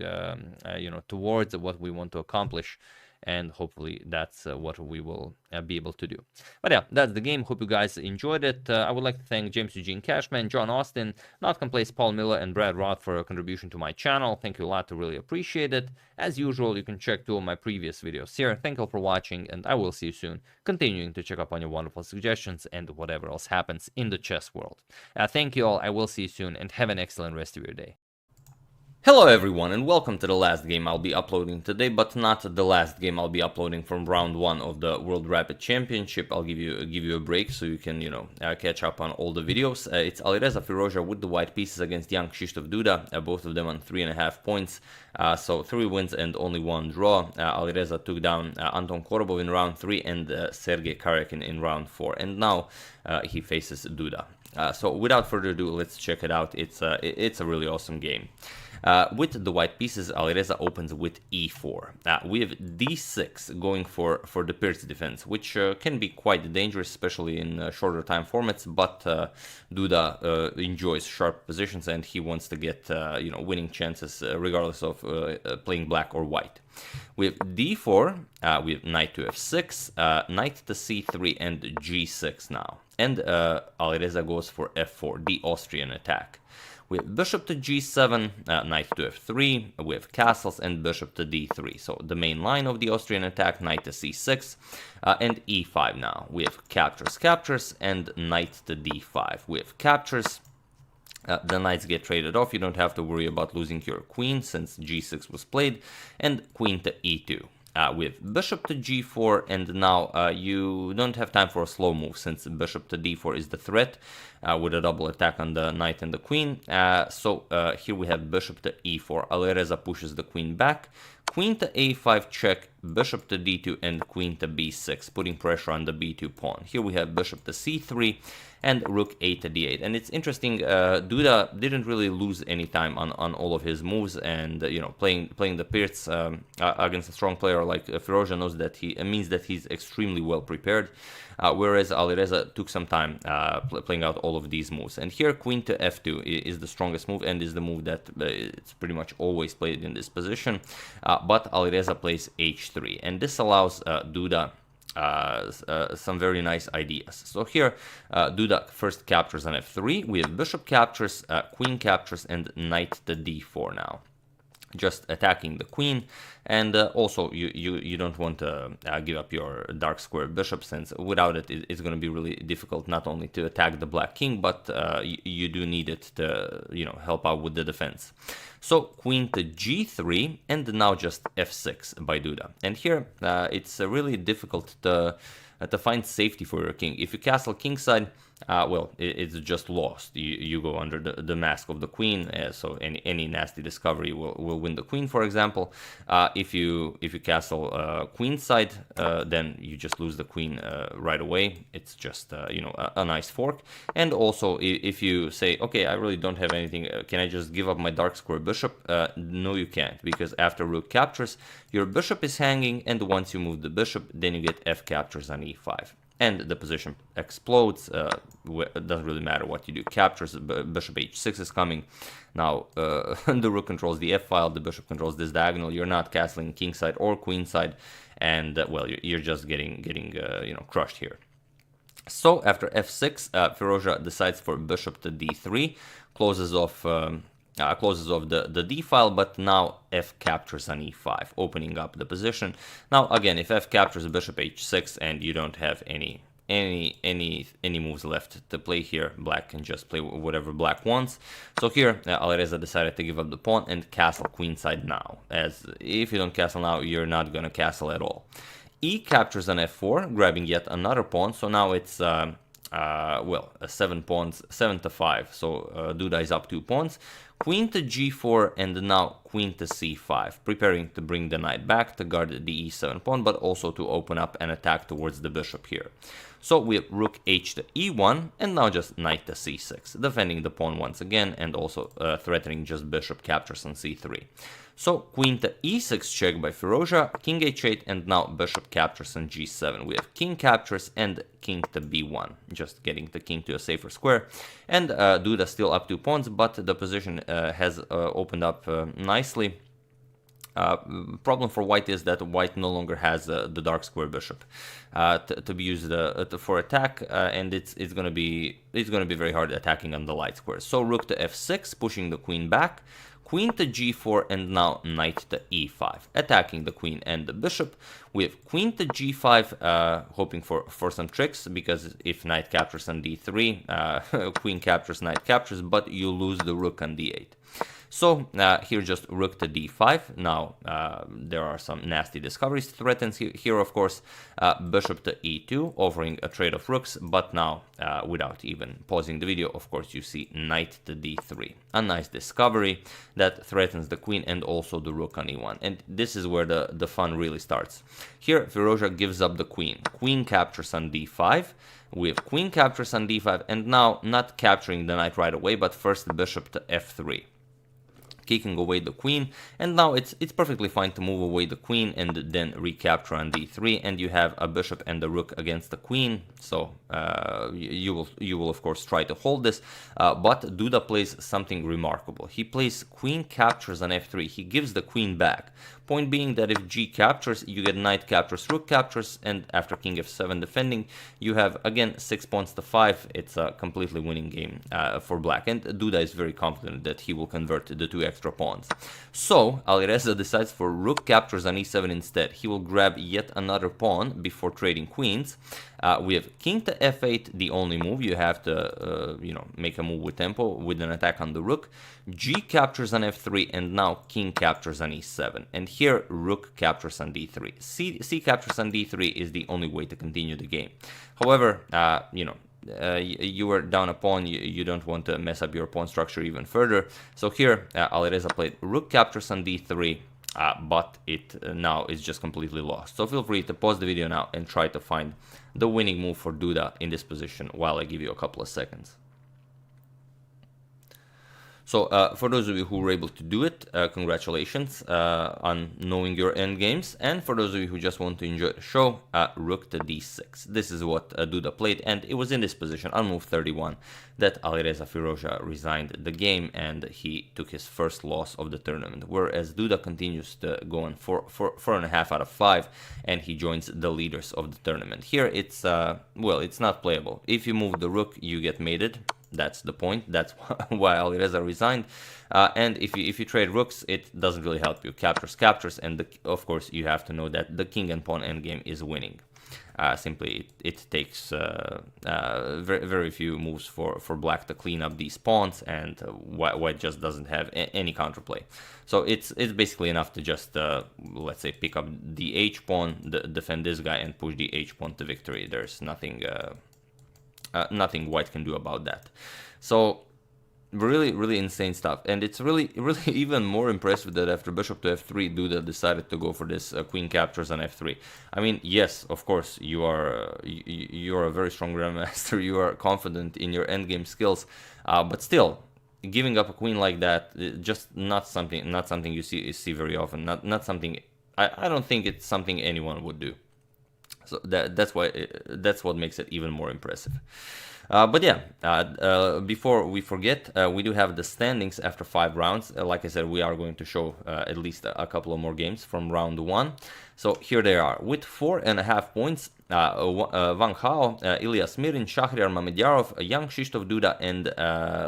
you know, towards, what we want to accomplish, and hopefully that's what we will be able to do. But yeah, that's the game. Hope you guys enjoyed it. I would like to thank James Eugene Cashman, John Austin, Not Plays, Paul Miller, and Brad Roth for a contribution to my channel. Thank you a lot, to really appreciate it. As usual, you can check 2 of my previous videos here. Thank you all for watching, and I will see you soon, continuing to check up on your wonderful suggestions and whatever else happens in the chess world. Thank you all, I will see you soon, and have an excellent rest of your day. Hello everyone and welcome to the last game I'll be uploading today, but not the last game I'll be uploading from round 1 of the World Rapid Championship. I'll give you a break so you can, catch up on all the videos. It's Alireza Firouzja with the white pieces against young Krzysztof Duda, both of them on 3.5 points. So 3 wins and only 1 draw. Alireza took down Anton Korbov in round 3 and Sergei Karyakin in round 4, and now he faces Duda. So without further ado, let's check it out. It's a really awesome game. With the white pieces, Alireza opens with e4. We have d6 going for the Pirc defense, which can be quite dangerous, especially in shorter time formats, but Duda enjoys sharp positions and he wants to get winning chances regardless of playing black or white. We have d4, we have knight to f6, knight to c3 and g6 now. And Alireza goes for f4, the Austrian attack. We have bishop to g7, knight to f3, we have castles and bishop to d3. So the main line of the Austrian attack, knight to c6, and e5 now. We have captures, and knight to d5. We have captures. The knights get traded off. You don't have to worry about losing your queen since g6 was played, and queen to e2. We have bishop to g4, and now you don't have time for a slow move since bishop to d4 is the threat with a double attack on the knight and the queen. So here we have bishop to e4. Alireza pushes the queen back. Queen to a5 check, bishop to d2, and queen to b6, putting pressure on the b2 pawn. Here we have bishop to c3 and rook a to d8. And it's interesting, Duda didn't really lose any time on all of his moves, and playing the Pirc against a strong player like Firouzja knows that means that he's extremely well prepared. Whereas Alireza took some time playing out all of these moves. And here queen to f2 is the strongest move and is the move that it's pretty much always played in this position. But Alireza plays h3, and this allows Duda some very nice ideas. So here Duda first captures on f3. We have bishop captures, queen captures, and knight to d4 now. Just attacking the queen, and also you don't want to give up your dark square bishop, since without it it's going to be really difficult not only to attack the black king, but you do need it to help out with the defense. So queen to g3, and now just f6 by Duda. And here it's really difficult to find safety for your king. If you castle kingside, well, it's just lost. You go under the mask of the queen, so any nasty discovery will win the queen, for example. If you castle queenside, then you just lose the queen right away. It's just a nice fork. And also, if you say, okay, I really don't have anything, can I just give up my dark square bishop? No, you can't, because after rook captures, your bishop is hanging, and once you move the bishop, then you get f captures on e5. And the position explodes. It doesn't really matter what you do. Captures, bishop h6 is coming. Now the rook controls the f-file, the bishop controls this diagonal. You're not castling kingside or queenside, and well, you're just getting crushed here. So after f6, Firouzja decides for bishop to d3, closes off the d file, but now f captures on e5, opening up the position. Now again, if f captures bishop h6 and you don't have any moves left to play here, black can just play whatever black wants. So here Alireza decided to give up the pawn and castle queenside now, as if you don't castle now, you're not gonna castle at all. E captures on f4, grabbing yet another pawn. So now it's well, 7 pawns, 7 to 5. So Duda is up 2 pawns. Queen to g4, and now queen to c5, preparing to bring the knight back to guard the e7 pawn, but also to open up an attack towards the bishop here. So we have rook h to e1, and now just knight to c6, defending the pawn once again, and also threatening just bishop captures on c3. So queen to e6 check by Firouzja, king h8, and now bishop captures on g7. We have king captures and king to b1, just getting the king to a safer square. And Duda still up 2 pawns, but the position has opened up nicely. Problem for white is that white no longer has the dark square bishop to be used for attack, and it's going to be very hard attacking on the light squares. So rook to f6, pushing the queen back. Queen to g4, and now knight to e5, attacking the queen and the bishop. We have queen to g5, hoping for some tricks, because if knight captures on d3, queen captures, knight captures, but you lose the rook on d8. So here just rook to d5. Now there are some nasty discoveries threatens here, of course. Bishop to e2, offering a trade of rooks, but now without even pausing the video, of course, you see knight to d3. A nice discovery that threatens the queen and also the rook on e1. And this is where the fun really starts. Here, Firouzja gives up the queen. Queen captures on d5. We have queen captures on d5, and now not capturing the knight right away, but first the bishop to f3. Kicking away the queen, and now it's perfectly fine to move away the queen and then recapture on d3, and you have a bishop and a rook against the queen. So you will of course try to hold this, but Duda plays something remarkable. He plays queen captures on f3. He gives the queen back. Point being that if g captures, you get knight captures, rook captures, and after king f7 defending, you have again 6 pawns to 5. It's a completely winning game for black, and Duda is very confident that he will convert the 2 extra pawns. So Alireza decides for rook captures on e7 instead. He will grab yet another pawn before trading queens. We have king to f8, the only move. You have to make a move with tempo with an attack on the rook. G captures on f3, and now king captures on e7. And here rook captures on d3. C captures on d3 is the only way to continue the game. However, you were down a pawn, you don't want to mess up your pawn structure even further. So here Alireza played rook captures on d3, but it now is just completely lost. So feel free to pause the video now and try to find the winning move for Duda in this position while I give you a couple of seconds. So for those of you who were able to do it, congratulations on knowing your endgames. And for those of you who just want to enjoy the show, rook to d6. This is what Duda played, and it was in this position on move 31 that Alireza Firouzja resigned the game and he took his first loss of the tournament. Whereas Duda continues to go on 4.5 out of 5, and he joins the leaders of the tournament. Here it's it's not playable. If you move the rook, you get mated. That's the point. That's why Alireza resigned. And if you trade rooks, it doesn't really help you. Captures, and of course you have to know that the king and pawn endgame is winning. Simply, it takes very, very few moves for black to clean up these pawns, and white just doesn't have any counterplay. So it's basically enough to just, let's say, pick up the h pawn, defend this guy, and push the h pawn to victory. There's nothing white can do about that. So really, really insane stuff. And it's really even more impressive that after bishop to f3, Duda decided to go for this queen captures on f3. I mean, yes, of course, you are a very strong grandmaster. You are confident in your endgame skills, but still, giving up a queen like that, just not something you see very often. Not something. I don't think it's something anyone would do. So that's what makes it even more impressive. But yeah, before we forget, we do have the standings after 5 rounds. Like I said, we are going to show at least a couple of more games from round 1. So here they are. With 4.5 points, Wang Hao, Ilyas Mirin, Shahriar Mamedyarov, Yang Krzysztof Duda, and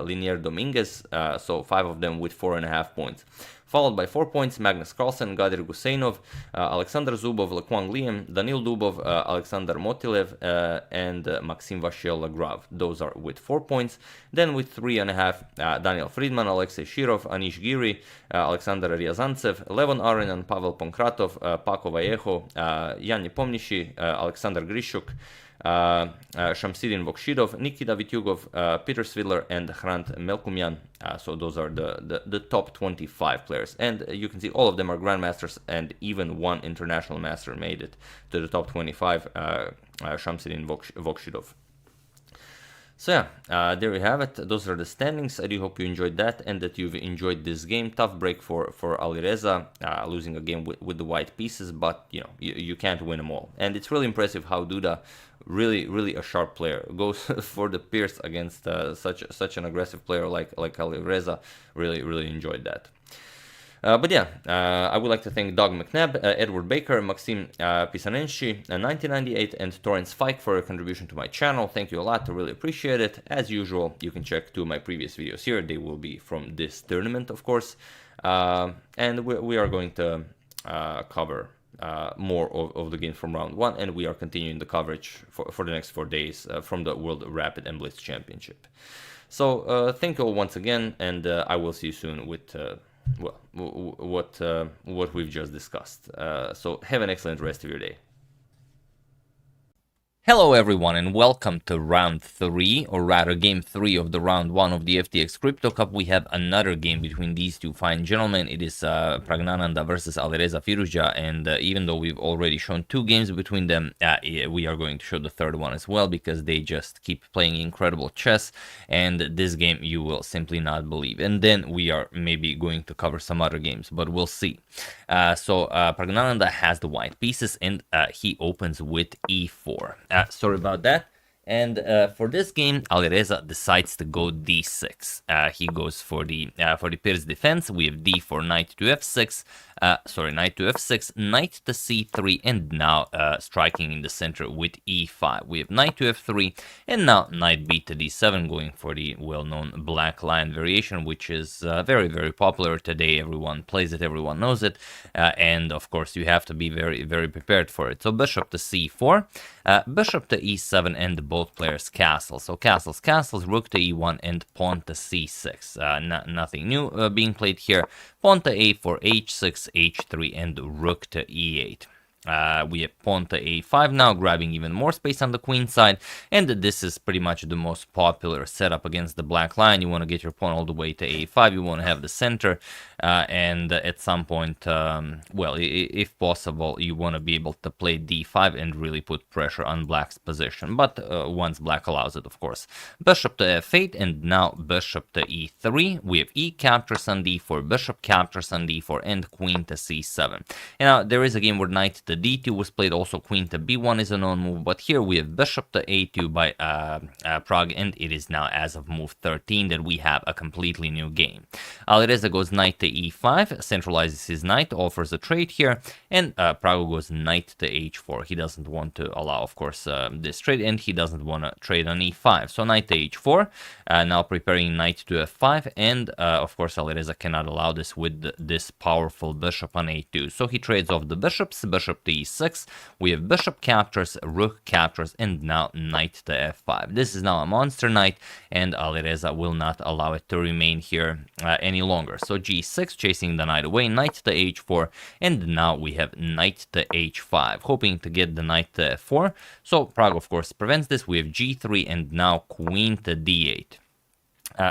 Linier Dominguez. So 5 of them with 4.5 points. Followed by 4 points, Magnus Carlsen, Gadir Guseinov, Alexander Zubov, Lequang Liam, Danil Dubov, Alexander Motilev, and Maxim Vachiel-Lagrave. Those are with 4 points. Then with 3.5, Daniel Friedman, Alexei Shirov, Anish Giri, Alexander Ryazantsev, Levon Arenan, Pavel Ponkratov, Paco Vallejo, Yan Nepomniachtchi, Alexander Grishuk, Shamsidin Vokshidov, Nikita Vityugov, Peter Svidler, and Hrant Melkumyan. So those are the top 25 players. And you can see all of them are grandmasters, and even one international master made it to the top 25, Shamsidin Vokshidov. So yeah, there you have it. Those are the standings. I do hope you enjoyed that and that you've enjoyed this game. Tough break for Alireza, losing a game with the white pieces, but you can't win them all. And it's really impressive how Duda, really a sharp player, goes for the Pirc against such an aggressive player like Alireza. Really enjoyed that. But yeah, I would like to thank Doug McNabb, Edward Baker, Maxim Pisanenshi, 1998, and Torrance Fike for your contribution to my channel. Thank you a lot, I really appreciate it. As usual, you can check 2 of my previous videos here. They will be from this tournament, of course. And we are going to cover more of the game from round 1, and we are continuing the coverage for the next 4 days from the World Rapid and Blitz Championship. So thank you all once again, and I will see you soon with well, what we've just discussed. So have an excellent rest of your day. Hello everyone and welcome to round 3, or rather game 3 of the round 1 of the FTX Crypto Cup. We have another game between these two fine gentlemen. It is Pragnananda versus Alireza Firuja, and even though we've already shown 2 games between them, we are going to show the third one as well, because they just keep playing incredible chess, and this game you will simply not believe. And then we are maybe going to cover some other games, but we'll see. So Pragnananda has the white pieces, and he opens with e4. Sorry about that. And for this game, Alireza decides to go d6. He goes for the Pirc defense. We have d4, knight to f6. Knight to f6, knight to c3, and now striking in the center with e5. We have knight to f3, and now knight b to d7, going for the well-known black lion variation, which is very, very popular today. Everyone plays it, everyone knows it, and of course you have to be very, very prepared for it. So bishop to c4, bishop to e7, and both players castle. So castles, rook to e1, and pawn to c6. Nothing new being played here. Pawn to a4, h6, h3, and rook to e8. We have pawn to a5 now, grabbing even more space on the queen side, and this is pretty much the most popular setup against the black line. You want to get your pawn all the way to a5, you want to have the center, and at some point, well, if possible, you want to be able to play d5 and really put pressure on black's position, but once black allows it, of course. Bishop to f8, and now bishop to e3. We have e captures on d4, bishop captures on d4, and queen to c7. And now there is a game where knight to d2 was played, also queen to b1 is a known move, but here we have bishop to a2 by Prague, and it is now as of move 13 that we have a completely new game. Alireza goes knight to e5, centralizes his knight, offers a trade here, and Prague goes knight to h4. He doesn't want to allow, of course, this trade, and he doesn't want to trade on e5. So knight to h4, now preparing knight to f5, and of course Alireza cannot allow this with this powerful bishop on a2. So he trades off the bishops, bishop to e6, we have bishop captures, rook captures, and now knight to f5. This is now a monster knight, and Alireza will not allow it to remain here any longer. So g6, chasing the knight away, knight to h4, and now we have knight to h5, hoping to get the knight to f4. So Prague, of course, prevents this. We have g3, and now queen to d8.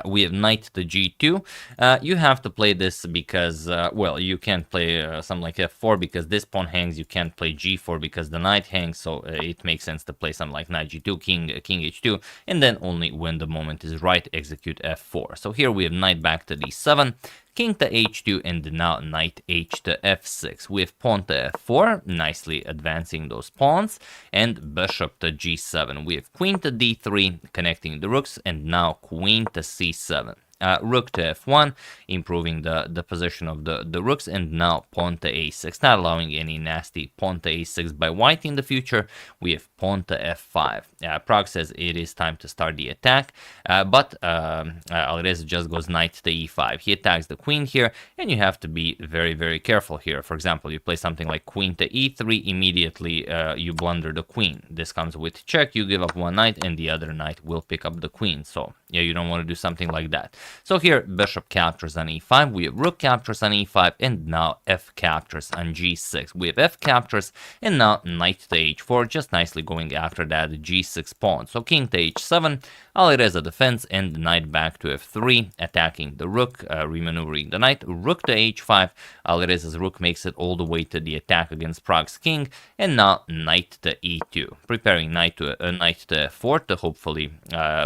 We have knight to g2. You have to play this because, well, you can't play something like f4 because this pawn hangs. You can't play g4 because the knight hangs, so it makes sense to play something like knight g2, king h2, and then only when the moment is right, execute f4. So here we have knight back to d7, king to h2, and now knight h to f6. We have pawn to f4, nicely advancing those pawns, and bishop to g7. We have queen to d3, connecting the rooks, and now queen to c7. Rook to f1, improving the position of the rooks, and now pawn to a6, not allowing any nasty pawn to a6 by white in the future. We have pawn to f5. Prague says it is time to start the attack, but Alireza just goes knight to e5. He attacks the queen here, and you have to be very, very careful here. For example, you play something like queen to e3, immediately you blunder the queen. This comes with check, you give up one knight, and the other knight will pick up the queen. So yeah, you don't want to do something like that. So here, bishop captures on e5, we have rook captures on e5, and now f captures on g6. We have f captures, and now knight to h4, just nicely going after that g6 pawn. So king to h7, Alireza defense, and knight back to f3, attacking the rook, remaneuvering the knight, rook to h5, Alireza's rook makes it all the way to the attack against Prague's king, and now knight to e2, preparing knight to f4 to hopefully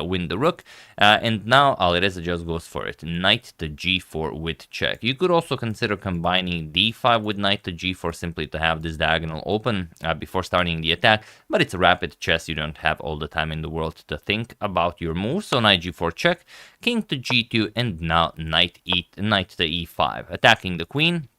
win the rook, and now Alireza just goes for it, knight to g4 with check. You could also consider combining d5 with knight to g4 simply to have this diagonal open before starting the attack, but it's rapid chess, you don't have all the time in the world to think about your moves. So knight g4 check, king to g2, and now knight to e5, attacking the queen.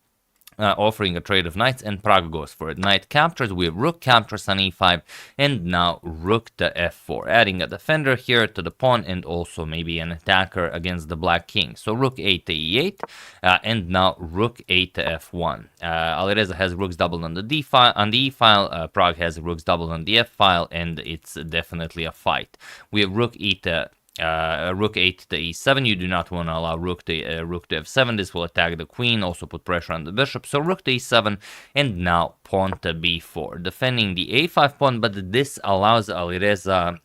offering a trade of knights, and Prague goes for it. Knight captures, we have rook captures on e5, and now rook to f4, adding a defender here to the pawn and also maybe an attacker against the black king. So rook 8 to e8, and now rook 8 to f1. Alireza has rooks doubled on the d file, on the e file. Prague has rooks doubled on the f file, and it's definitely a fight. We have rook e to rook 8 to e7. You do not want to allow rook to f7. This will attack the queen, also put pressure on the bishop. So rook to e7, and now pawn to b4, defending the a5 pawn, but this allows Alireza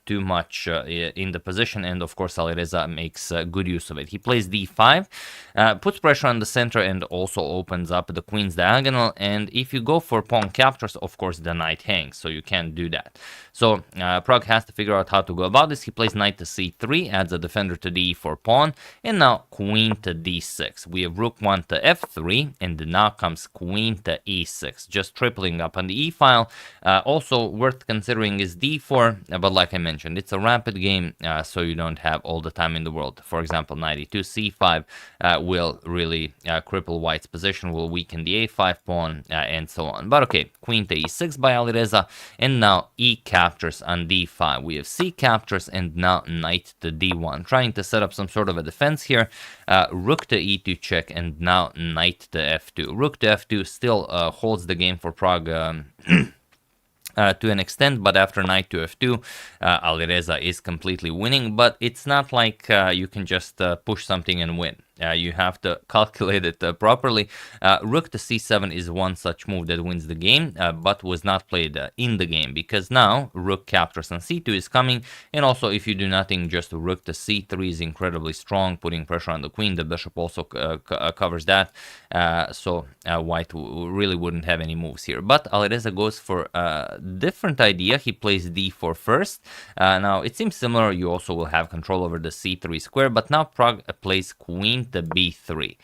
too much in the position, and of course Alireza makes good use of it. He plays d5, puts pressure on the center, and also opens up the queen's diagonal, and if you go for pawn captures, of course the knight hangs, so you can't do that. So Prague has to figure out how to go about this. He plays knight to c3, adds a defender to the e4 pawn, and now queen to d6. We have rook 1 to f3, and now comes queen to e6, just tripling up on the e-file. Also worth considering is d4, but like I mentioned, it's a rapid game, so you don't have all the time in the world. For example, knight e2, c5 will really cripple white's position, will weaken the a5 pawn, and so on. But okay, queen to e6 by Alireza, and now e captures on d5. We have c captures, and now knight to d1, trying to set up some sort of a defense here. Rook to e2 check, and now knight to f2. Rook to f2 still holds the game for Prague to an extent, but after knight to f2, Alireza is completely winning, but it's not like you can just push something and win. You have to calculate it properly. Rook to c7 is one such move that wins the game, but was not played in the game, because now rook captures on c2 is coming, and also if you do nothing, just rook to c3 is incredibly strong, putting pressure on the queen. The bishop also covers that, so white really wouldn't have any moves here. But Alireza goes for a different idea. He plays d4 first. Now it seems similar. You also will have control over the c3 square, but now Prague plays queen to b3.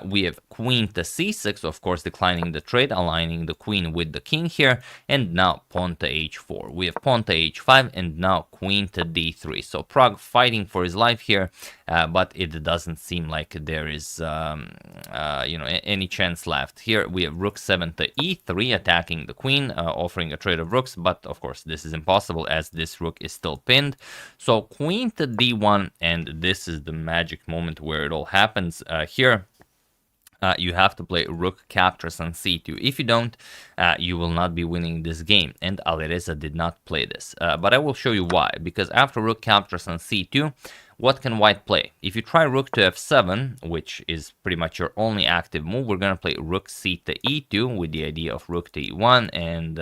We have queen to c6, of course, declining the trade, aligning the queen with the king here, and now pawn to h4. We have pawn to h5, and now queen to d3. So Prague fighting for his life here, but it doesn't seem like there is any chance left. Here we have rook 7 to e3, attacking the queen, offering a trade of rooks, but of course this is impossible as this rook is still pinned. So queen to d1, and this is the magic moment where it all happens. Here you have to play rook captures on c2. If you don't, you will not be winning this game, and Alireza did not play this. But I will show you why, because after rook captures on c2, what can white play? If you try rook to f7, which is pretty much your only active move, we're going to play rook c to e2 with the idea of rook to e1, and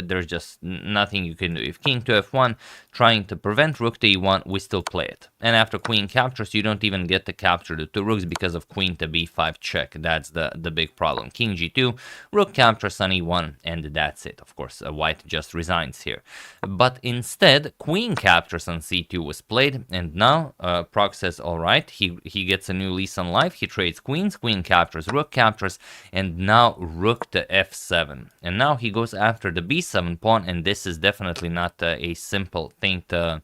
there's just nothing you can do. If king to f1, trying to prevent rook to e1, we still play it. And after queen captures, you don't even get to capture the two rooks because of queen to b5 check. That's the big problem. King g2, rook captures on e1, and that's it. Of course, white just resigns here. But instead, queen captures on c2 was played, and now Prague says, all right, he gets a new lease on life. He trades queens, queen captures, rook captures, and now rook to f7. And now he goes after the b7 pawn, and this is definitely not a simple thing to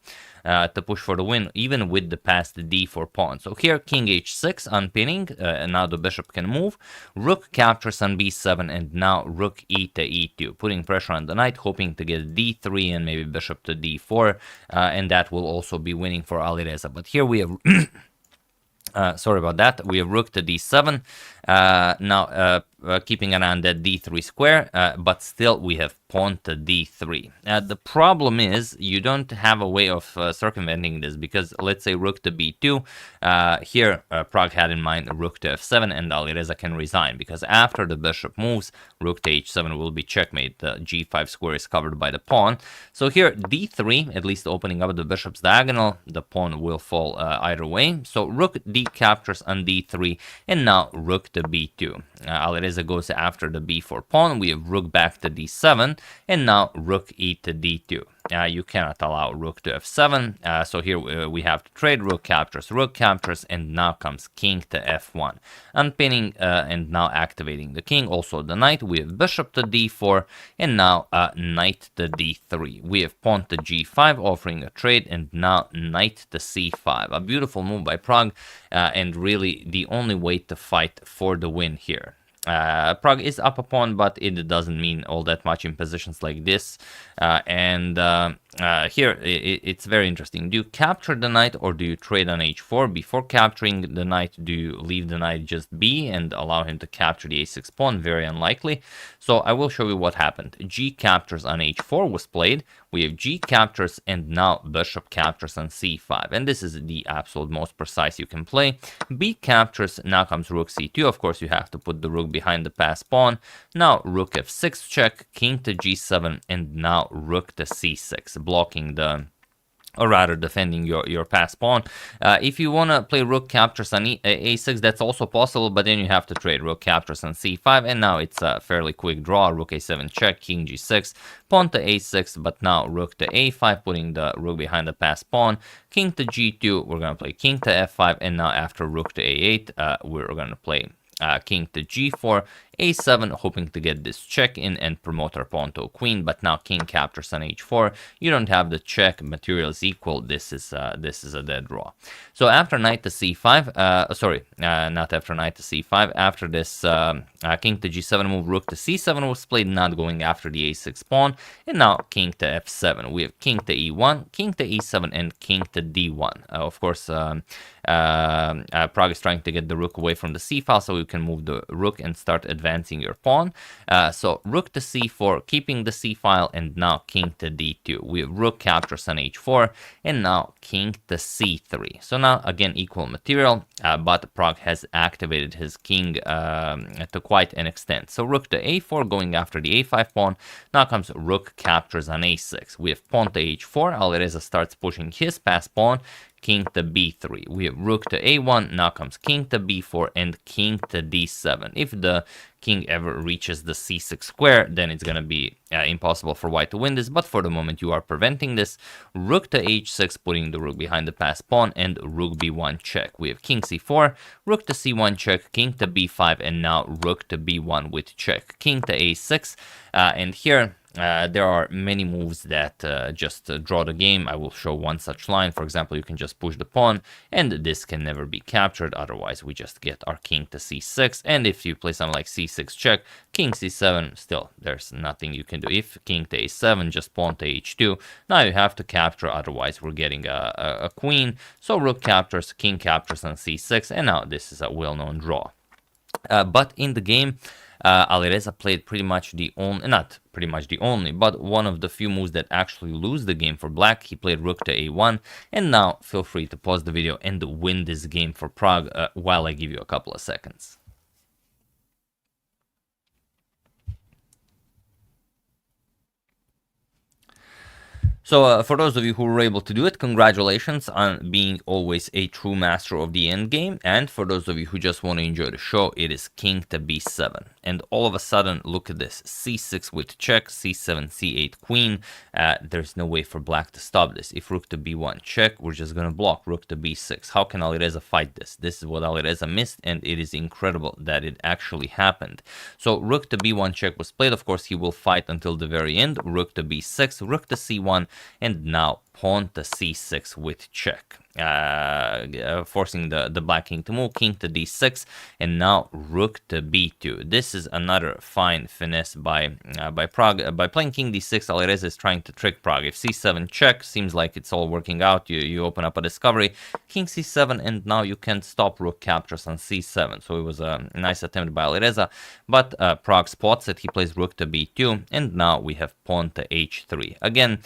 push for the win, even with the passed d4 pawn. So here, king h6 unpinning, and now the bishop can move. Rook captures on b7, and now rook e to e2, putting pressure on the knight, hoping to get d3 and maybe bishop to d4, and that will also be winning for Alireza. But here we have sorry about that. We have rook to d7. Now keeping an eye on that d3 square, but still we have pawn to d3. The problem is you don't have a way of circumventing this, because let's say rook to b2. Here Prague had in mind rook to f7, and Alireza can resign, because after the bishop moves, rook to h7 will be checkmate. The g5 square is covered by the pawn. So here d3, at least opening up the bishop's diagonal, the pawn will fall either way. So rook d captures on d3, and now rook to b2. Alireza goes after the b4 pawn. We have rook back to d7, and now rook e to d2. You cannot allow rook to f7, so here we have to trade rook captures, and now comes king to f1. Unpinning and now activating the king, also the knight. We have bishop to d4, and now knight to d3. We have pawn to g5, offering a trade, and now knight to c5. A beautiful move by Prague, and really the only way to fight for the win here. Prague is up a pawn, but it doesn't mean all that much in positions like this. Here, it's very interesting. Do you capture the knight or do you trade on h4? Before capturing the knight, do you leave the knight just b and allow him to capture the a6 pawn? Very unlikely. So I will show you what happened. G captures on h4 was played. We have g captures, and now bishop captures on c5. And this is the absolute most precise you can play. B captures, now comes rook c2. Of course, you have to put the rook behind the passed pawn. Now rook f6 check, king to g7, and now rook to c6, blocking the, or rather defending your passed pawn. If you want to play rook captures on a6, that's also possible, but then you have to trade rook captures on c5, and now it's a fairly quick draw. Rook a7 check, king g6, pawn to a6, but now rook to a5, putting the rook behind the passed pawn. King to g2, we're going to play king to f5, and now after rook to a8, we're going to play king to g4, a7, hoping to get this check in and promote our pawn to a queen, but now king captures on h4. You don't have the check, material is equal. This is a dead draw. So after knight to c5, not after knight to c5, after this king to g7 move, rook to c7 was played, not going after the a6 pawn, and now king to f7. We have king to e1, king to e7, and king to d1. Of course, Prague is trying to get the rook away from the c file so you can move the rook and start advancing your pawn. So rook to c4, keeping the c file, and now king to d2. We have rook captures on h4, and now king to c3. So now again equal material, but Prague has activated his king to quite an extent. So rook to a4, going after the a5 pawn. Now comes rook captures on a6. We have pawn to h4. Alireza starts pushing his passed pawn. King to b3. We have rook to a1, now comes king to b4 and king to d7. If the king ever reaches the c6 square, then it's going to be impossible for white to win this, but for the moment you are preventing this. Rook to h6, putting the rook behind the passed pawn, and rook b1 check. We have king c4, rook to c1 check, king to b5, and now rook to b1 with check. King to a6, and here there are many moves that just draw the game. I will show one such line. For example, you can just push the pawn, and this can never be captured. Otherwise, we just get our king to c6. And if you play something like c6 check, king c7, still, there's nothing you can do. If king to a7, just pawn to h2. Now you have to capture, otherwise we're getting a queen. So rook captures, king captures on c6, and now this is a well-known draw. But in the game, Alireza played pretty much the only, not pretty much the only, but one of the few moves that actually lose the game for black. He played rook to a1, and now feel free to pause the video and win this game for Prague while I give you a couple of seconds. So for those of you who were able to do it, congratulations on being always a true master of the endgame. And for those of you who just want to enjoy the show, it is king to b7. And all of a sudden, look at this, c6 with check, c7, c8, queen. There's no way for black to stop this. If rook to b1 check, we're just going to block rook to b6. How can Alireza fight this? This is what Alireza missed, and it is incredible that it actually happened. So rook to b1 check was played. Of course, he will fight until the very end. Rook to b6, rook to c1, and now pawn to c6 with check, forcing the black king to move, king to d6, and now rook to b2. This is another fine finesse by Prague. By playing king d6, Alireza is trying to trick Prague. If c7 check, seems like it's all working out. You open up a discovery, king c7, and now you can't stop rook captures on c7. So it was a nice attempt by Alireza, but Prague spots it. He plays rook to b2, and now we have pawn to h3. Again,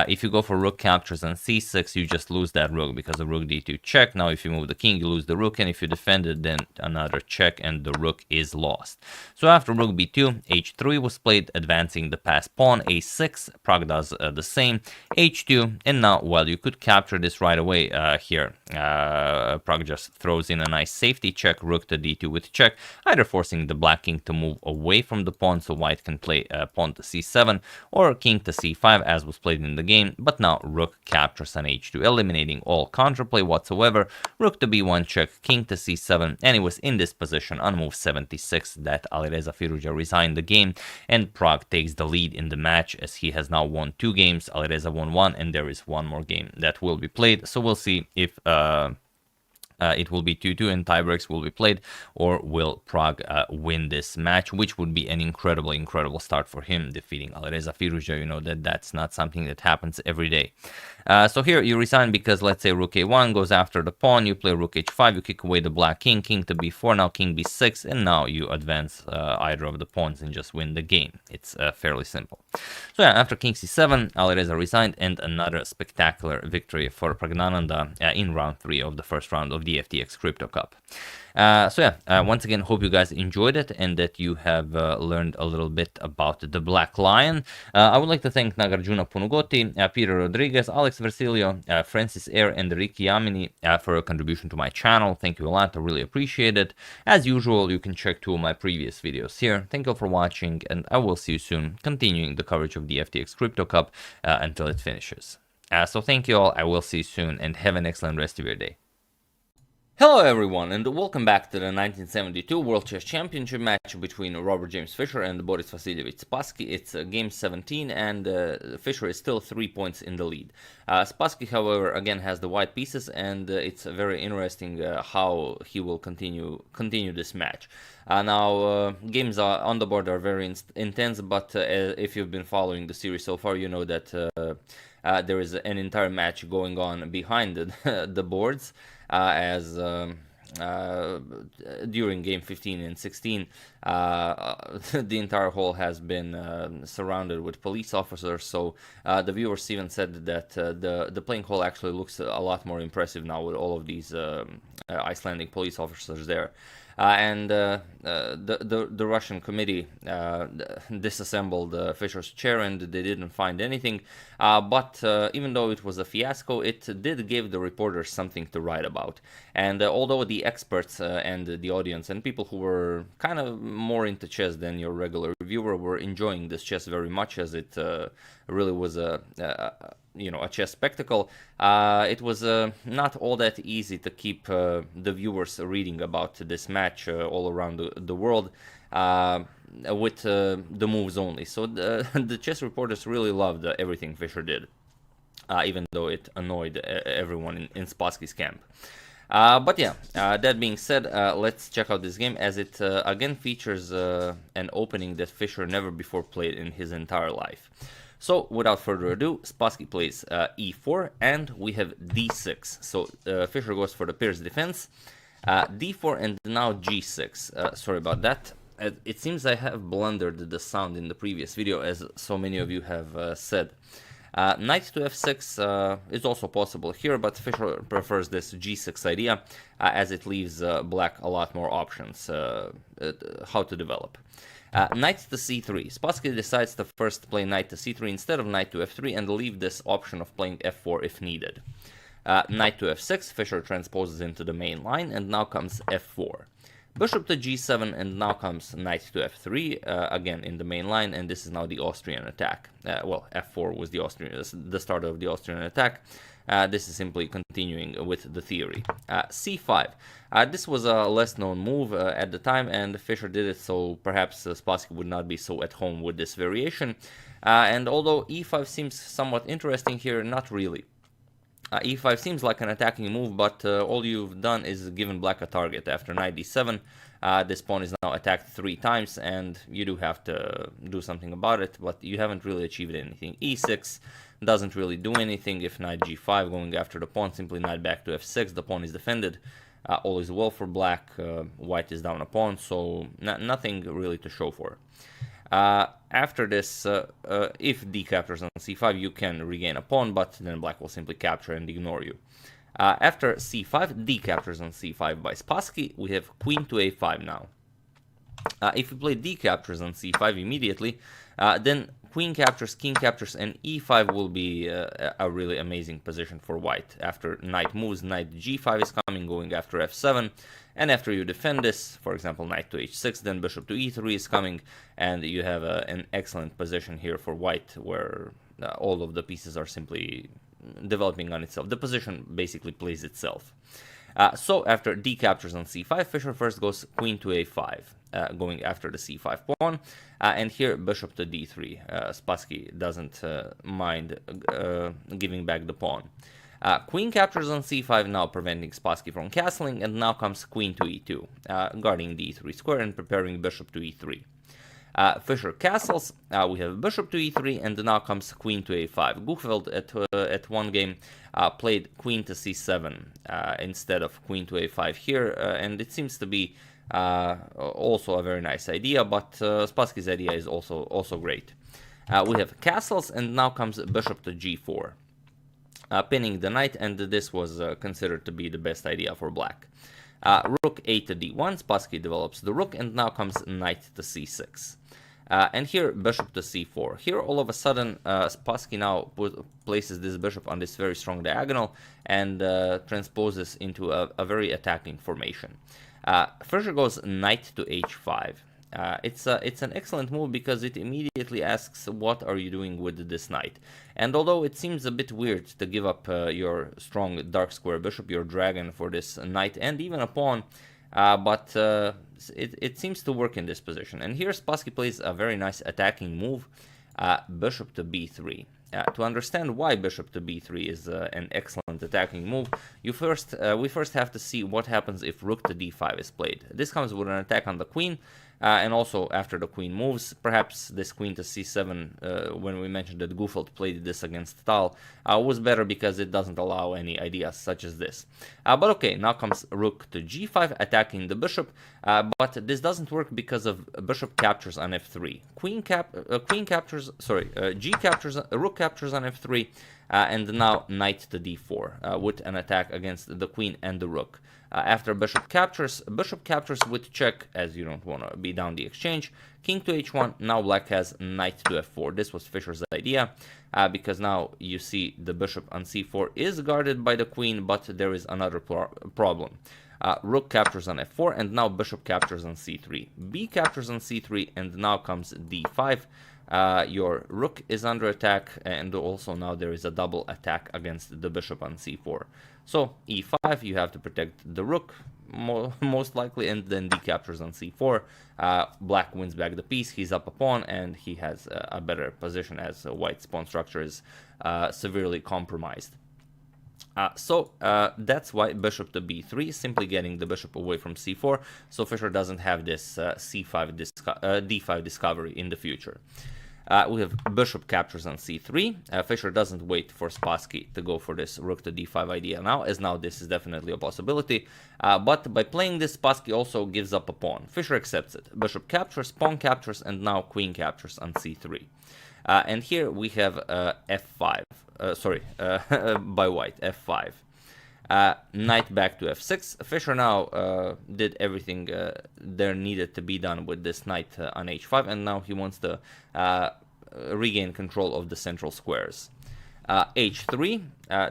if you go for rook captures on c6, you just lose that rook because of rook d2 check. Now if you move the king, you lose the rook, and if you defend it, then another check, and the rook is lost. So after rook b2, h3 was played, advancing the passed pawn, a6, Prague does the same, h2, and now, well, you could capture this right away here. Prague just throws in a nice safety check, rook to d2 with check, either forcing the black king to move away from the pawn so white can play pawn to c7, or king to c5 as was played in the game, but now rook captures on h2, eliminating all counterplay whatsoever. Rook to b1 check, king to c7, and it was in this position on move 76 that Alireza Firouzja resigned the game, and Prague takes the lead in the match as he has now won 2 games. Alireza won 1, and there is one more game that will be played, so we'll see if it will be 2-2 and tiebreaks will be played, or will Prague win this match, which would be an incredible start for him, defeating Alireza Firouzja. You know that's not something that happens every day. So here you resign because, let's say, rook a1 goes after the pawn, you play rook h5, you kick away the black king, king to b4, now king b6, and now you advance either of the pawns and just win the game. It's fairly simple. So yeah, after king c7, Alireza resigned, and another spectacular victory for Pragnananda in round 3 of the first round of the FTX Crypto Cup. Once again, hope you guys enjoyed it and that you have learned a little bit about the Black Lion. I would like to thank Nagarjuna Punugoti, Peter Rodriguez, Alex Versilio, Francis Air, and Ricky Yamini for a contribution to my channel. Thank you a lot, I really appreciate it. As usual, you can check 2 of my previous videos here. Thank you all for watching, and I will see you soon, continuing the coverage of the FTX Crypto Cup until it finishes. So thank you all, I will see you soon, and have an excellent rest of your day. Hello everyone, and welcome back to the 1972 World Chess Championship match between Robert James Fischer and Boris Vasilyevich Spassky. It's game 17, and Fischer is still 3 points in the lead. Spassky, however, again has the white pieces, and it's very interesting how he will continue this match. Now, games on the board are very intense, but if you've been following the series so far, you know that there is an entire match going on behind the boards. During game 15 and 16, the entire hall has been surrounded with police officers, so the viewers even said that the playing hall actually looks a lot more impressive now with all of these Icelandic police officers there. The Russian committee disassembled Fischer's chair, and they didn't find anything. But even though it was a fiasco, it did give the reporters something to write about. And although the experts and the audience and people who were kind of more into chess than your regular viewer were enjoying this chess very much, as it really was a chess spectacle, it was not all that easy to keep the viewers reading about this match all around the world with the moves only. So the chess reporters really loved everything Fischer did, even though it annoyed everyone in Spassky's camp. But yeah, that being said, let's check out this game, as it again features an opening that Fischer never before played in his entire life. So, without further ado, Spassky plays e4, and we have d6. So, Fischer goes for the Pirc defense, d4, and now g6. Sorry about that. It seems I have blundered the sound in the previous video, as so many of you have said. Knight to f6 is also possible here, but Fischer prefers this g6 idea, as it leaves black a lot more options how to develop. Knight to c3. Spassky decides to first play knight to c3 instead of knight to f3 and leave this option of playing f4 if needed. Knight to f6, Fischer transposes into the main line, and now comes f4. Bishop to g7, and now comes knight to f3, again in the main line, and this is now the Austrian attack. Well, f4 was the start of the Austrian attack. This is simply continuing with the theory. c5. This was a less known move at the time, and Fischer did it, so perhaps Spassky would not be so at home with this variation. And although e5 seems somewhat interesting here, not really. e5 seems like an attacking move, but all you've done is given black a target. After knight d7, this pawn is now attacked 3 times, and you do have to do something about it, but you haven't really achieved anything. e6 doesn't really do anything. If knight g5 going after the pawn, simply knight back to f6, the pawn is defended. All is well for black. White is down a pawn, so nothing really to show for. After this, if d captures on c5, you can regain a pawn, but then black will simply capture and ignore you. After c5, d captures on c5 by Spassky. We have queen to a5 now. If you play d captures on c5 immediately, then queen captures, king captures, and e5 will be a really amazing position for white. After knight moves, knight g5 is coming, going after f7, and after you defend this, for example, knight to h6, then bishop to e3 is coming, and you have an excellent position here for white, where all of the pieces are simply developing on itself. The position basically plays itself. So after d captures on c5, Fischer first goes queen to a5, going after the c5 pawn, and here bishop to d3. Spassky doesn't mind giving back the pawn. Queen captures on c5, now preventing Spassky from castling, and now comes queen to e2, guarding the e3 square and preparing bishop to e3. Fischer castles, we have bishop to e3, and now comes queen to a5. Gufeld at one game played queen to c7 instead of queen to a5 here, and it seems to be also a very nice idea, but Spassky's idea is also great. We have castles, and now comes bishop to g4, pinning the knight, and this was considered to be the best idea for black. Rook a to d1, Spassky develops the rook, and now comes knight to c6. And here, bishop to c4. Here, all of a sudden, Spassky now places this bishop on this very strong diagonal and transposes into a very attacking formation. Fischer goes knight to h5. It's an excellent move because it immediately asks, what are you doing with this knight? And although it seems a bit weird to give up your strong dark square bishop, your dragon, for this knight and even a pawn, but it seems to work in this position. And here Spassky plays a very nice attacking move, bishop to b3. To understand why bishop to b3 is an excellent attacking move, we first have to see what happens if rook to d5 is played. This comes with an attack on the queen, and also after the queen moves. Perhaps this queen to c7, when we mentioned that Gufeld played this against Tal, was better because it doesn't allow any ideas such as this. But okay, now comes rook to g5, attacking the bishop, but this doesn't work because of bishop captures on f3. G captures, rook captures on f3, and now knight to d4 with an attack against the queen and the rook. After bishop captures with check, as you don't want to be down the exchange. King to h1, now black has knight to f4. This was Fischer's idea, because now you see the bishop on c4 is guarded by the queen, but there is another problem. Rook captures on f4, and now bishop captures on c3. B captures on c3, and now comes d5. Your rook is under attack, and also now there is a double attack against the bishop on c4. So e5, you have to protect the rook, most likely, and then d captures on c4. Black wins back the piece, he's up a pawn, and he has a better position as white's pawn structure is severely compromised. So that's why bishop to b3, simply getting the bishop away from c4, so Fischer doesn't have this d5 discovery in the future. We have bishop captures on c3. Fischer doesn't wait for Spassky to go for this rook to d5 idea now, as now this is definitely a possibility. But by playing this, Spassky also gives up a pawn. Fischer accepts it. Bishop captures, pawn captures, and now queen captures on c3. And here we have f5. By white, f5. Knight back to f6. Fischer now did everything there needed to be done with this knight on h5, and now he wants to regain control of the central squares. h3.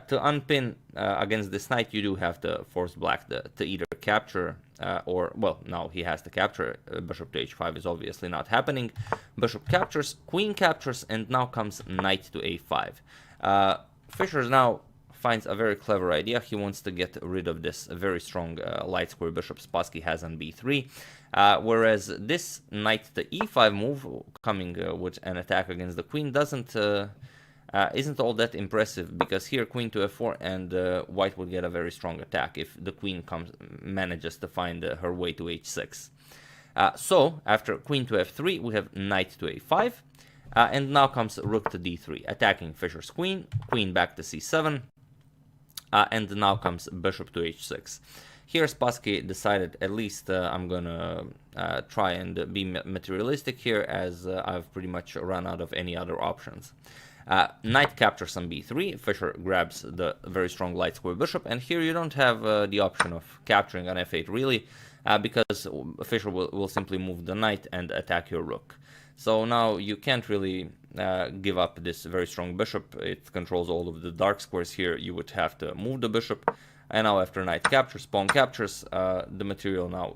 To unpin against this knight, you do have to force black to either capture or, well, now he has to capture. Bishop to h5 is obviously not happening. Bishop captures, queen captures, and now comes knight to a5. Fischer now finds a very clever idea. He wants to get rid of this very strong light square bishop Spassky has on b3, whereas this knight to e5 move, coming with an attack against the queen, isn't all that impressive, because here queen to f4, and white would get a very strong attack if the queen manages to find her way to h6. So after queen to f3, we have knight to a5, and now comes rook to d3, attacking Fischer's queen, queen back to c7, and now comes bishop to h6. Here Spassky decided, at least I'm gonna try and be materialistic here, as I've pretty much run out of any other options. Knight captures on b3, Fischer grabs the very strong light square bishop, and here you don't have the option of capturing on f8 really, because Fischer will simply move the knight and attack your rook. So now you can't really give up this very strong bishop. It controls all of the dark squares here. You would have to move the bishop. And now after knight captures, pawn captures, the material now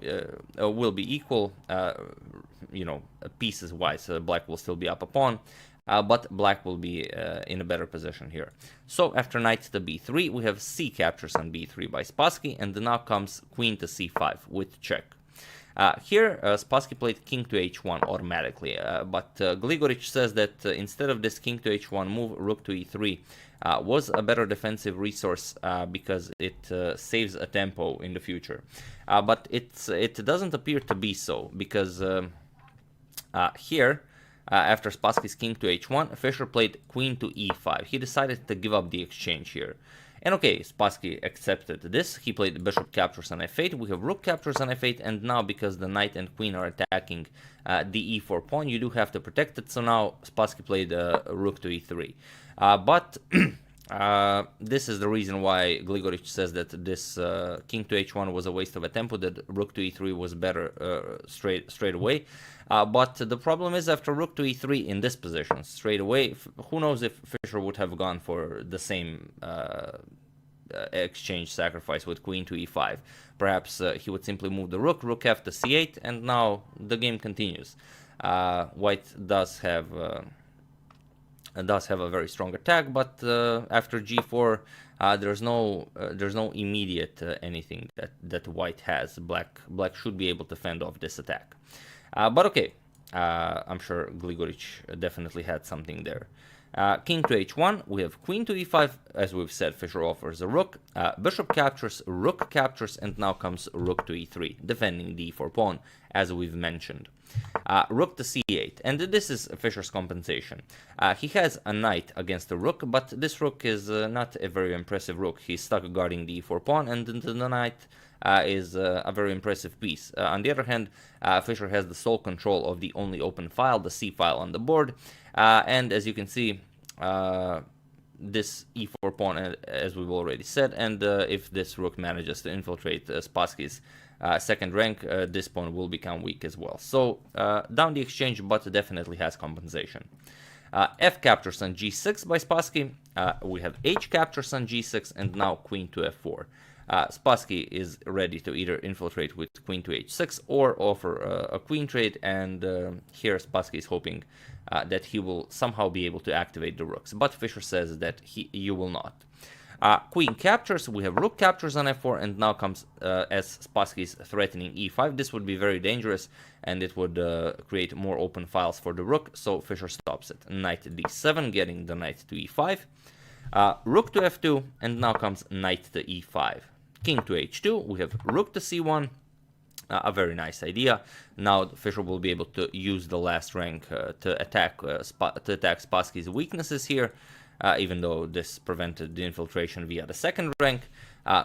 will be equal, pieces wise. Black will still be up a pawn, but black will be in a better position here. So after knight to b3, we have c captures on b3 by Spassky, and now comes queen to c5 with check. Here, Spassky played king to h1 automatically, but Gligoric says that instead of this king to h1 move, rook to e3 was a better defensive resource because it saves a tempo in the future. But it doesn't appear to be so, because here, after Spassky's king to h1, Fischer played queen to e5. He decided to give up the exchange here. And okay, Spassky accepted this. He played bishop captures on f8. We have rook captures on f8, and now because the knight and queen are attacking the e4 pawn, you do have to protect it. So now Spassky played rook to e3. But this is the reason why Gligoric says that this king to h1 was a waste of a tempo, that rook to e3 was better straight away. But the problem is, after rook to e3 in this position, straight away, who knows if Fischer would have gone for the same exchange sacrifice with queen to e5. Perhaps he would simply move the rook, rook f to c8, and now the game continues. White does have a very strong attack, but after g4, there's no immediate anything that White has. Black should be able to fend off this attack. But okay, I'm sure Gligoric definitely had something there. King to h1, we have queen to e5. As we've said, Fischer offers a rook. Bishop captures, rook captures, and now comes rook to e3, defending the e4 pawn, as we've mentioned. Rook to c8, and this is Fischer's compensation. He has a knight against the rook, but this rook is not a very impressive rook. He's stuck guarding the e4 pawn, and the knight is a very impressive piece. On the other hand, Fischer has the sole control of the only open file, the c file on the board, and as you can see, this e4 pawn, as we've already said, and if this rook manages to infiltrate Spassky's second rank, this pawn will become weak as well. So down the exchange, but definitely has compensation. F captures on g6 by Spassky. We have h captures on g6, and now queen to f4. Spassky is ready to either infiltrate with queen to h6 or offer a queen trade, and here Spassky is hoping that he will somehow be able to activate the rooks, but Fischer says that you will not. Queen captures, we have rook captures on f4, and now comes as Spassky is threatening e5. This would be very dangerous, and it would create more open files for the rook, so Fischer stops it. Knight d7, getting the knight to e5. Rook to f2, and now comes knight to e5. King to h2, we have rook to c1, a very nice idea. Now Fischer will be able to use the last rank to attack Spassky's weaknesses here, even though this prevented the infiltration via the second rank.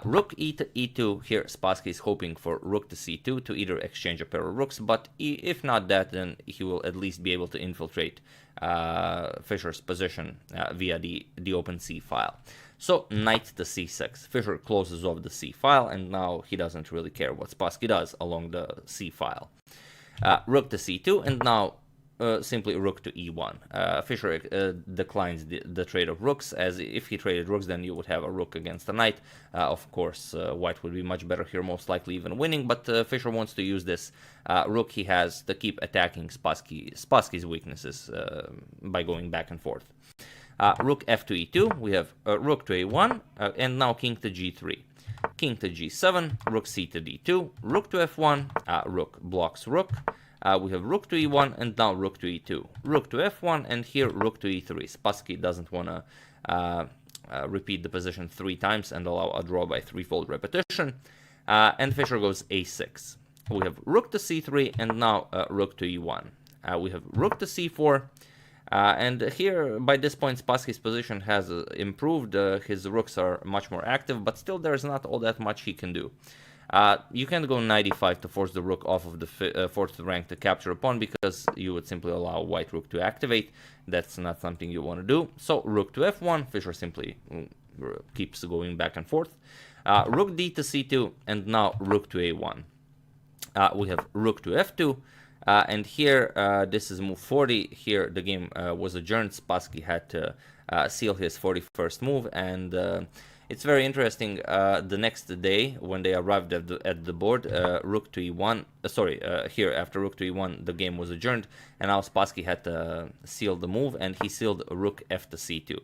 Rook e to e2, here Spassky is hoping for rook to c2 to either exchange a pair of rooks, but if not that, then he will at least be able to infiltrate Fischer's position via the open c file. So knight to c6. Fischer closes off the c file, and now he doesn't really care what Spassky does along the c file. Rook to c2, and now simply rook to e1. Fischer declines the trade of rooks, as if he traded rooks, then you would have a rook against a knight. Of course, White would be much better here, most likely even winning, but Fischer wants to use this rook he has to keep attacking Spassky's weaknesses by going back and forth. Rook f to e2, we have rook to a1, and now king to g3. King to g7, rook c to d2, rook to f1, rook blocks rook. We have rook to e1, and now rook to e2. Rook to f1, and here rook to e3. Spassky doesn't want to repeat the position 3 times and allow a draw by threefold repetition. And Fischer goes a6. We have rook to c3, and now rook to e1. We have rook to c4. And here, by this point, Spassky's position has improved. His rooks are much more active, but still there's not all that much he can do. You can't go knight e5 to force the rook off of the 4th rank to capture a pawn, because you would simply allow white rook to activate. That's not something you want to do. So rook to f1, Fischer simply keeps going back and forth. Rook d to c2, and now rook to a1. We have rook to f2. And here, this is move 40. Here, the game was adjourned. Spassky had to seal his 41st move, and It's very interesting. The next day, when they arrived at the board, rook to e1. Here after rook to e1, the game was adjourned, and now Spassky had to seal the move, and he sealed rook f to c2.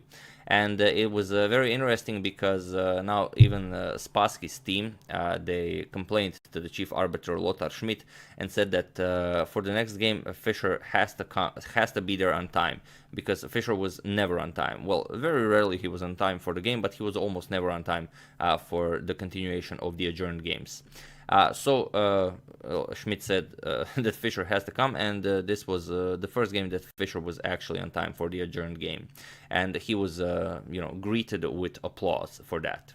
And it was very interesting because now even Spassky's team, they complained to the chief arbiter Lothar Schmidt and said that for the next game Fischer has to be there on time, because Fischer was never on time. Well, very rarely he was on time for the game, but he was almost never on time for the continuation of the adjourned games. Schmidt said that Fischer has to come, and this was the first game that Fischer was actually on time for the adjourned game, and he was, greeted with applause for that.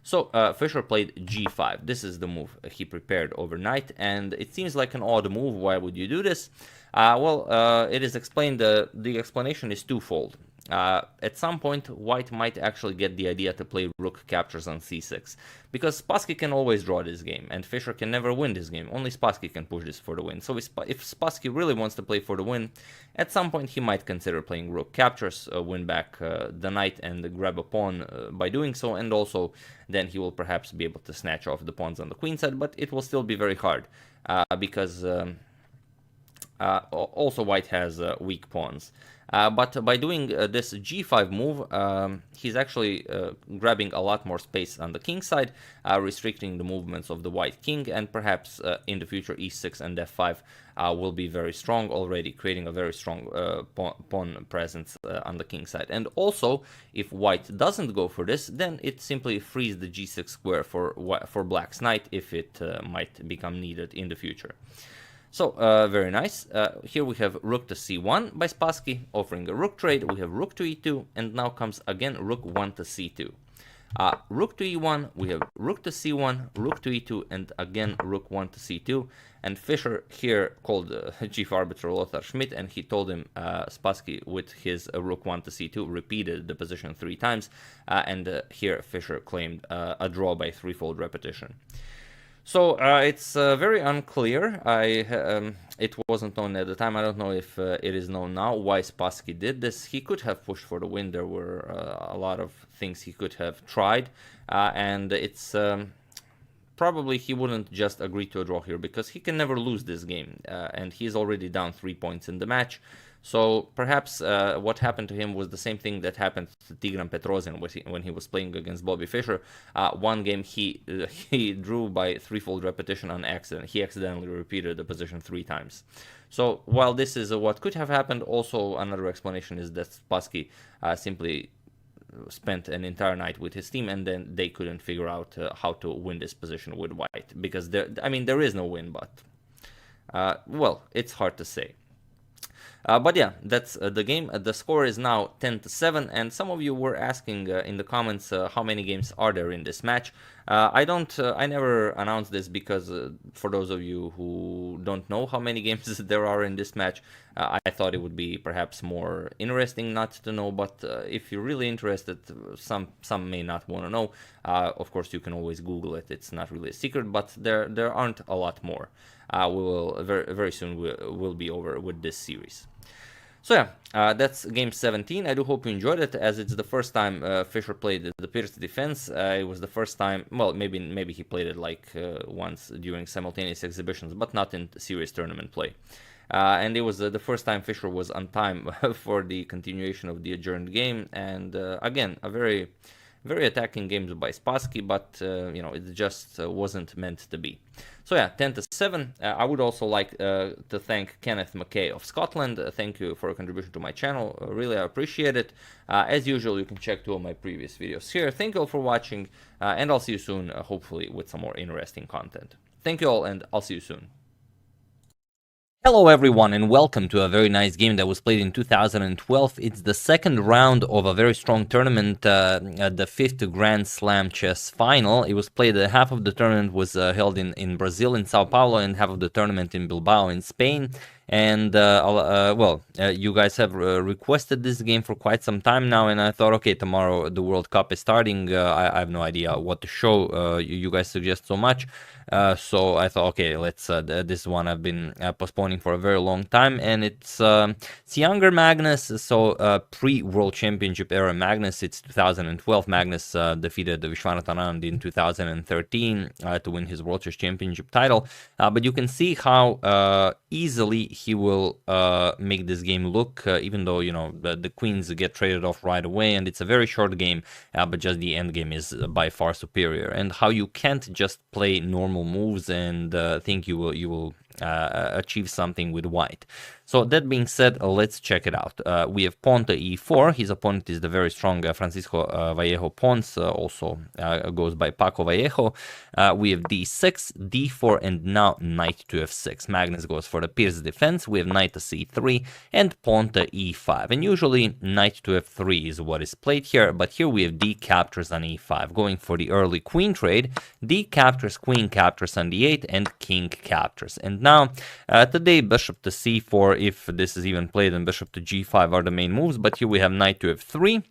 So Fischer played g5. This is the move he prepared overnight, and it seems like an odd move. Why would you do this? It is explained. The explanation is twofold. At some point, White might actually get the idea to play rook captures on c6, because Spassky can always draw this game, and Fischer can never win this game. Only Spassky can push this for the win. So if Spassky really wants to play for the win, at some point he might consider playing rook captures, win back the knight and grab a pawn by doing so, and also then he will perhaps be able to snatch off the pawns on the queen side, but it will still be very hard because also White has weak pawns. But by doing this g5 move, he's actually grabbing a lot more space on the king side, restricting the movements of the white king, and perhaps in the future e6 and f5 will be very strong already, creating a very strong pawn presence on the king side. And also, if white doesn't go for this, then it simply frees the g6 square for black's knight if it might become needed in the future. So, very nice. Here we have rook to c1 by Spassky, offering a rook trade. We have rook to e2, and now comes again rook 1 to c2. Rook to e1, we have rook to c1, rook to e2, and again rook 1 to c2. And Fischer here called chief arbiter Lothar Schmidt, and he told him Spassky with his rook 1 to c2 repeated the position 3 times, and here Fischer claimed a draw by threefold repetition. So it's very unclear. It wasn't known at the time. I don't know if it is known now why Spassky did this. He could have pushed for the win. There were a lot of things he could have tried, and it's probably he wouldn't just agree to a draw here because he can never lose this game, and he's already down 3 points in the match. So perhaps what happened to him was the same thing that happened to Tigran Petrosian when he was playing against Bobby Fischer. One game he drew by threefold repetition on accident. He accidentally repeated the position 3 times. So while this is what could have happened, also another explanation is that Spassky simply spent an entire night with his team, and then they couldn't figure out how to win this position with white, because there is no win, but well, it's hard to say. But yeah, that's the game. The score is now 10-7, and some of you were asking in the comments how many games are there in this match. I never announce this because for those of you who don't know how many games there are in this match, I thought it would be perhaps more interesting not to know. But if you're really interested, some may not want to know. Of course, you can always Google it. It's not really a secret, but there aren't a lot more. We will very soon we'll be over with this series. So yeah, that's game 17. I do hope you enjoyed it, as it's the first time Fischer played the Pirc defense. It was the first time, well, maybe he played it like once during simultaneous exhibitions, but not in serious tournament play. And it was the first time Fischer was on time for the continuation of the adjourned game. And again, a very attacking games by Spassky, but it just wasn't meant to be. So yeah, 10-7. I would also like to thank Kenneth McKay of Scotland. Thank you for your contribution to my channel. Really, I appreciate it. As usual, you can check 2 of my previous videos here. Thank you all for watching, and I'll see you soon, hopefully with some more interesting content. Thank you all, and I'll see you soon. Hello everyone, and welcome to a very nice game that was played in 2012. It's the second round of a very strong tournament, the 5th Grand Slam Chess Final. It was played, half of the tournament was held in Brazil, in Sao Paulo, and half of the tournament in Bilbao in Spain. And you guys have requested this game for quite some time now, and I thought, okay, tomorrow the World Cup is starting. I have no idea what to show. You guys suggest so much. So I thought, okay, let's. This one I've been postponing for a very long time, and it's younger Magnus. So pre-World Championship era Magnus. It's 2012. Magnus defeated Vishwanathan Anand in 2013 to win his World Chess Championship title. But you can see how easily he will make this game look, even though the queens get traded off right away, and it's a very short game. But just the end game is by far superior, and how you can't just play normal moves and think you will achieve something with white. So that being said, let's check it out. We have pawn to e4. His opponent is the very strong Francisco Vallejo Pons, also goes by Paco Vallejo. We have d6, d4, and now knight to f6. Magnus goes for the Pirc defense. We have knight to c3 and pawn to e5. And usually knight to f3 is what is played here, but here we have d captures on e5, going for the early queen trade. D captures, queen captures on d8, and king captures. And now today bishop to c4, if this is even played, and bishop to g5 are the main moves, but here we have knight to f3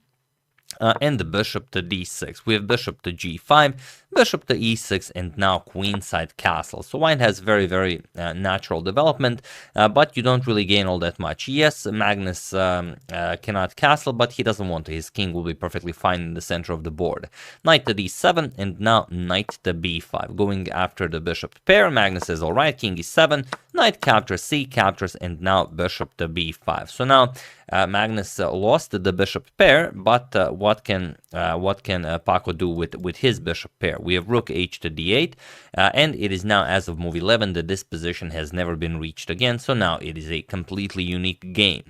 and the bishop to d6. We have bishop to g5, bishop to e6, and now queenside castle. So white has very, very natural development, but you don't really gain all that much. Yes, Magnus cannot castle, but he doesn't want to. His king will be perfectly fine in the center of the board. Knight to d7, and now knight to b5, going after the bishop pair. Magnus says, all right, king e7, knight captures, c captures, and now bishop to b5. So now Magnus lost the bishop pair, but what can Paco do with his bishop pair? We have rook h to d8, and it is now, as of move 11, that this position has never been reached again, so now it is a completely unique game.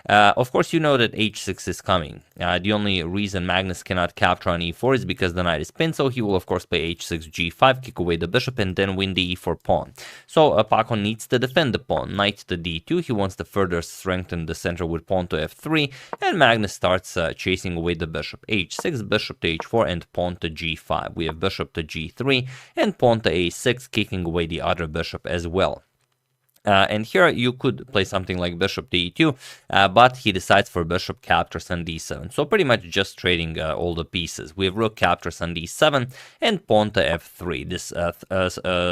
Of course, you know that h6 is coming. The only reason Magnus cannot capture on e4 is because the knight is pinned, so he will of course play h6, g5, kick away the bishop, and then win the e4 pawn. So Paco needs to defend the pawn. Knight to d2, he wants to further strengthen the center with pawn to f3, and Magnus starts chasing away the bishop. h6, bishop to h4, and pawn to g5. We have bishop to g3, and pawn to a6, kicking away the other bishop as well. And here you could play something like bishop to e2, but he decides for bishop captures on d7. So pretty much just trading all the pieces. We have rook captures on d7 and pawn to f3. This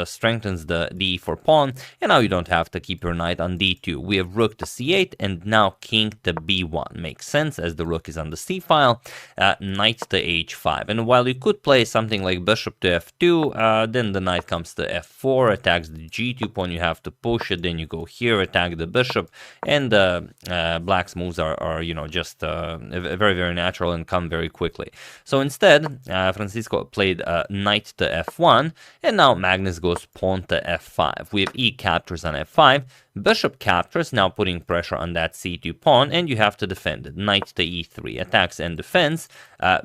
strengthens the d4 pawn, and now you don't have to keep your knight on d2. We have rook to c8, and now king to b1. Makes sense, as the rook is on the c file. Knight to h5. And while you could play something like bishop to f2, then the knight comes to f4, attacks the g2 pawn, you have to push it. Then you go here, attack the bishop, and black's moves are just very, very natural and come very quickly. So instead, Francisco played knight to f1, and now Magnus goes pawn to f5. We have e captures on f5, bishop captures, now putting pressure on that c2 pawn, and you have to defend it. Knight to e3, attacks and defense,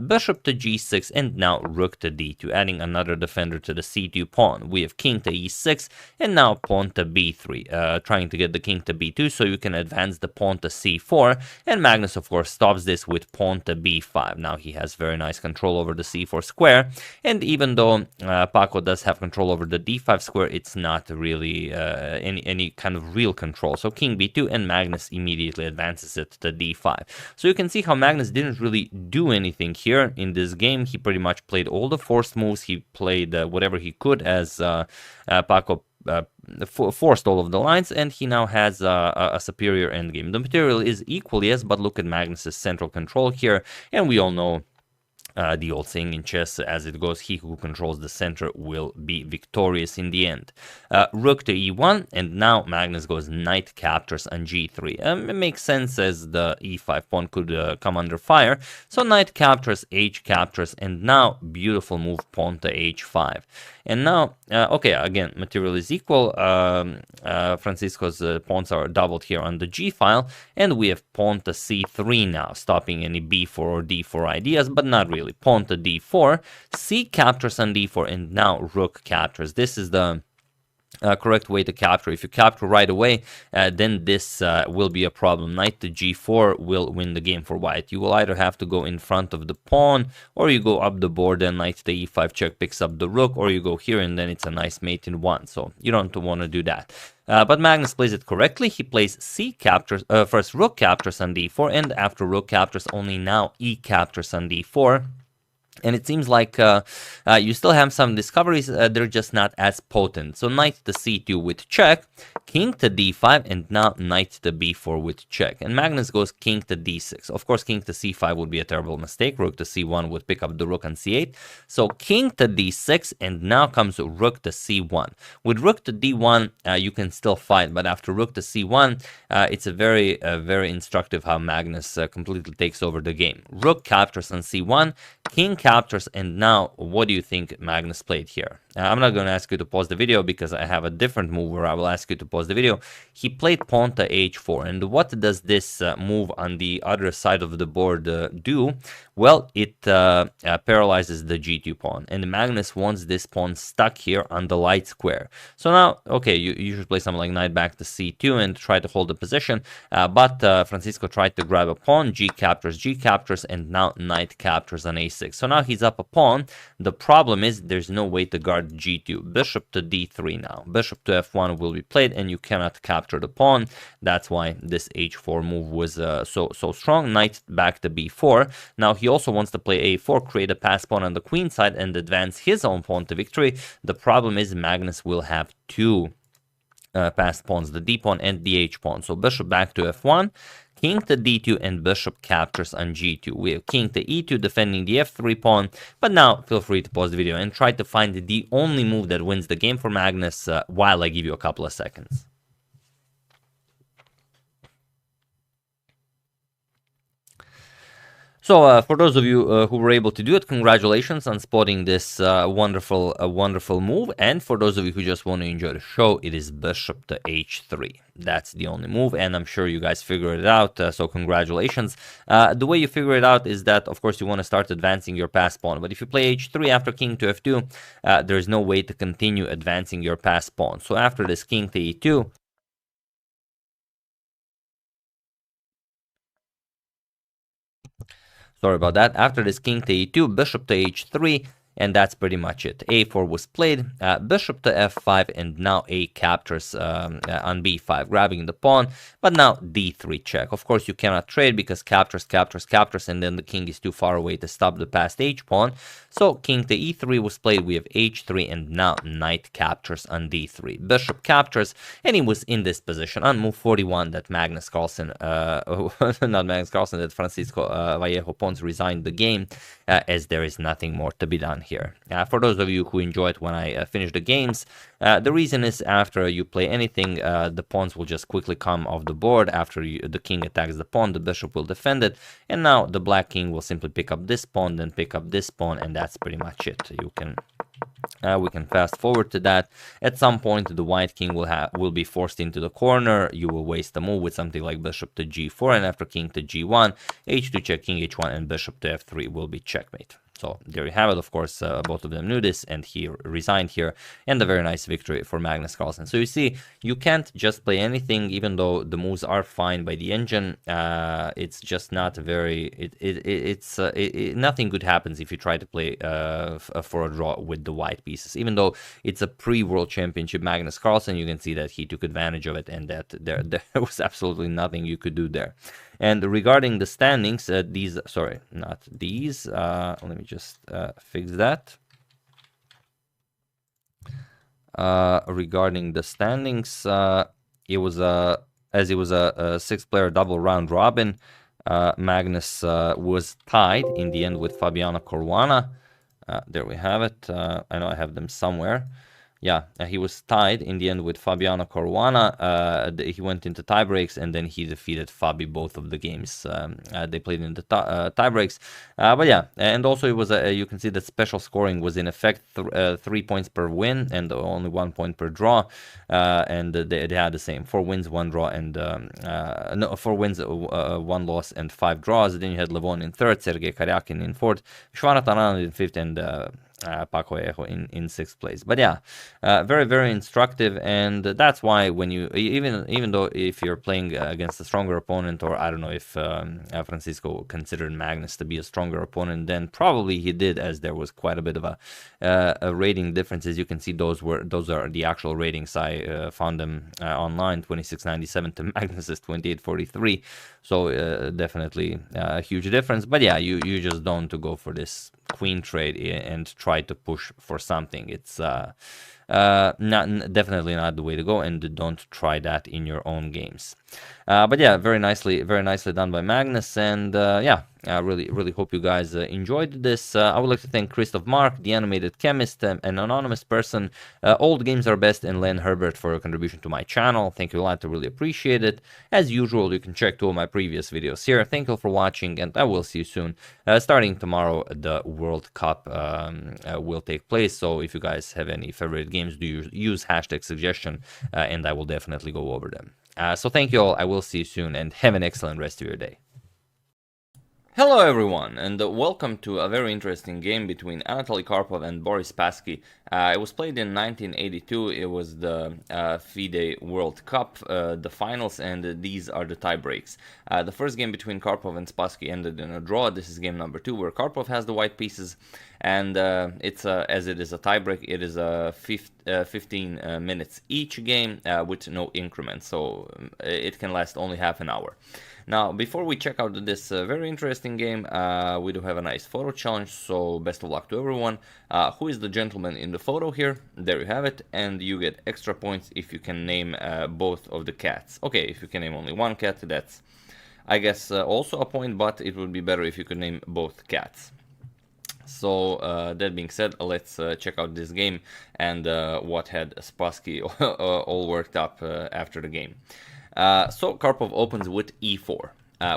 bishop to g6, and now rook to d2, adding another defender to the c2 pawn. We have king to e6, and now pawn to b3, trying to get the king to b2 so you can advance the pawn to c4, and Magnus of course stops this with pawn to b5. Now he has very nice control over the c4 square, and even though Paco does have control over the d5 square, it's not really any kind of real control. So king b2, and Magnus immediately advances it to d5. So you can see how Magnus didn't really do anything here in this game. He pretty much played all the forced moves. He played whatever he could, as Paco forced all of the lines, and he now has a superior endgame. The material is equal, yes, but look at Magnus's central control here, and we all know the old saying in chess, as it goes, he who controls the center will be victorious in the end. Rook to e1, and now Magnus goes knight captures on g3. It makes sense, as the e5 pawn could come under fire. So knight captures, h captures, and now beautiful move, pawn to h5. And now, okay, again, material is equal. Francisco's pawns are doubled here on the g file, and we have pawn to c3 now, stopping any b4 or d4 ideas, but not really. Pawn to d4, c captures on d4, and now rook captures. This is the correct way to capture. If you capture right away, then this will be a problem. Knight to g4 will win the game for white. You will either have to go in front of the pawn, or you go up the board and knight to e5 check picks up the rook, or you go here and then it's a nice mate in one. So you don't want to do that. But Magnus plays it correctly. He plays c captures, first rook captures on d4, and after rook captures, only now e captures on d4. And it seems like you still have some discoveries, they're just not as potent. So knight to c2 with check, king to d5, and now knight to b4 with check. And Magnus goes king to d6. Of course, king to c5 would be a terrible mistake. Rook to c1 would pick up the rook on c8. So king to d6, and now comes rook to c1. With rook to d1, you can still fight, but after rook to c1, it's a very instructive how Magnus completely takes over the game. Rook captures on c1, king captures, and now what do you think Magnus played here? I'm not going to ask you to pause the video because I have a different move where I will ask you to pause the video. He played pawn to h4, and what does this move on the other side of the board do? Well, it paralyzes the g2 pawn, and Magnus wants this pawn stuck here on the light square. So now, okay, you should play something like knight back to c2 and try to hold the position, but Francisco tried to grab a pawn, g captures, and now knight captures on a6. So now he's up a pawn. The problem is there's no way to guard g2. Bishop to d3 now. Bishop to f1 will be played, and you cannot capture the pawn. That's why this h4 move was so strong. Knight back to b4. Now he also wants to play a4, create a pass pawn on the queen side, and advance his own pawn to victory. The problem is Magnus will have two passed pawns, the d pawn and the h pawn. So bishop back to f1, king to d2, and bishop captures on g2. We have king to e2 defending the f3 pawn, but now feel free to pause the video and try to find the only move that wins the game for Magnus while I give you a couple of seconds. So for those of you who were able to do it, congratulations on spotting this wonderful move. And for those of you who just want to enjoy the show, it is bishop to h3. That's the only move, and I'm sure you guys figured it out, so congratulations. The way you figure it out is that, of course, you want to start advancing your pass pawn. But if you play h3 after king to f2, there's no way to continue advancing your pass pawn. So after this king to e2, sorry about that. After this king to e2, bishop to h3, and that's pretty much it. a4 was played, bishop to f5, and now a captures on b5, grabbing the pawn, but now d3 check. Of course, you cannot trade because captures, and then the king is too far away to stop the passed h pawn. So king to e3 was played, we have h3, and now knight captures on d3. Bishop captures, and he was in this position on move 41 that Magnus Carlsen, not Magnus Carlsen, that Francisco Vallejo Pons resigned the game, as there is nothing more to be done here. For those of you who enjoyed when I finish the games, the reason is after you play anything, the pawns will just quickly come off the board. After the king attacks the pawn, the bishop will defend it, and now the black king will simply pick up this pawn, then pick up this pawn, and that's pretty much it. You can we can fast forward to that. At some point, the white king will be forced into the corner. You will waste a move with something like bishop to g4, and after king to g1, h2 check, king h1, and bishop to f3 will be checkmate. So there you have it. Of course, both of them knew this, and he resigned here, and a very nice victory for Magnus Carlsen. So you see, you can't just play anything, even though the moves are fine by the engine. It's just not very. Nothing good happens if you try to play for a draw with the white pieces. Even though it's a pre-World Championship Magnus Carlsen, you can see that he took advantage of it, and that there was absolutely nothing you could do there. And regarding the standings, let me just fix that. Regarding the standings, it was a 6-player double round robin. Magnus was tied in the end with Fabiano Caruana. There we have it. I know I have them somewhere. Yeah, he was tied in the end with Fabiano Caruana. He went into tiebreaks, and then he defeated Fabi both of the games. They played in the tiebreaks. But yeah, and also it was you can see that special scoring was in effect 3 points per win and only 1 point per draw. And they had the same 4 wins, 1 draw, and 4 wins, 1 loss, and 5 draws. Then you had Levon in third, Sergei Karyakin in fourth, Shvara Taran in fifth, and Paco Ejo in 6th place. But yeah, very, very instructive, and that's why when you, even though if you're playing against a stronger opponent, or I don't know if Francisco considered Magnus to be a stronger opponent, then probably he did, as there was quite a bit of a rating differences. You can see those are the actual ratings. I found them online, 2697 to Magnus's 2843. So definitely a huge difference. But yeah, you just don't to go for this queen trade and try to push for something. It's definitely not the way to go, and don't try that in your own games. But yeah, very nicely done by Magnus, and yeah, really hope you guys enjoyed this. I would like to thank Christoph Mark, the Animated Chemist, an anonymous person, Old Games Are Best, and Len Herbert for your contribution to my channel. Thank you a lot, I really appreciate it. As usual, you can check 2 of my previous videos here. Thank you for watching, and I will see you soon. Starting tomorrow, the World Cup will take place, so if you guys have any favorite games, do you use hashtag suggestion, and I will definitely go over them. So thank you all, I will see you soon, and have an excellent rest of your day. Hello everyone, and welcome to a very interesting game between Anatoly Karpov and Boris Spassky. It was played in 1982, it was the FIDE World Cup, the finals, and these are the tie breaks. The first game between Karpov and Spassky ended in a draw. This is game number 2, where Karpov has the white pieces, and it's as it is a tiebreak, it is a 15 minutes each game with no increment, so it can last only half an hour. Now, before we check out this very interesting game, we do have a nice photo challenge, so best of luck to everyone. Who is the gentleman in the photo here? There you have it, and you get extra points if you can name both of the cats. Okay, if you can name only one cat, that's, I guess, also a point, but it would be better if you could name both cats. So, that being said, let's check out this game and what had Spassky all worked up after the game. So Karpov opens with e4.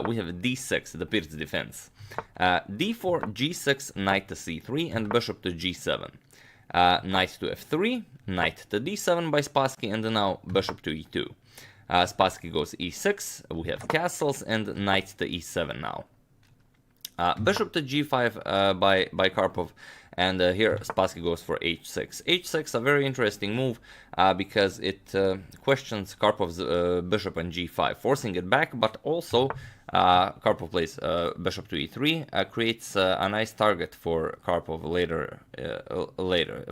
We have d6, the Pirc defense. d4, g6, knight to c3, and bishop to g7. Knight to f3, knight to d7 by Spassky, and now bishop to e2. Spassky goes e6, we have castles, and knight to e7 now. Bishop to g5 by Karpov, and here Spassky goes for h6. h6, a very interesting move because it questions Karpov's bishop and g5, forcing it back, but also Karpov plays bishop to e3, creates a nice target for Karpov later.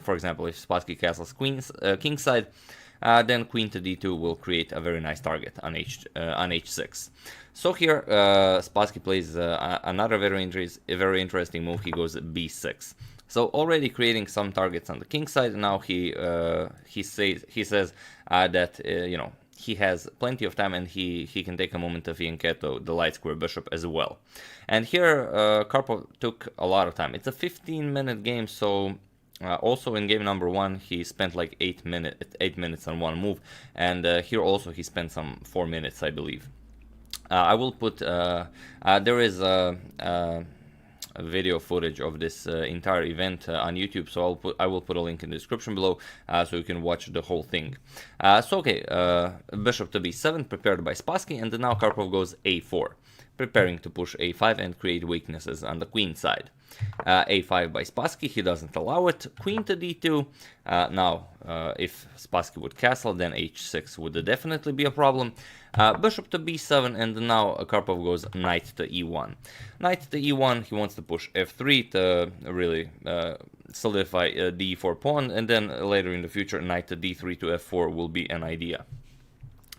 For example, if Spassky castles kingside, then queen to d2 will create a very nice target on h6. So here Spassky plays another very interesting move. He goes b6. So already creating some targets on the king side. Now he says that you know, he has plenty of time, and he can take a moment to fianchetto the light square bishop as well. And here Karpov took a lot of time. It's a 15-minute game, so also in game number 1 he spent like 8 minutes on one move, and here also he spent some 4 minutes, I believe. I will put there is a video footage of this entire event on YouTube, so I will put a link in the description below so you can watch the whole thing. So okay, bishop to b7 prepared by Spassky, and now Karpov goes a4, preparing to push a5 and create weaknesses on the queen side. a5 by Spassky, he doesn't allow it. Queen to d2. Now, if Spassky would castle, then h6 would definitely be a problem. Bishop to b7, and now Karpov goes knight to e1. Knight to e1, he wants to push f3 to really solidify the e4 pawn, and then later in the future, knight to d3 to f4 will be an idea.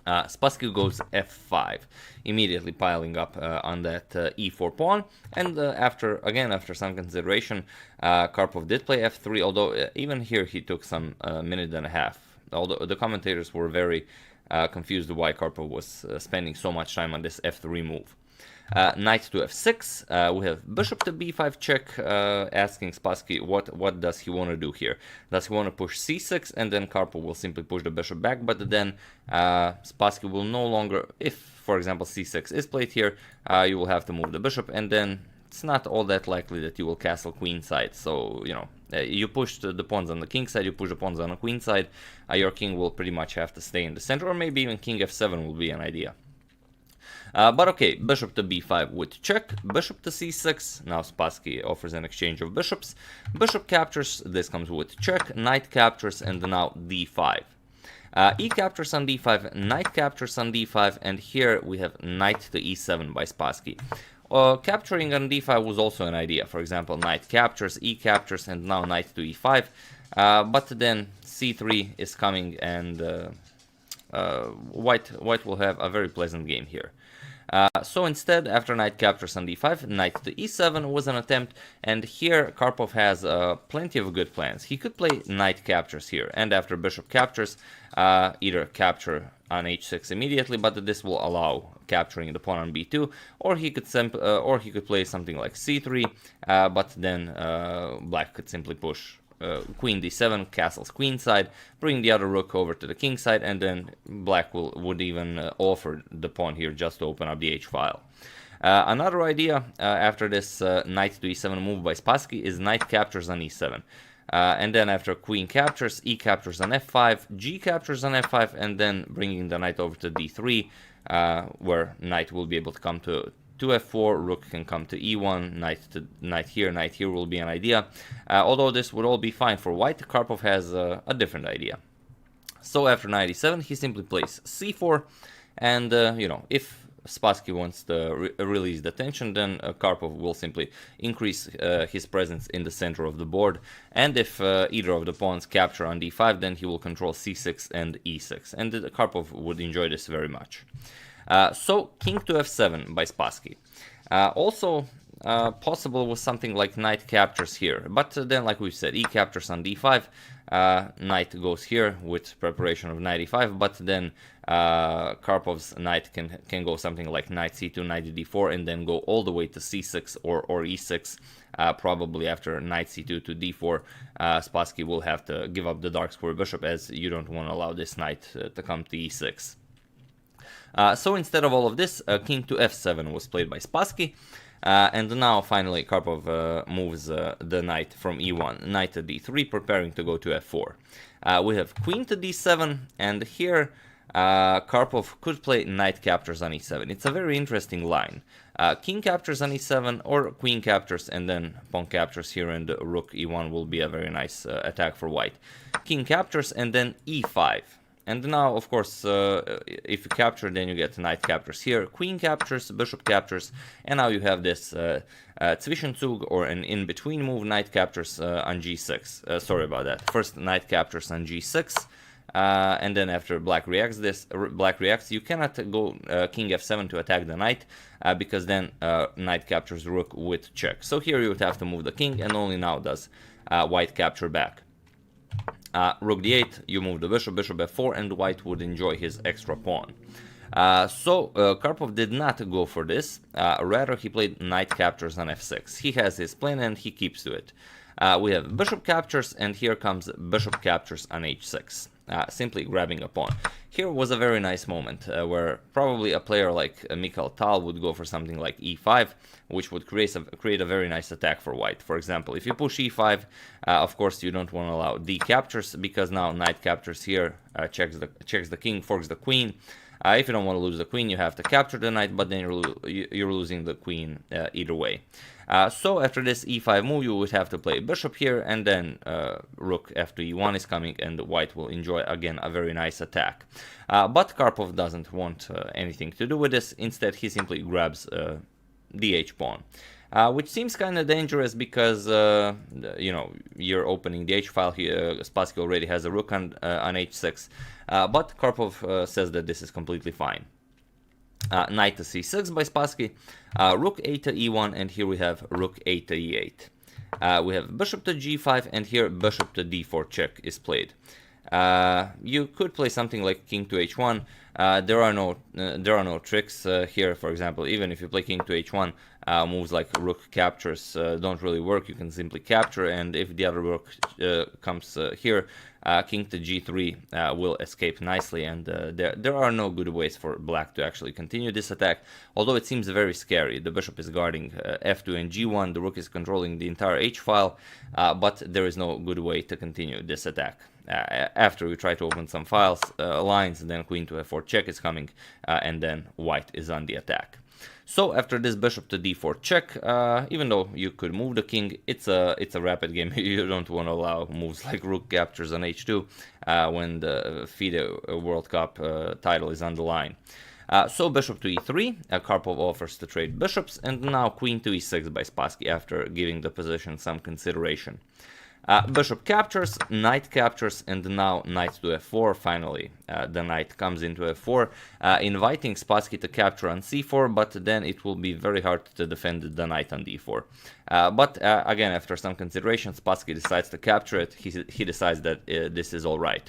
Spassky goes f5, immediately piling up on that e4 pawn, and after some consideration, Karpov did play f3, although even here he took some minute and a half, although the commentators were very confused why Karpov was spending so much time on this f3 move. Knight to f6, we have bishop to b5 check, asking Spassky what does he want to do here. Does he want to push c6, and then Karpov will simply push the bishop back, but then Spassky will no longer, if for example c6 is played here, you will have to move the bishop, and then it's not all that likely that you will castle queen side. So, you know, you push the pawns on the king side, you push the pawns on the queen side, your king will pretty much have to stay in the center, or maybe even king f7 will be an idea. But okay, bishop to b5 with check, bishop to c6. Now Spassky offers an exchange of bishops. Bishop captures, this comes with check, knight captures, and now d5. E captures on d5, knight captures on d5, and here we have knight to e7 by Spassky. Capturing on d5 was also an idea. For example, knight captures, e captures, and now knight to e5. But then c3 is coming, and white will have a very pleasant game here. So instead, after knight captures on d5, knight to e7 was an attempt, and here Karpov has plenty of good plans. He could play knight captures here, and after bishop captures, either capture on h6 immediately, but this will allow capturing the pawn on b2, or he could play something like c3, but then black could simply push queen d7, castles queenside, bring the other rook over to the king side, and then black would even offer the pawn here just to open up the h-file. Another idea after this knight to e7 move by Spassky is knight captures on e7. And then after queen captures, e captures on f5, g captures on f5, and then bringing the knight over to d3, where knight will be able to come to f4, rook can come to e1, knight here will be an idea. Although this would all be fine for white, Karpov has a different idea. So after knight e7, he simply plays c4, and if Spassky wants to release the tension, then Karpov will simply increase his presence in the center of the board, and if either of the pawns capture on d5, then he will control c6 and e6, and Karpov would enjoy this very much. So king to f7 by Spassky. Also possible with something like knight captures here, but then like we said, e captures on d5, knight goes here with preparation of knight e5, but then Karpov's knight can go something like knight c2, knight d4, and then go all the way to c6 or e6. Probably after knight c2 to d4, Spassky will have to give up the dark square bishop, as you don't want to allow this knight to come to e6. So instead of all of this, king to f7 was played by Spassky, and now finally Karpov moves the knight from e1, knight to d3, preparing to go to f4. We have queen to d7, and here Karpov could play knight captures on e7. It's a very interesting line. King captures on e7, or queen captures and then pawn captures here, and rook e1 will be a very nice attack for white. King captures and then e5. And now, of course, if you capture, then you get knight captures here, queen captures, bishop captures, and now you have this Zwischenzug, or an in-between move, knight captures on g6. Sorry about that. First, knight captures on g6, and then after black reacts, you cannot go king f7 to attack the knight, because then knight captures rook with check. So here you would have to move the king, and only now does white capture back. Rook d8, you move the bishop, bishop f4, and white would enjoy his extra pawn. So Karpov did not go for this, rather he played knight captures on f6. He has his plan and he keeps to it. We have bishop captures, and here comes bishop captures on h6, simply grabbing a pawn. Here was a very nice moment where probably a player like Mikhail Tal would go for something like e5, which would create a very nice attack for white. For example, if you push e5, of course you don't want to allow d captures, because now knight captures here, checks the king, forks the queen. If you don't want to lose the queen, you have to capture the knight, but then you're losing the queen either way. So after this e5 move, you would have to play bishop here, and then rook f2 e1 is coming, and white will enjoy again a very nice attack. But Karpov doesn't want anything to do with this. Instead, he simply grabs the h-pawn. Which seems kind of dangerous, because you're opening the h-file here. Spassky already has a rook on h6, but Karpov says that this is completely fine. Knight to c6 by Spassky, rook a to e1, and here we have rook a to e8. We have bishop to g5, and here bishop to d4 check is played. You could play something like king to h1. There are no tricks here. For example, even if you play king to h1, moves like rook captures don't really work. You can simply capture, and if the other rook comes here, king to g3 will escape nicely, and there are no good ways for black to actually continue this attack, although it seems very scary. The bishop is guarding f2 and g1, the rook is controlling the entire h-file, but there is no good way to continue this attack. after we try to open some files, lines, then queen to f4 check is coming, and then white is on the attack. So after this bishop to d4 check, even though you could move the king, it's a rapid game. You don't want to allow moves like rook captures on h2 when the FIDE World Cup title is on the line. So bishop to e3, Karpov offers to trade bishops, and now queen to e6 by Spassky after giving the position some consideration. Bishop captures, knight captures, and now knight to f4. Finally, the knight comes into f4, inviting Spassky to capture on c4, but then it will be very hard to defend the knight on d4. But again, after some consideration, Spassky decides to capture it. He decides that this is all right.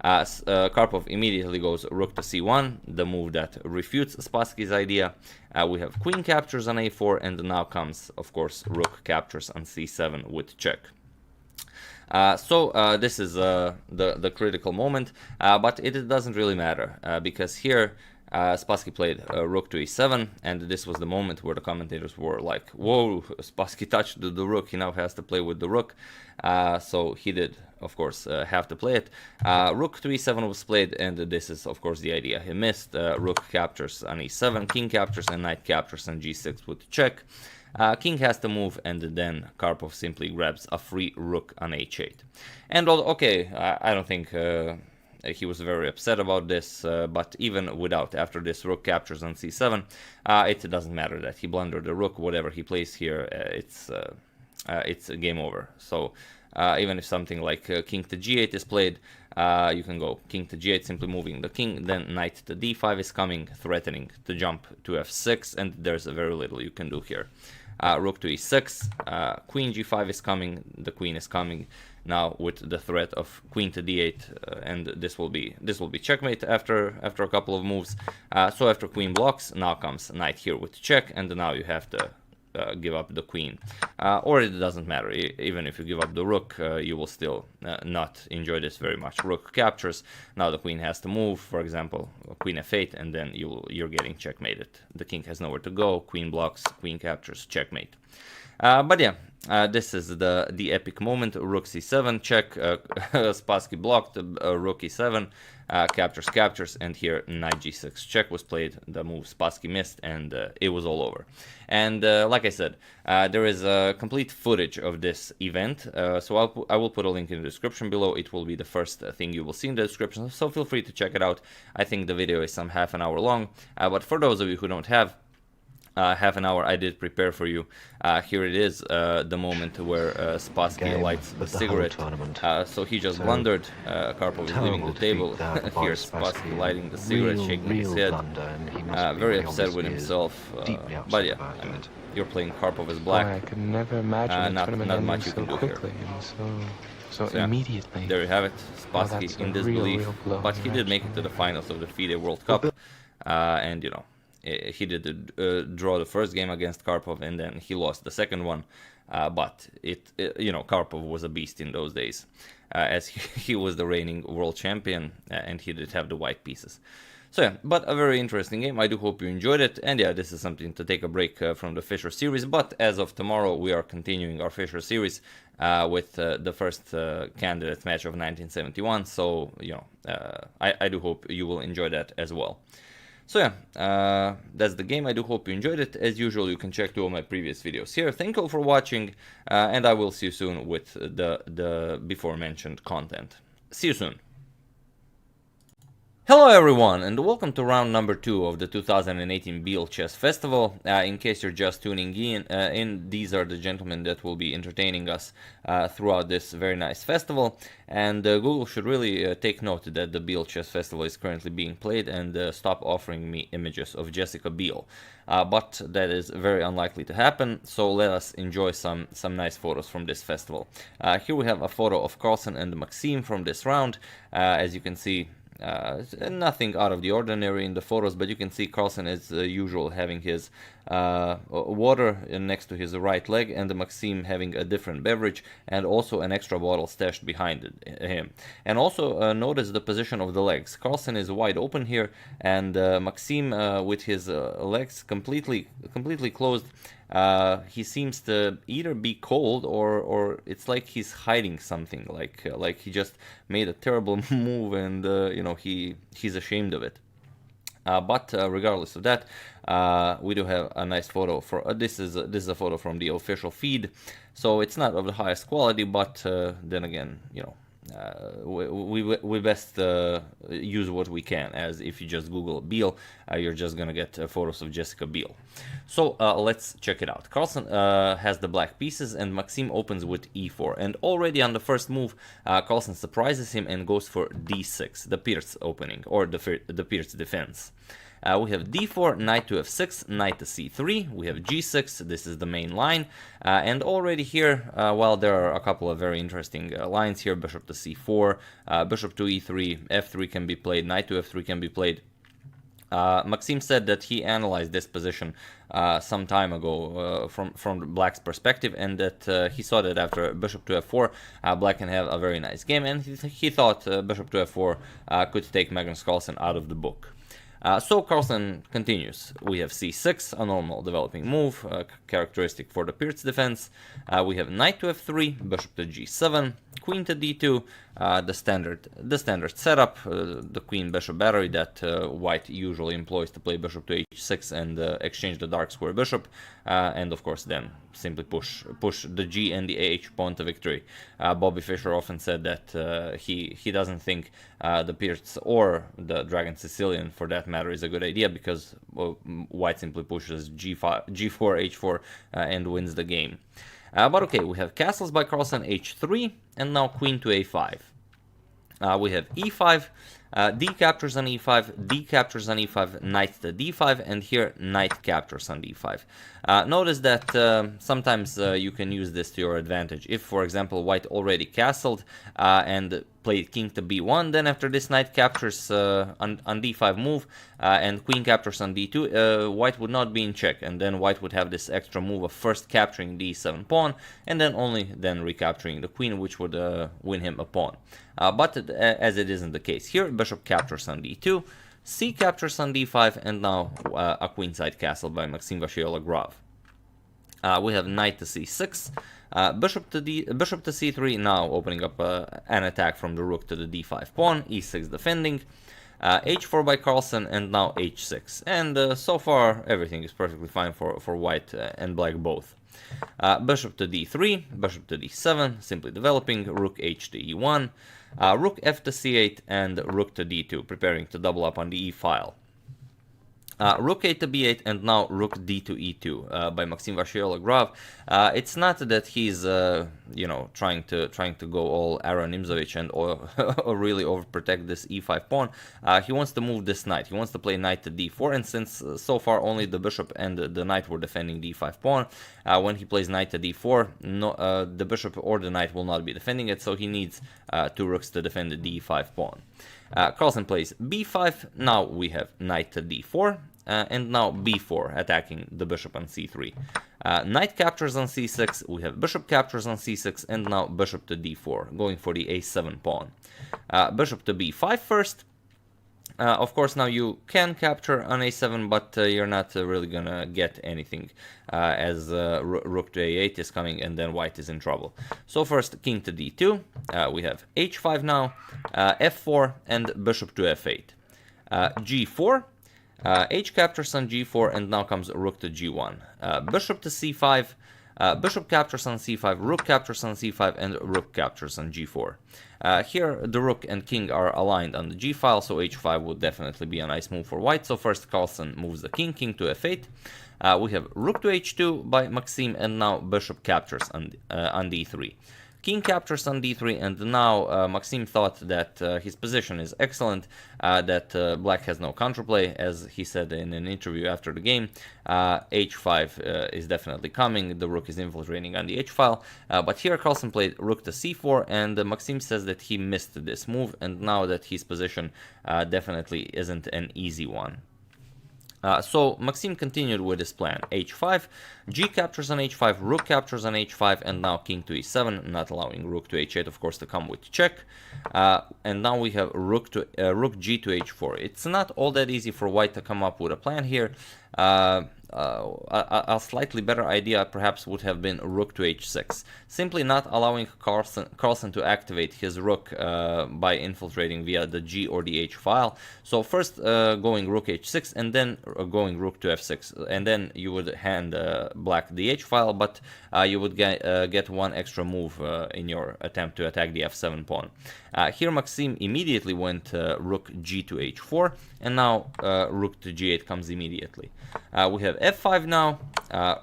Karpov immediately goes rook to c1, the move that refutes Spassky's idea. We have queen captures on a4, and now comes, of course, rook captures on c7 with check. So this is the critical moment, but it doesn't really matter, because here Spassky played rook to e7, and this was the moment where the commentators were like, whoa, Spassky touched the rook, he now has to play with the rook. So he did, of course, have to play it. Rook to e7 was played, and this is, of course, the idea. He missed. Rook captures on e7, king captures, and knight captures on g6 with check. King has to move, and then Karpov simply grabs a free rook on h8. And okay, I don't think he was very upset about this, but even without, after this rook captures on c7, it doesn't matter that he blundered the rook. Whatever he plays here, it's a game over. So even if something like king to g8 is played, you can go king to g8, simply moving the king, then knight to d5 is coming, threatening to jump to f6, and there's very little you can do here. Rook to e6, queen g5 is coming, the queen is coming now with the threat of queen to d8, and this will be checkmate after a couple of moves. So after queen blocks, now comes knight here with check, and now you have to give up the queen, or it doesn't matter. Even if you give up the rook, you will still not enjoy this very much. Rook captures, now the queen has to move, for example, queen f8, and then you're getting checkmated. The king has nowhere to go, queen blocks, queen captures, checkmate. But yeah, this is the epic moment. Rook c7 check, Spassky blocked, rook e7, captures, and here knight g6 check was played. The move Spassky missed, and it was all over. And like I said, there is complete footage of this event, so I will put a link in the description below. It will be the first thing you will see in the description, so feel free to check it out. I think the video is some half an hour long, but for those of you who don't have half an hour, I did prepare for you. Here it is, the moment where Spassky lights the cigarette. So he just blundered. Karpov is leaving the table. Here's Spassky lighting the cigarette, shaking his head, very upset with himself. But yeah, I mean, you're playing Karpov as black. I could never imagine not much you can do here. So yeah, immediately. there you have it, Spassky in disbelief, but he did make it to the finals of the FIDE World Cup, and you know, he did draw the first game against Karpov, and then he lost the second one. But you know, Karpov was a beast in those days, as he was the reigning world champion, and he did have the white pieces. So yeah, but a very interesting game. I do hope you enjoyed it, and yeah, this is something to take a break from the Fischer series. But as of tomorrow, we are continuing our Fischer series with the first candidates match of 1971. So you know, I do hope you will enjoy that as well. So yeah, that's the game. I do hope you enjoyed it. As usual, you can check all my previous videos here. Thank you all for watching, and I will see you soon with the before mentioned content. See you soon. Hello everyone, and welcome to round number 2 of the 2018 Biel Chess Festival. In case you're just tuning in, these are the gentlemen that will be entertaining us throughout this very nice festival. And Google should really take note that the Biel Chess Festival is currently being played, and stop offering me images of Jessica Biel. But that is very unlikely to happen, so let us enjoy some nice photos from this festival. Here we have a photo of Carlsen and Maxime from this round. As you can see, nothing out of the ordinary in the photos, but you can see Carlsen as usual having his water next to his right leg, and Maxim having a different beverage and also an extra bottle stashed behind him. And also notice the position of the legs. Carlsen is wide open here, and Maxim with his legs completely closed. He seems to either be cold or it's like he's hiding something, like he just made a terrible move, and he's ashamed of it. But regardless of that, we do have a nice photo for this is a photo from the official feed, so it's not of the highest quality, but then again, we best use what we can, as if you just Google Biel, you're just gonna get photos of Jessica Biel. So let's check it out. Carlsen has the black pieces, and Maxim opens with e4, and already on the first move, Carlsen surprises him and goes for d6, the Pirc opening, or the Pirc defense. We have d4, knight to f6, knight to c3, we have g6, this is the main line, and already here, well, there are a couple of very interesting lines here, bishop to c4, bishop to e3, f3 can be played, knight to f3 can be played. Maxim said that he analyzed this position some time ago from Black's perspective, and that he saw that after bishop to f4, Black can have a very nice game, and he thought bishop to f4 could take Magnus Carlsen out of the book. So Carlsen continues. We have c6, a normal developing move, characteristic for the Pirc defense. We have knight to f3, bishop to g7, queen to d2, the standard setup, the queen bishop battery that white usually employs to play bishop to h6 and exchange the dark square bishop, and of course then simply push the g and the ah pawn to victory. Bobby Fischer often said that he doesn't think the Pirc or the Dragon Sicilian, for that matter, is a good idea, because white simply pushes g4, h4, and wins the game. But okay, we have castles by Carlsen, h3, and now queen to a5. We have e5, d captures on e5, d captures on e5, knight to d5, and here knight captures on d5. Notice that sometimes you can use this to your advantage. If, for example, white already castled and played king to b1, then after this knight captures on d5 move and queen captures on d2, white would not be in check, and then white would have this extra move of first capturing the e7 pawn and then only then recapturing the queen, which would win him a pawn. But as it isn't the case here, bishop captures on d2, c captures on d5, and now a queenside castle by Maxim Vachier-Lagrave. We have knight to c6, bishop to c3, now opening up an attack from the rook to the d5 pawn, e6 defending, h4 by Carlsen, and now h6. And so far everything is perfectly fine for white and black both. Bishop to d3, bishop to d7, simply developing, rook h to e1, rook f to c8, and rook to d2, preparing to double up on the e file. Rook a to b8, and now rook d to e2 by Maxim Vachier-Lagrave. It's not that he's trying to go all Aaron Nimzovich and or really overprotect this e5 pawn. He wants to move this knight. He wants to play knight to d4, and since so far only the bishop and the knight were defending the e5 pawn, when he plays knight to d4, the bishop or the knight will not be defending it, so he needs two rooks to defend the d5 pawn. Carlsen plays b5, now we have knight to d4, and now b4, attacking the bishop on c3. Knight captures on c6, we have bishop captures on c6, and now bishop to d4, going for the a7 pawn. Bishop to b5 first. Of course, now you can capture on a7, but you're not really gonna get anything, as rook to a8 is coming, and then white is in trouble. So first, king to d2, we have h5 now, f4, and bishop to f8. G4, h captures on g4, and now comes rook to g1. Bishop to c5, bishop captures on c5, rook captures on c5, and rook captures on g4. Here the rook and king are aligned on the g file, so h5 would definitely be a nice move for white. So first Carlsen moves the king to f8. We have rook to h2 by Maxim, and now bishop captures on d3. King captures on d3, and now Maxim thought that his position is excellent, that black has no counterplay, as he said in an interview after the game. h5 is definitely coming, the rook is infiltrating on the h-file, but here Carlsen played rook to c4, and Maxim says that he missed this move, and now that his position definitely isn't an easy one. So Maxim continued with his plan. H5, G captures on H5, Rook captures on H5, and now King to E7, not allowing Rook to H8, of course, to come with check. And now we have Rook G to H4. It's not all that easy for White to come up with a plan here. A slightly better idea perhaps would have been Rook to H6, simply not allowing Carlsen to activate his Rook by infiltrating via the G or the H file. So first going Rook H6 and then going Rook to F6, and then you would hand Black the H file, but you would get one extra move in your attempt to attack the F7 pawn. Here Maxim immediately went Rook G to H4, and now Rook to G8 comes immediately. We have F5 now,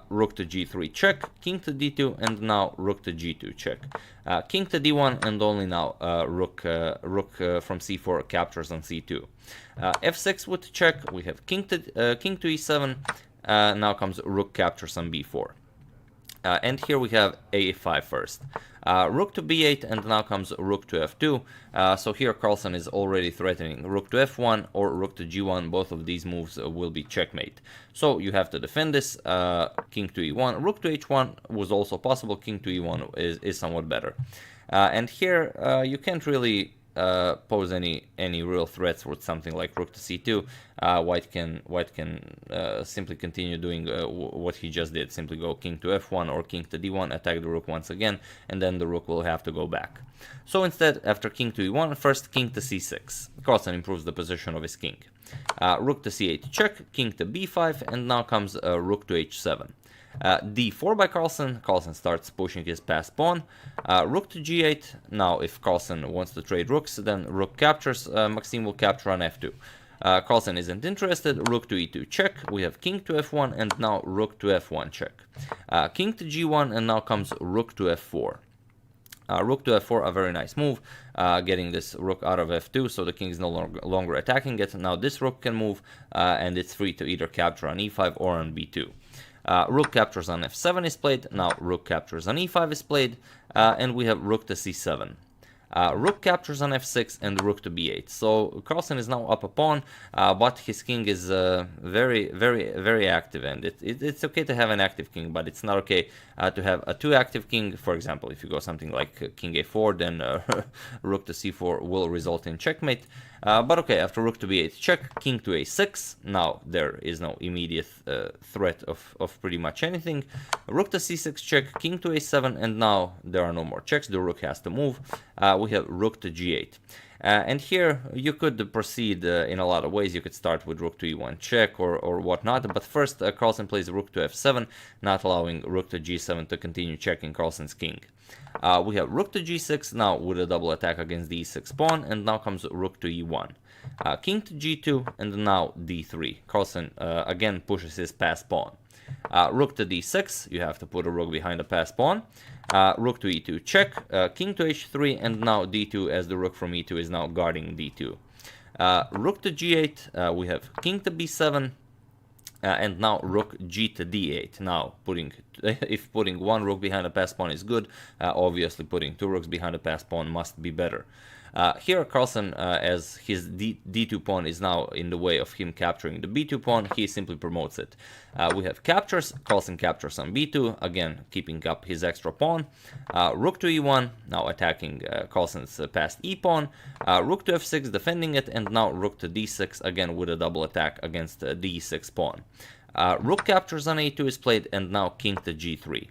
Rook to G3 check, King to D2, and now Rook to G2 check. King to D1, and only now Rook from C4 captures on C2. F6 with check, we have King to E7, now comes Rook captures on B4. And here we have A5 first. Rook to B8, and now comes Rook to F2. So here Carlsen is already threatening Rook to F1 or Rook to G1. Both of these moves will be checkmate. So you have to defend this. King to E1. Rook to H1 was also possible. King to E1 is somewhat better. And here you can't really pose any real threats with something like Rook to C2. White can simply continue doing what he just did. Simply go King to F1 or King to D1, attack the Rook once again, and then the Rook will have to go back. So instead, after King to E1, first King to C6. Carlsen improves the position of his king. Rook to C8 check, King to B5, and now comes Rook to H7. D4 by Carlsen. Carlsen starts pushing his passed pawn. Rook to G8. Now, if Carlsen wants to trade rooks, then Rook captures. Maxim will capture on F2. Carlsen isn't interested. Rook to E2 check. We have King to F1, and now Rook to F1 check. King to G1, and now comes Rook to F4. Rook to F4, a very nice move, getting this Rook out of F2, so the king is no longer attacking it. Now this Rook can move, and it's free to either capture on E5 or on B2. Rook captures on F7 is played. Now Rook captures on E5 is played, and we have Rook to C7. Rook captures on F6 and Rook to B8. So Carlsen is now up a pawn, but his king is very active, and it's okay to have an active king, but it's not okay to have a too active king. For example, if you go something like King A4, then Rook to C4 will result in checkmate. But okay, after Rook to B8 check, King to A6. Now there is no immediate threat of pretty much anything. Rook to C6 check, King to A7, and now there are no more checks. The Rook has to move. We have Rook to G8. And here you could proceed in a lot of ways. You could start with Rook to E1 check or whatnot, but first Carlsen plays Rook to F7, not allowing Rook to G7 to continue checking Carlsen's king. We have Rook to G6 now with a double attack against the E6 pawn, and now comes Rook to E1. King to G2, and now D3. Carlsen again pushes his passed pawn. Rook to D6, you have to put a rook behind the passed pawn. Rook to E2 check, King to H3, and now D2, as the rook from E2 is now guarding D2. Rook to G8, we have King to B7, and now Rook G to D8. Now, if putting one rook behind a passed pawn is good, obviously putting two rooks behind a passed pawn must be better. Here Carlsen, as his D2 pawn is now in the way of him capturing the B2 pawn, he simply promotes it. We have captures. Carlsen captures on B2, again keeping up his extra pawn. Rook to E1, now attacking Carlsen's passed E pawn. Rook to F6, defending it, and now Rook to D6, again with a double attack against the E6 pawn. Rook captures on A2 is played, and now King to G3.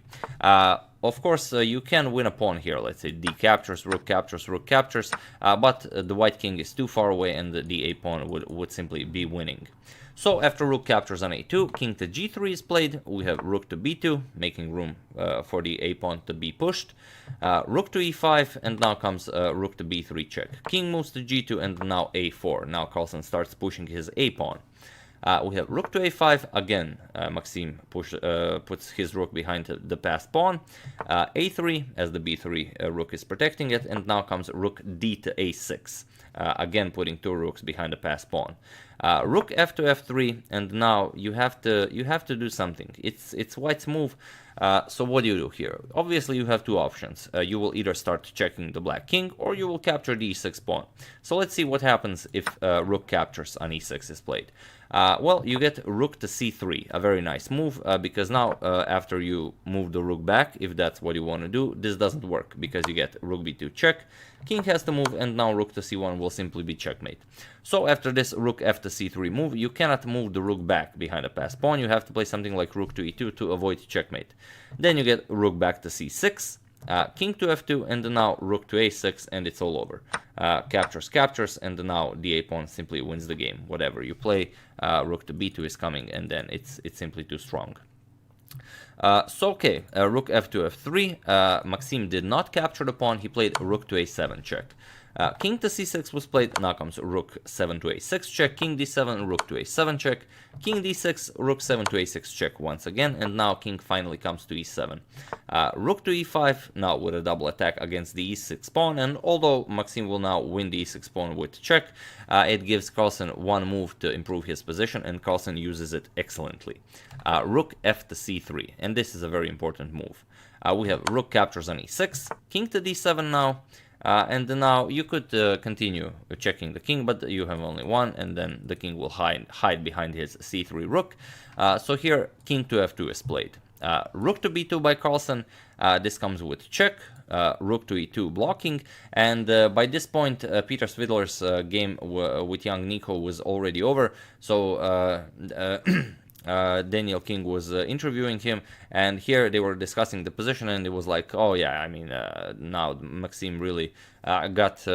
Of course, you can win a pawn here. Let's say D captures, Rook captures, Rook captures, but the white king is too far away, and the A pawn would simply be winning. So after Rook captures on A2, King to G3 is played. We have Rook to B2, making room for the A pawn to be pushed. Rook to E5, and now comes Rook to B3 check. King moves to G2, and now A4. Now Carlsen starts pushing his A pawn. We have Rook to A5, again Maxim puts his rook behind the passed pawn, A3 as the B3 rook is protecting it, and now comes Rook D to A6. again putting 2 rooks behind the passed pawn. Rook f to f3, and now you have to do something. It's white's move. So what do you do here? Obviously you have 2 options. You will either start checking the black king, or you will capture the e6 pawn. So let's see what happens if rook captures on e6 is played. Well, you get rook to c3, a very nice move, because now after you move the rook back, if that's what you want to do, this doesn't work, because you get rook b2 check, king has to move, and now rook to c1 will simply be checkmate. So after this rook f to c3 move, you cannot move the rook back behind a passed pawn. You have to play something like rook to e2 to avoid checkmate. Then you get rook back to c6, king to f2, and now rook to a6, and it's all over. Captures, and now the a pawn simply wins the game. Whatever you play, rook to b2 is coming, and then it's simply too strong. So okay, rook f2 f3. Maxim did not capture the pawn. He played rook to a7 check. King to c6 was played. Now comes rook 7 to a6 check, king d7, rook to a7 check, king d6, rook 7 to a6 check once again, and now king finally comes to e7. Rook to e5, now with a double attack against the e6 pawn, and although Maxim will now win the e6 pawn with check, it gives Carlsen 1 move to improve his position, and Carlsen uses it excellently. Rook f to c3, and this is a very important move. We have rook captures on e6, king to d7 now. And now you could continue checking the king, but you have only 1, and then the king will hide behind his c3 rook. So here king to f2 is played. Rook to b2 by Carlsen. This comes with check. Rook to e2 blocking, and by this point Peter Svidler's game with young Nico was already over. So Daniel King was interviewing him, and here they were discussing the position, and it was like, oh yeah, I mean, now Maxim really got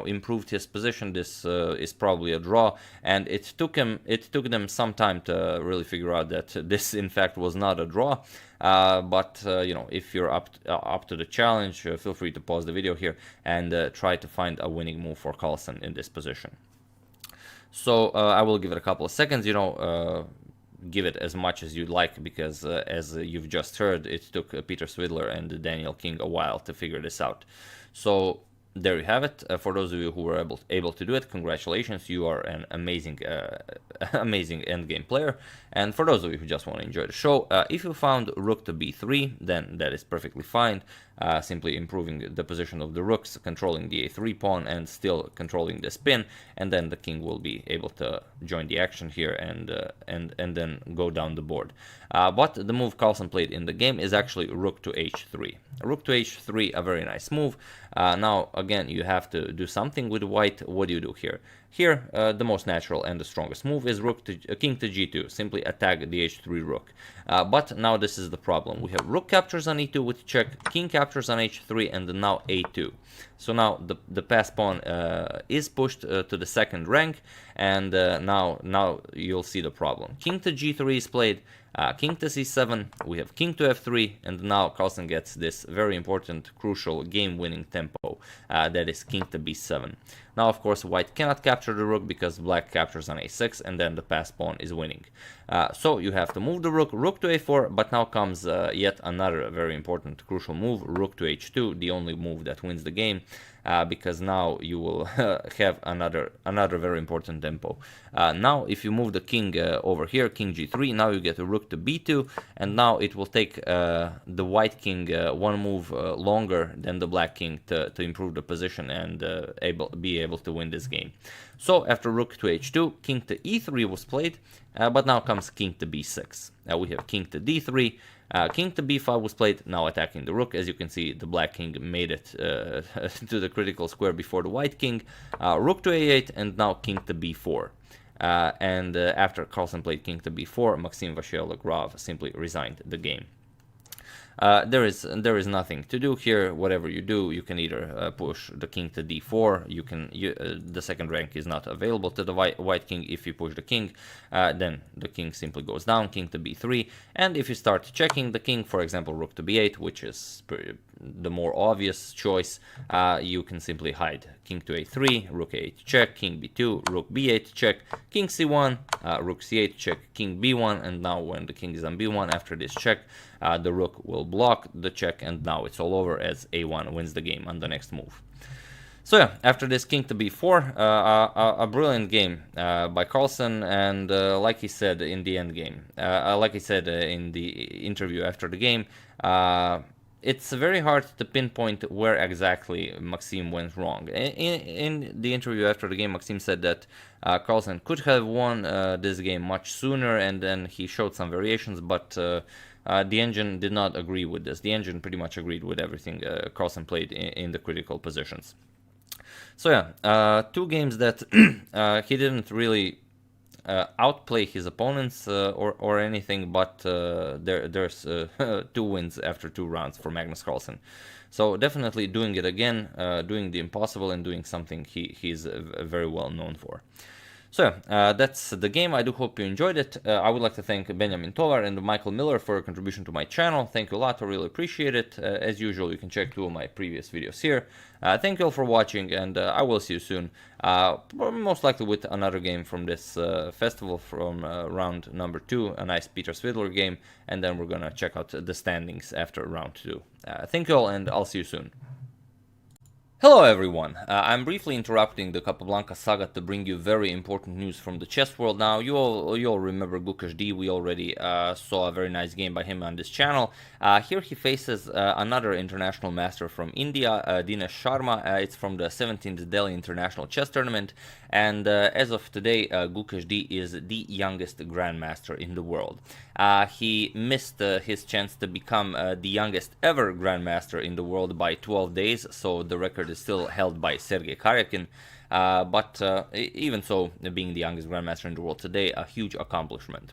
improved his position. This is probably a draw, and it took them some time to really figure out that this in fact was not a draw. But if you're up to the challenge, feel free to pause the video here and try to find a winning move for Carlsen in this position. So I will give it a couple of seconds, give it as much as you'd like, because as you've just heard, it took Peter Svidler and Daniel King a while to figure this out. So there you have it. For those of you who were able to do it, congratulations, you are an amazing amazing endgame player. And for those of you who just want to enjoy the show, if you found rook to b3, then that is perfectly fine. Simply improving the position of the rooks, controlling the a3 pawn, and still controlling the spin, and then the king will be able to join the action here and then go down the board. But the move Carlsen played in the game is actually rook to h3. Rook to h3, a very nice move. Now again, you have to do something with white. What do you do here? Here, the most natural and the strongest move is king to g2. Simply attack the h3 rook. But now this is the problem. We have rook captures on e2 with check, king captures on h3, and now a2. So now the passed pawn is pushed to the second rank, and now you'll see the problem. King to g3 is played. King to c7, we have king to f3, and now Carlsen gets this very important, crucial, game-winning tempo, that is king to b7. Now, of course, white cannot capture the rook because black captures on a6, and then the passed pawn is winning. So you have to move the rook to a4, but now comes yet another very important, crucial move, rook to h2, the only move that wins the game. Because now you will have another very important tempo. Now if you move the king over here, king g3, now you get a rook to b2, and now it will take the white king 1 move longer than the black king to improve the position and be able to win this game. So after rook to h2, king to e3 was played, but now comes king to b6. We have king to d3, king to b5 was played, now attacking the rook. As you can see, the black king made it to the critical square before the white king. Rook to a8, and now king to b4. And after Carlsen played king to b4, Maxim Vachier-Lagrave simply resigned the game. There is nothing to do here. Whatever you do, you can either push the king to d4. The second rank is not available to the white king. If you push the king, then the king simply goes down, king to b3. And if you start checking the king, for example, rook to b8, which is the more obvious choice, you can simply hide king to a3, rook a8 check, king b2, rook b8 check, king c1, rook c8 check, king b1, and now when the king is on b1 after this check, the rook will block the check, and now it's all over as a1 wins the game on the next move. So yeah, after this king to b4, a brilliant game by Carlsen, and like he said in the end game, like he said in the interview after the game, it's very hard to pinpoint where exactly Maxime went wrong. In the interview after the game, Maxime said that Carlsen could have won this game much sooner, and then he showed some variations, but the engine did not agree with this. The engine pretty much agreed with everything Carlsen played in the critical positions. So yeah, two games that he didn't really outplay his opponents or anything, but there's 2 wins after 2 rounds for Magnus Carlsen. So definitely doing it again, doing the impossible and doing something he's very well known for. So that's the game. I do hope you enjoyed it. I would like to thank Benjamin Tovar and Michael Miller for a contribution to my channel. Thank you a lot. I really appreciate it. As usual, you can check 2 of my previous videos here. Thank you all for watching, and I will see you soon. Most likely with another game from this festival from round number 2, a nice Peter Svidler game, and then we're gonna check out the standings after round 2. Thank you all, and I'll see you soon. Hello everyone, I'm briefly interrupting the Capablanca saga to bring you very important news from the chess world. Now, you all remember Gukesh D. We already saw a very nice game by him on this channel. Here he faces another international master from India, Dinesh Sharma. It's from the 17th Delhi International Chess Tournament, and as of today, Gukesh D is the youngest grandmaster in the world. He missed his chance to become the youngest ever grandmaster in the world by 12 days, so the record is still held by Sergei Karyakin, but even so, being the youngest grandmaster in the world today, a huge accomplishment.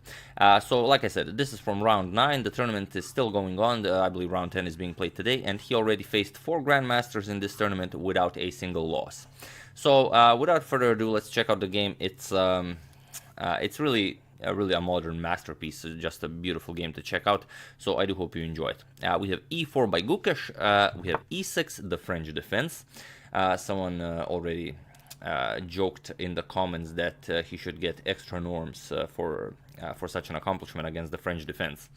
So like I said, this is from round 9, the tournament is still going on. I believe round 10 is being played today, and he already faced 4 grandmasters in this tournament without a single loss. So without further ado, let's check out the game. It's really a modern masterpiece, just a beautiful game to check out, so I do hope you enjoy it. We have e4 by Gukesh, we have e6, the French defense. Someone already joked in the comments that he should get extra norms for such an accomplishment against the French defense.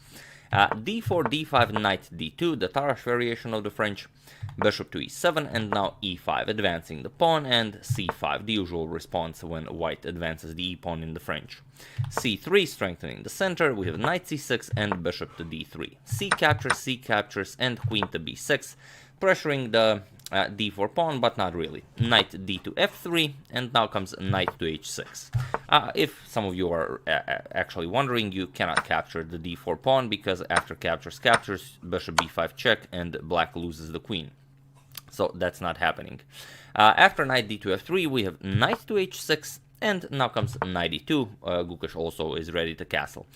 d4, d5, knight d2, the Tarrasch variation of the French, bishop to e7, and now e5, advancing the pawn, and c5, the usual response when white advances the e-pawn in the French. c3, strengthening the center, we have knight c6 and bishop to d3. C captures, and queen to b6, pressuring the d4 pawn, but not really. Knight d to f3, and now comes knight to h6. If some of you are actually wondering, you cannot capture the d4 pawn, because after captures, bishop b5 check, and black loses the queen. So that's not happening. After knight d to f3, we have knight to h6, and now comes knight e2. Gukesh also is ready to castle.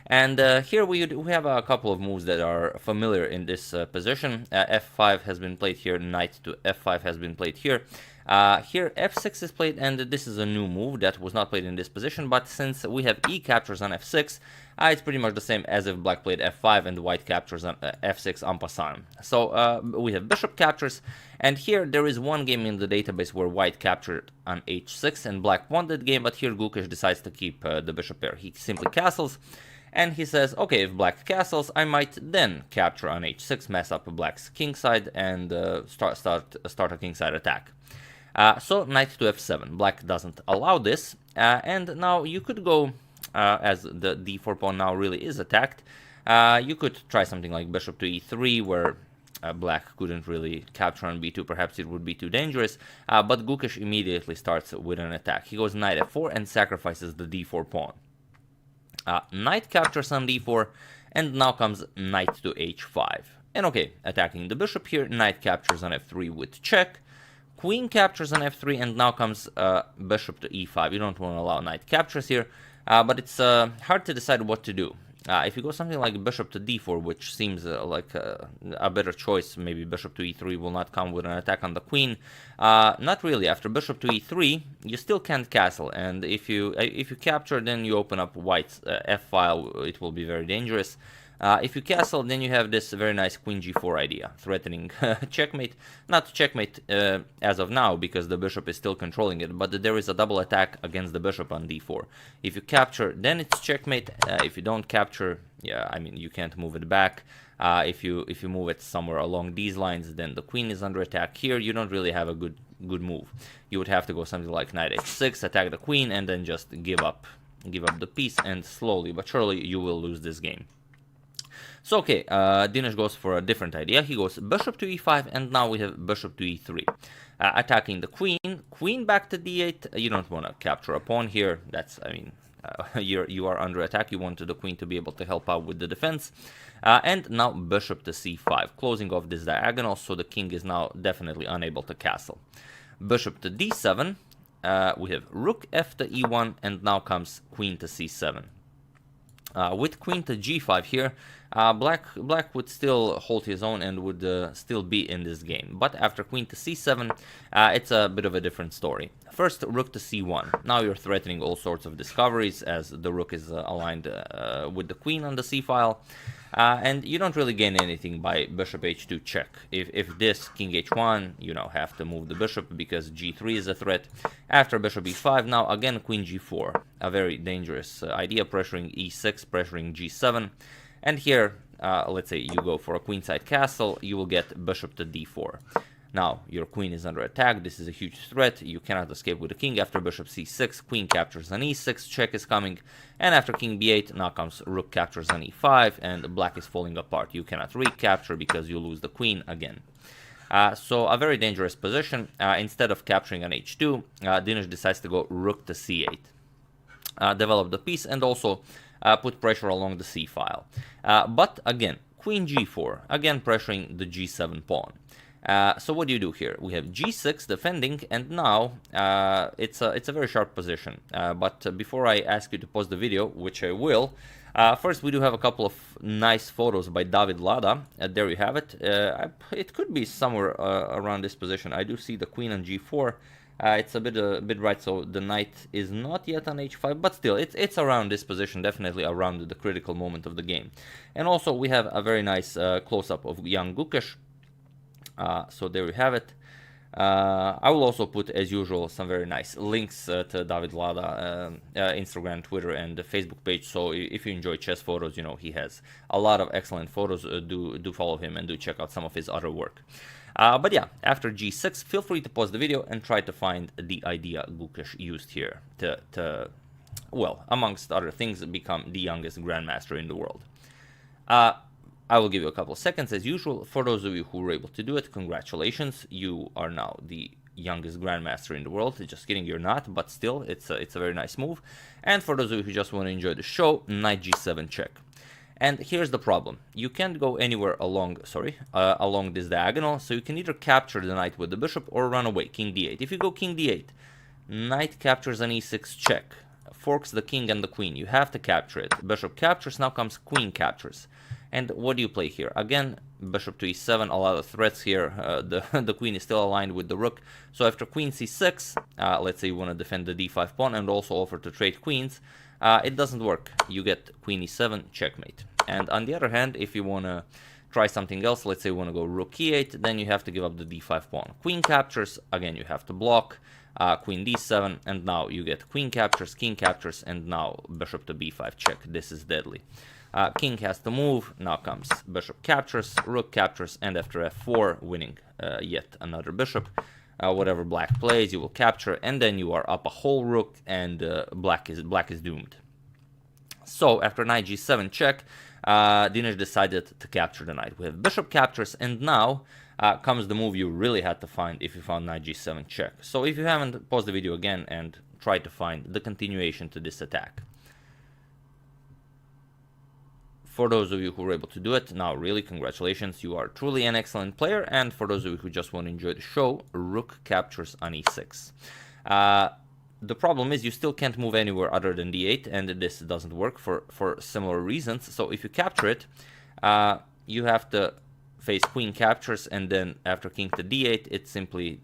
And here we have a couple of moves that are familiar in this position. f5 has been played here, knight to f5 has been played here. Here f6 is played, and this is a new move that was not played in this position, but since we have e captures on f6, it's pretty much the same as if black played f5 and white captures on f6 en passant. So we have bishop captures, and here there is one game in the database where white captured on h6 and black won that game, but here Gukesh decides to keep the bishop pair. He simply castles, and he says, okay, if black castles, I might then capture on h6, mess up black's kingside, and start a kingside attack. So knight to f7, black doesn't allow this, and now you could go, as the d4 pawn now really is attacked, you could try something like bishop to e3, where black couldn't really capture on b2, perhaps it would be too dangerous, but Gukesh immediately starts with an attack. He goes knight f4 and sacrifices the d4 pawn. Knight captures on d4, and now comes knight to h5. And okay, attacking the bishop here, knight captures on f3 with check, queen captures on f3, and now comes bishop to e5. You don't want to allow knight captures here, but it's hard to decide what to do. If you go something like bishop to d4, which seems like a better choice, maybe bishop to e3 will not come with an attack on the queen. Not really. After bishop to e3, you still can't castle, and if you capture, then you open up white's f-file. It will be very dangerous. If you castle, then you have this very nice queen g4 idea, threatening checkmate. Not checkmate as of now, because the bishop is still controlling it, but there is a double attack against the bishop on d4. If you capture, then it's checkmate. If you don't capture, yeah, I mean, you can't move it back. If you move it somewhere along these lines, then the queen is under attack. Here, you don't really have a good good move. You would have to go something like knight h6, attack the queen, and then just give up the piece, and slowly but surely you will lose this game. So okay, Dinesh goes for a different idea. He goes bishop to e5, and now we have bishop to e3. Attacking the queen back to d8. You don't want to capture a pawn here. That's, I mean, you are under attack. You want the queen to be able to help out with the defense. And now bishop to c5, closing off this diagonal, so the king is now definitely unable to castle. Bishop to d7. We have rook f to e1, and now comes queen to c7. With queen to g5 here, black would still hold his own and would still be in this game. But after queen to c7, it's a bit of a different story. First, rook to c1. Now you're threatening all sorts of discoveries, as the rook is aligned with the queen on the c-file. And you don't really gain anything by bishop h2 check. If this king h1, you now have to move the bishop because g3 is a threat. After bishop e5, now again queen g4, a very dangerous idea, pressuring e6, pressuring g7. And here, let's say you go for a queenside castle, you will get bishop to d4. Now, your queen is under attack. This is a huge threat. You cannot escape with the king. After bishop c6, queen captures on e6, check is coming. And after king b8, now comes rook captures on e5, and black is falling apart. You cannot recapture because you lose the queen again. So a very dangerous position. Instead of capturing on h2, Dinesh decides to go rook to c8. Develop the piece and also put pressure along the c-file. But again, queen g4, again pressuring the g7 pawn. So what do you do here? We have g6 defending, and now it's a very sharp position. But before I ask you to pause the video, which I will, first we do have a couple of nice photos by David Lada. There you have it. It could be somewhere around this position. I do see the queen on g4. It's a bit right, so the knight is not yet on h5, but still, it's around this position, definitely around the critical moment of the game. And also we have a very nice close-up of young Gukesh. So there we have it. I will also put, as usual, some very nice links to David Lada Instagram, Twitter, and the Facebook page. So if you enjoy chess photos, you know, he has a lot of excellent photos. Do follow him and do check out some of his other work. But yeah, after g6, feel free to pause the video and try to find the idea Gukesh used here to, well, amongst other things, become the youngest grandmaster in the world. I will give you a couple of seconds as usual. For those of you who were able to do it, congratulations. You are now the youngest grandmaster in the world. Just kidding, you're not, but still, it's a very nice move. And for those of you who just want to enjoy the show, knight g7 check. And here's the problem. You can't go anywhere along this diagonal, so you can either capture the knight with the bishop or run away, king d8. If you go king d8, knight captures an e6 check, forks the king and the queen. You have to capture it. Bishop captures, now comes queen captures. And what do you play here? Again, bishop to e7, a lot of threats here. The queen is still aligned with the rook. So after queen c6, let's say you want to defend the d5 pawn and also offer to trade queens, it doesn't work. You get queen e7, checkmate. And on the other hand, if you want to try something else, let's say you want to go rook e8, then you have to give up the d5 pawn. Queen captures, again you have to block, queen d7, and now you get queen captures, king captures, and now bishop to b5 check. This is deadly. King has to move, now comes bishop captures, rook captures, and after f4, winning yet another bishop. Whatever black plays, you will capture, and then you are up a whole rook, and black is doomed. So after knight g7 check, Dinesh decided to capture the knight. We have bishop captures, and now comes the move you really had to find if you found knight g7 check. So if you haven't, pause the video again and try to find the continuation to this attack. For those of you who were able to do it, now really congratulations, you are truly an excellent player. And for those of you who just want to enjoy the show, rook captures on e6. The problem is you still can't move anywhere other than d8, and this doesn't work for similar reasons. So if you capture it, you have to face queen captures, and then after king to d8, it's simply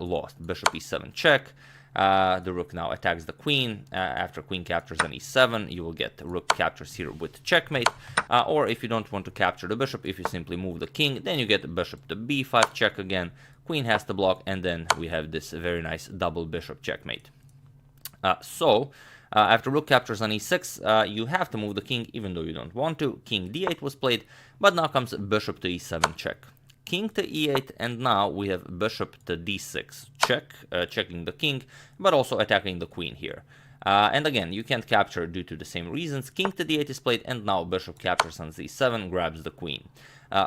lost. Bishop e7 check. The rook now attacks the queen. After queen captures on e7, you will get rook captures here with checkmate. Or if you don't want to capture the bishop, if you simply move the king, then you get bishop to b5 check again. Queen has to block, and then we have this very nice double bishop checkmate. After rook captures on e6, you have to move the king even though you don't want to. King d8 was played, but now comes bishop to e7 check. king to e8, and now we have bishop to d6. Check, checking the king, but also attacking the queen here. And again, you can't capture due to the same reasons. King to d8 is played, and now bishop captures on c7, grabs the queen.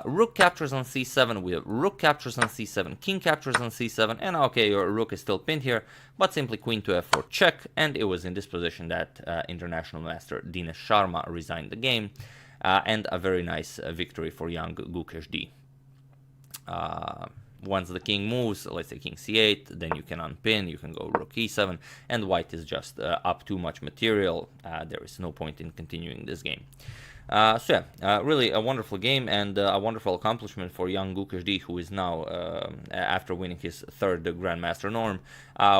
Rook captures on c7, we have rook captures on c7, king captures on c7, and okay, your rook is still pinned here, but simply queen to f4 check, and it was in this position that international master Dinesh Sharma resigned the game, and a very nice victory for young Gukesh D. Once the king moves, let's say king c8, then you can unpin, you can go rook e7, and white is just up too much material. There is no point in continuing this game. So yeah, really a wonderful game and a wonderful accomplishment for young Gukesh D, who is now, after winning his third Grandmaster norm,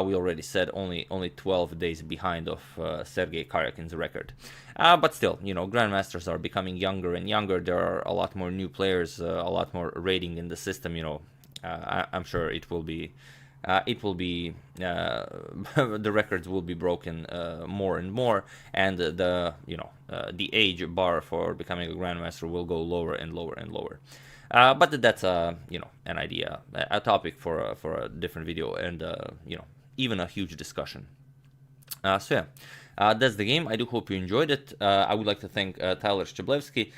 we already said only 12 days behind of Sergei Karyakin's record. But still, you know, Grandmasters are becoming younger and younger. There are a lot more new players, a lot more rating in the system. You know, I'm sure it will be the records will be broken more and more, and the age bar for becoming a grandmaster will go lower and lower and lower. But that's an idea, a topic for a different video, and even a huge discussion. So yeah. That's the game. I do hope you enjoyed it. I would like to thank Tyler Szczeblewski,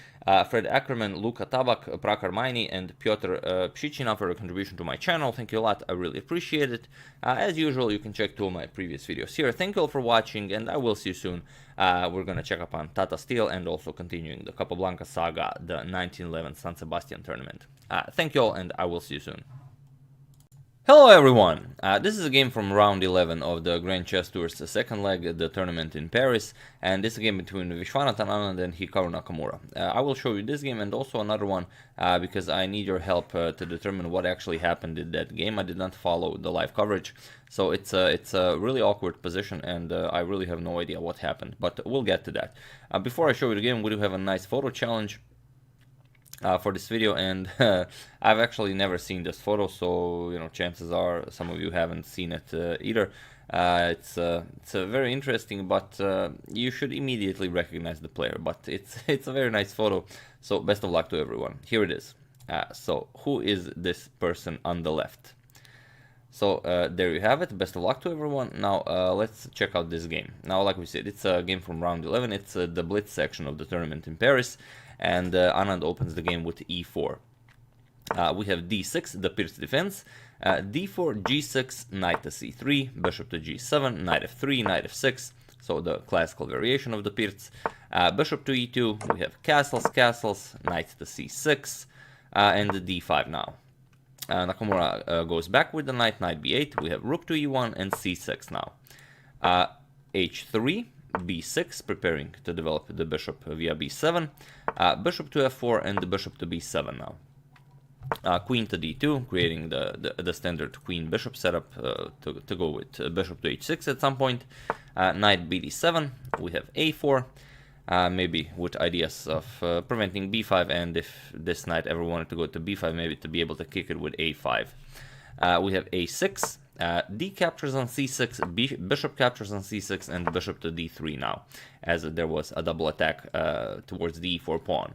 Fred Ackerman, Luka Tabak, Prakar Maini, and Piotr Pshichina for their contribution to my channel. Thank you a lot. I really appreciate it. As usual, you can check 2 of my previous videos here. Thank you all for watching, and I will see you soon. We're going to check up on Tata Steel and also continuing the Capablanca saga, the 1911 San Sebastian tournament. Thank you all, and I will see you soon. Hello everyone! This is a game from round 11 of the Grand Chess Tour's second leg, the tournament in Paris, and this is a game between Vishwanathan Anand and Hikaru Nakamura. I will show you this game and also another one because I need your help to determine what actually happened in that game. I did not follow the live coverage, so it's a really awkward position and I really have no idea what happened, but we'll get to that. Before I show you the game, we do have a nice photo challenge for this video, and I've actually never seen this photo, so chances are some of you haven't seen it either. It's very interesting, but you should immediately recognize the player. But it's a very nice photo, so best of luck to everyone. Here it is. So who is this person on the left? So there you have it. Best of luck to everyone. Now let's check out this game. Now, like we said, it's a game from round 11. It's the Blitz section of the tournament in Paris. And Anand opens the game with e4. We have d6, the Pirc defense, d4, g6, knight to c3, bishop to g7, knight f3, knight f6, so the classical variation of the Pirc. Bishop to e2, we have castles, knight to c6, and d5 now. Nakamura goes back with the knight b8, we have rook to e1 and c6 now. h3, b6, preparing to develop the bishop via b7, bishop to f4, and the bishop to b7 now. Queen to d2, creating the standard queen-bishop setup to go with bishop to h6 at some point. Knight bd7, we have a4, maybe with ideas of preventing b5, and if this knight ever wanted to go to b5, maybe to be able to kick it with a5. We have a6, d captures on c6, bishop captures on c6, and bishop to d3 now, as there was a double attack towards the e4 pawn.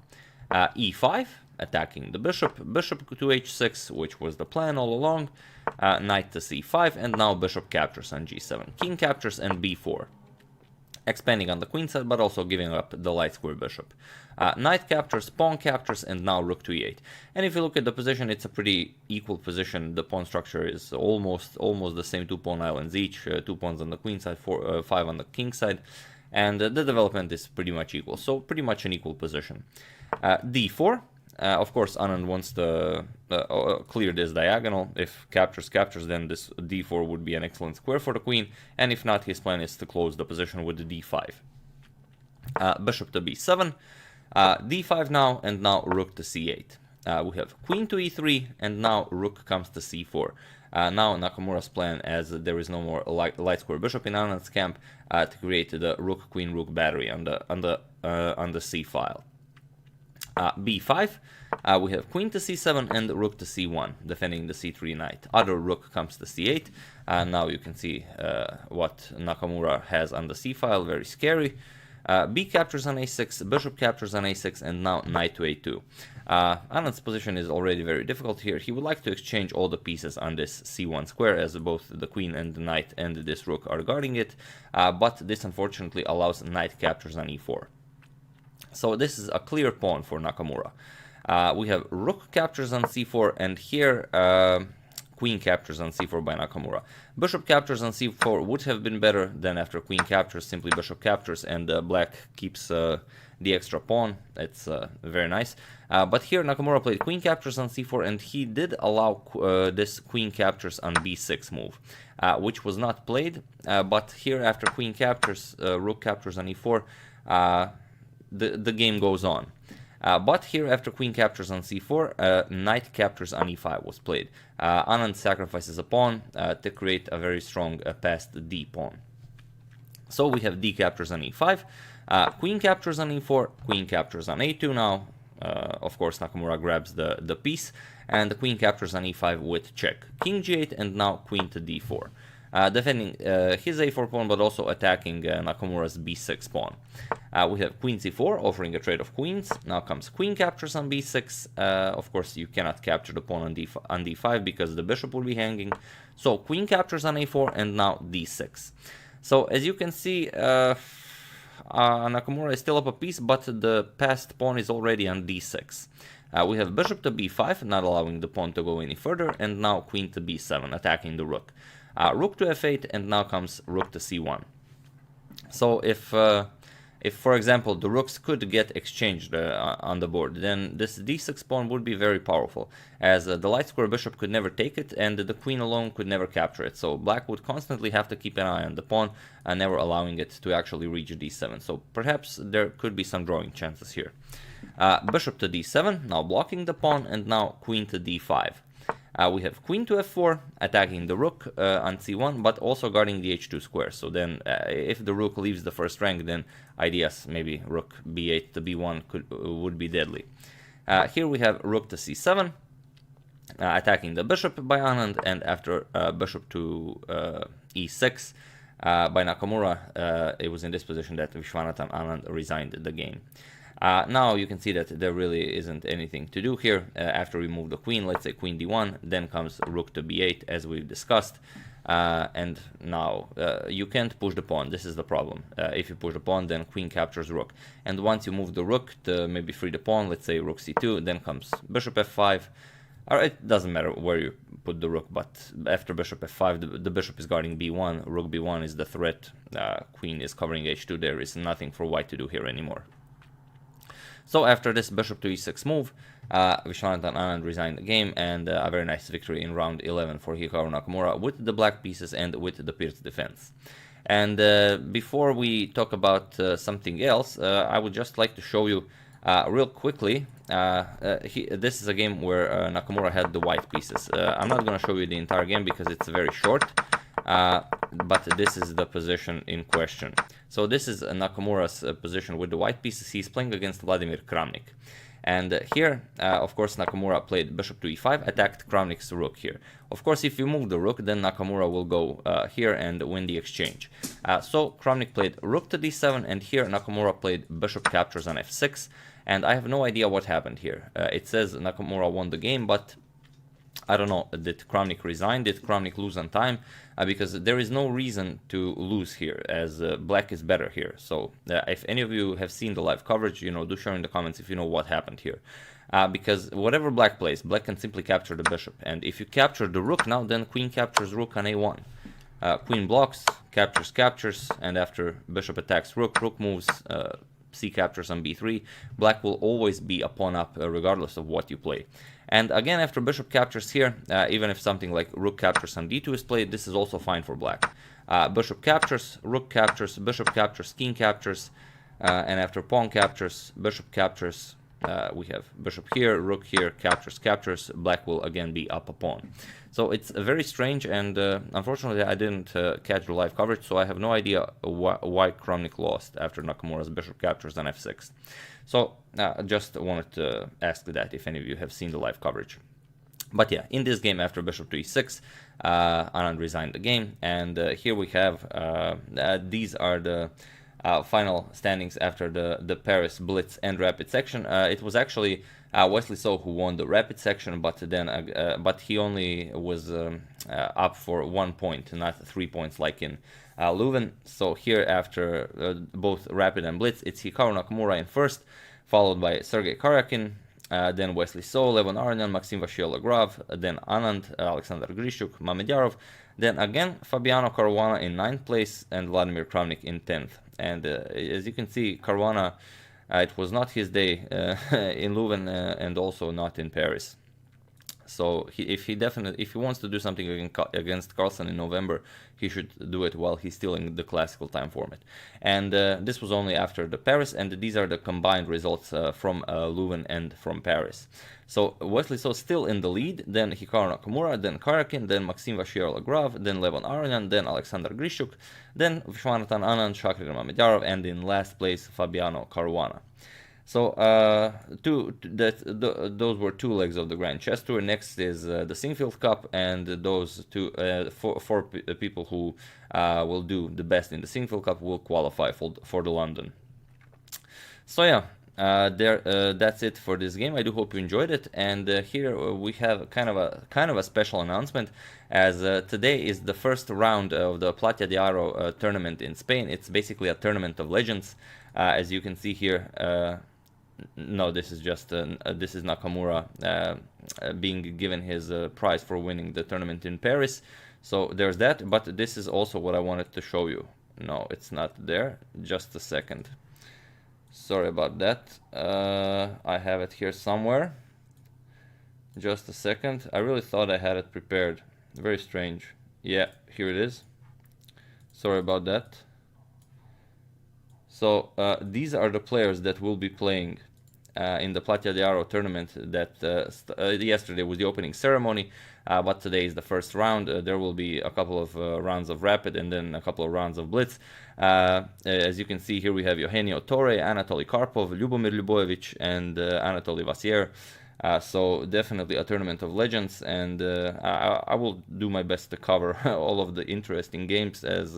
e5, attacking the bishop to h6, which was the plan all along, knight to c5, and now bishop captures on g7, king captures, and b4. Expanding on the queen side, but also giving up the light square bishop. Knight captures, pawn captures, and now rook to e8. And if you look at the position, it's a pretty equal position. The pawn structure is almost the same, 2 pawn islands each, 2 pawns on the queen side, 5 on the king side, and the development is pretty much equal. So pretty much an equal position. d4. Of course, Anand wants to clear this diagonal. If captures, then this d4 would be an excellent square for the queen, and if not, his plan is to close the position with the d5. Bishop to b7, d5 now, and now rook to c8. We have queen to e3, and now rook comes to c4. Now Nakamura's plan, as there is no more light square bishop in Anand's camp, to create the rook-queen-rook battery on the c file. b5, we have queen to c7 and rook to c1, defending the c3 knight. Other rook comes to c8, and now you can see what Nakamura has on the c file, very scary. B captures on a6, bishop captures on a6, and now knight to a2. Anand's position is already very difficult here. He would like to exchange all the pieces on this c1 square, as both the queen and the knight and this rook are guarding it, but this unfortunately allows knight captures on e4. So this is a clear pawn for Nakamura. We have rook captures on c4, and here queen captures on c4 by Nakamura. Bishop captures on c4 would have been better than after queen captures, simply bishop captures, and black keeps the extra pawn. It's very nice. But here Nakamura played queen captures on c4, and he did allow this queen captures on b6 move, which was not played. But here after queen captures, rook captures on e4, the game goes on. But here after queen captures on c4, knight captures on e5 was played. Anand sacrifices a pawn to create a very strong passed d pawn. So we have d captures on e5, queen captures on e4, queen captures on a2 now. Of course Nakamura grabs the piece, and the queen captures on e5 with check. King g8, and now queen to d4. Defending his a4 pawn, but also attacking Nakamura's b6 pawn. We have queen c4, offering a trade of queens. Now comes queen captures on b6. Of course, you cannot capture the pawn on d5 because the bishop will be hanging. So queen captures on a4, and now d6. So as you can see, Nakamura is still up a piece, but the passed pawn is already on d6. We have bishop to b5, not allowing the pawn to go any further, and now queen to b7, attacking the rook. Rook to f8, and now comes rook to c1. So if for example the rooks could get exchanged on the board, then this d6 pawn would be very powerful, as the light square bishop could never take it, and the queen alone could never capture it. So black would constantly have to keep an eye on the pawn, never allowing it to actually reach d7. So perhaps there could be some drawing chances here. Bishop to d7, now blocking the pawn, and now queen to d5. We have queen to f4, attacking the rook on c1, but also guarding the h2 square. So then if the rook leaves the first rank, then ideas, maybe rook b8 to b1 would be deadly. Here we have rook to c7, attacking the bishop by Anand, and after bishop to e6 by Nakamura, it was in this position that Vishwanathan Anand resigned the game. Now you can see that there really isn't anything to do here. After we move the queen, let's say queen d1, then comes rook to b8, as we've discussed. And now you can't push the pawn. This is the problem. If you push the pawn, then queen captures rook. And once you move the rook to maybe free the pawn, let's say rook c2, then comes bishop f5. Or it doesn't matter where you put the rook, but after bishop f5, the bishop is guarding b1. Rook b1 is the threat. Queen is covering h2. There is nothing for white to do here anymore. So after this bishop to e6 move, Vishwanathan Anand resigned the game, and a very nice victory in round 11 for Hikaru Nakamura with the black pieces and with the Pirc defense. And before we talk about something else, I would just like to show you real quickly. This is a game where Nakamura had the white pieces. I'm not going to show you the entire game because it's very short. But this is the position in question. So this is Nakamura's position with the white pieces. He's playing against Vladimir Kramnik. And here, of course, Nakamura played bishop to e5, attacked Kramnik's rook here. Of course, if you move the rook, then Nakamura will go here and win the exchange. So Kramnik played rook to d7, and here Nakamura played bishop captures on f6. And I have no idea what happened here. It says Nakamura won the game, but I don't know, did Kramnik resign? Did Kramnik lose on time? Because there is no reason to lose here, as black is better here. So if any of you have seen the live coverage, do share in the comments if you know what happened here. Because whatever black plays, black can simply capture the bishop. And if you capture the rook now, then queen captures rook on a1. Queen blocks, captures, and after bishop attacks rook, rook moves, c captures on b3. Black will always be a pawn up regardless of what you play. And again, after bishop captures here, even if something like rook captures on d2 is played, this is also fine for black. Bishop captures, rook captures, bishop captures, king captures, and after pawn captures, bishop captures, we have bishop here, rook here, captures, black will again be up a pawn. So it's very strange, and unfortunately I didn't catch the live coverage, so I have no idea why Kramnik lost after Nakamura's bishop captures on f6. So just wanted to ask that if any of you have seen the live coverage. But yeah, in this game after bishop to e6, Anand resigned the game, and here we have, these are the final standings after the Paris Blitz and Rapid section. It was actually Wesley So who won the Rapid section, but then but he only was up for 1 point, not 3 points like in Leuven. So here after both Rapid and Blitz, it's Hikaru Nakamura in first, followed by Sergei Karyakin, then Wesley So, Levon Aronian, Maxim Vachier-Lagrave, then Anand, Alexander Grishuk, Mamedyarov, then again Fabiano Caruana in 9th place and Vladimir Kravnik in 10th. And as you can see, Caruana, it was not his day in Leuven and also not in Paris. So if he wants to do something against Carlsen in November, he should do it while he's still in the classical time format. And this was only after the Paris, and these are the combined results from Leuven and from Paris. So Wesley So still in the lead, then Hikaru Nakamura, then Karyakin, then Maxim Vachier-Lagrave, then Levon Aronian, then Alexander Grishuk, then Vishwanathan Anand, Shakir Mamedyarov, and in last place Fabiano Caruana. So those were 2 legs of the Grand Chess Tour. Next is the Singfield Cup, and those four people who will do the best in the Singfield Cup will qualify for the London. So yeah, that's it for this game. I do hope you enjoyed it. And here we have kind of a special announcement, as today is the first round of the Platia de Aro tournament in Spain. It's basically a tournament of legends, as you can see here. No, this is just this is Nakamura being given his prize for winning the tournament in Paris. So there's that, but this is also what I wanted to show you. No, it's not there. Just a second. Sorry about that. I have it here somewhere. Just a second. I really thought I had it prepared. Very strange. Yeah, here it is. Sorry about that. So these are the players that will be playing in the Platia de Aro tournament. That yesterday was the opening ceremony, but today is the first round. There will be a couple of rounds of Rapid and then a couple of rounds of Blitz. As you can see here, we have Eugenio Torre, Anatoly Karpov, Ljubomir Ljubojevic, and Anatoly Vassier. So definitely a tournament of legends, and I will do my best to cover all of the interesting games, as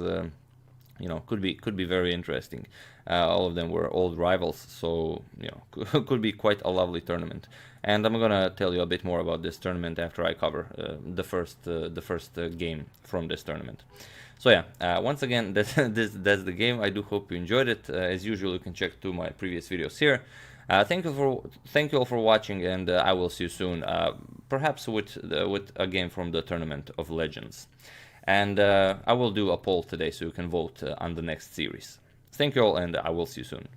you know, could be very interesting. All of them were old rivals, so you know, could be quite a lovely tournament. And I'm gonna tell you a bit more about this tournament after I cover the first game from this tournament. So yeah, once again, that's the game. I do hope you enjoyed it. As usual, you can check my previous videos here. Thank you all for watching, and I will see you soon, perhaps with a game from the Tournament of Legends. And I will do a poll today, so you can vote on the next series. Thank you all, and I will see you soon.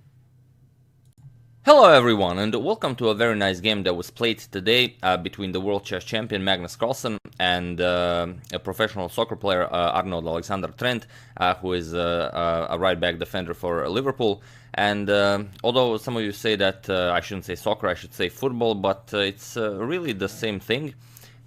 Hello everyone, and welcome to a very nice game that was played today between the World Chess Champion Magnus Carlsen and a professional soccer player Arnold Alexander Trent, who is a right-back defender for Liverpool. And although some of you say that I shouldn't say soccer, I should say football, but it's really the same thing.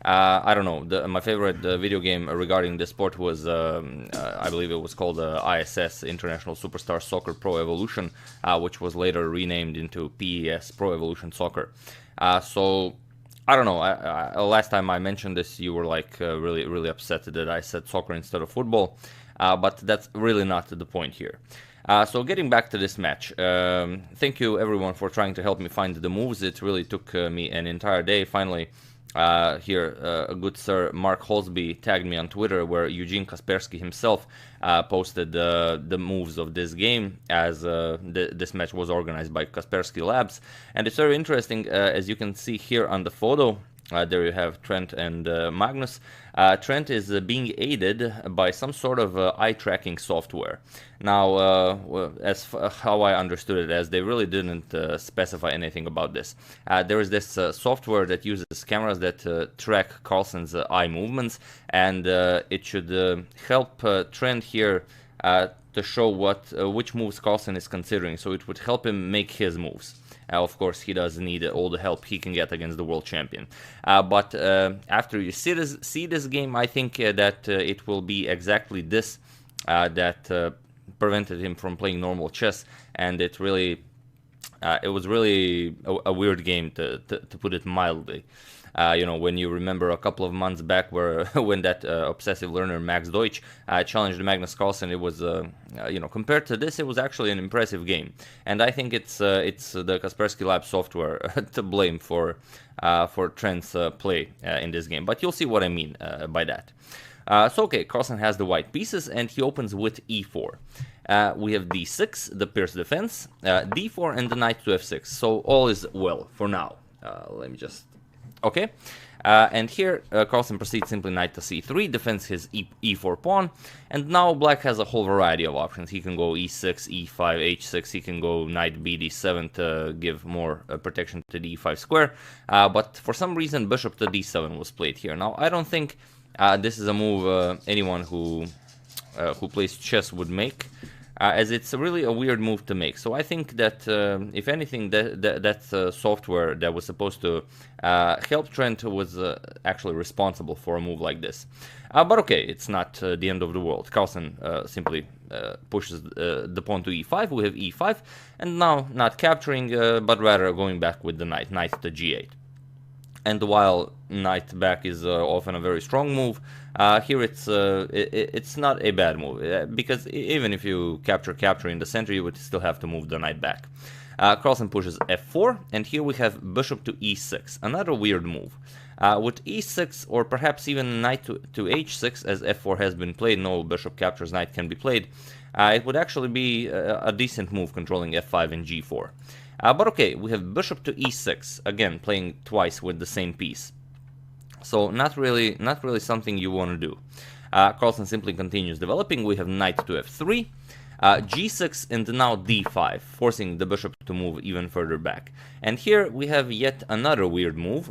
I don't know, my favorite video game regarding this sport was, I believe it was called ISS, International Superstar Soccer Pro Evolution, which was later renamed into PES, Pro Evolution Soccer. So, I don't know, last time I mentioned this, you were like really upset that I said soccer instead of football, but that's really not the point here. So getting back to this match, thank you everyone for trying to help me find the moves. It really took me an entire day. Finally, here, a good sir Mark Holsby tagged me on Twitter, where Eugene Kaspersky himself posted the moves of this game, as this match was organized by Kaspersky Labs. And it's very interesting, as you can see here on the photo. There you have Trent and Magnus. Trent is being aided by some sort of eye tracking software. Now, as how I understood it, as they really didn't specify anything about this. There is this software that uses cameras that track Carlsen's eye movements, and it should help Trent here to show which moves Carlsen is considering, so it would help him make his moves. Of course, he does need all the help he can get against the world champion. But after you see this game, I think that it will be exactly this that prevented him from playing normal chess, and it really It was really a weird game, to put it mildly. When you remember a couple of months back where when that obsessive learner Max Deutsch challenged Magnus Carlsen, it was, compared to this, it was actually an impressive game. And I think it's the Kaspersky Lab software to blame for Trent's play in this game. But you'll see what I mean by that. Okay, Carlsen has the white pieces, and he opens with e4. We have d6, the Pirc defense, d4, and the knight to f6. So all is well for now. Let me just... Okay. And here, Carlsen proceeds simply knight to c3, defends his e4 pawn, and now black has a whole variety of options. He can go e6, e5, h6, he can go knight b d7 to give more protection to the e5 square, but for some reason bishop to d7 was played here. Now, I don't think this is a move anyone who plays chess would make, as it's really a weird move to make. So I think that, if anything, that software that was supposed to help Trent was actually responsible for a move like this. But okay, it's not the end of the world. Carlsen simply pushes the pawn to e5. We have e5, and now not capturing, but rather going back with the knight to g8. And while knight back is often a very strong move, here it's not a bad move, because even if you capture in the center, you would still have to move the knight back. Carlsen pushes f4, and here we have bishop to e6, another weird move. With e6, or perhaps even knight to h6, as f4 has been played, no bishop captures knight can be played, it would actually be a decent move controlling f5 and g4. But okay, we have bishop to e6, again playing twice with the same piece. So not really something you want to do. Carlsen simply continues developing. We have knight to f3, g6, and now d5, forcing the bishop to move even further back. And here we have yet another weird move.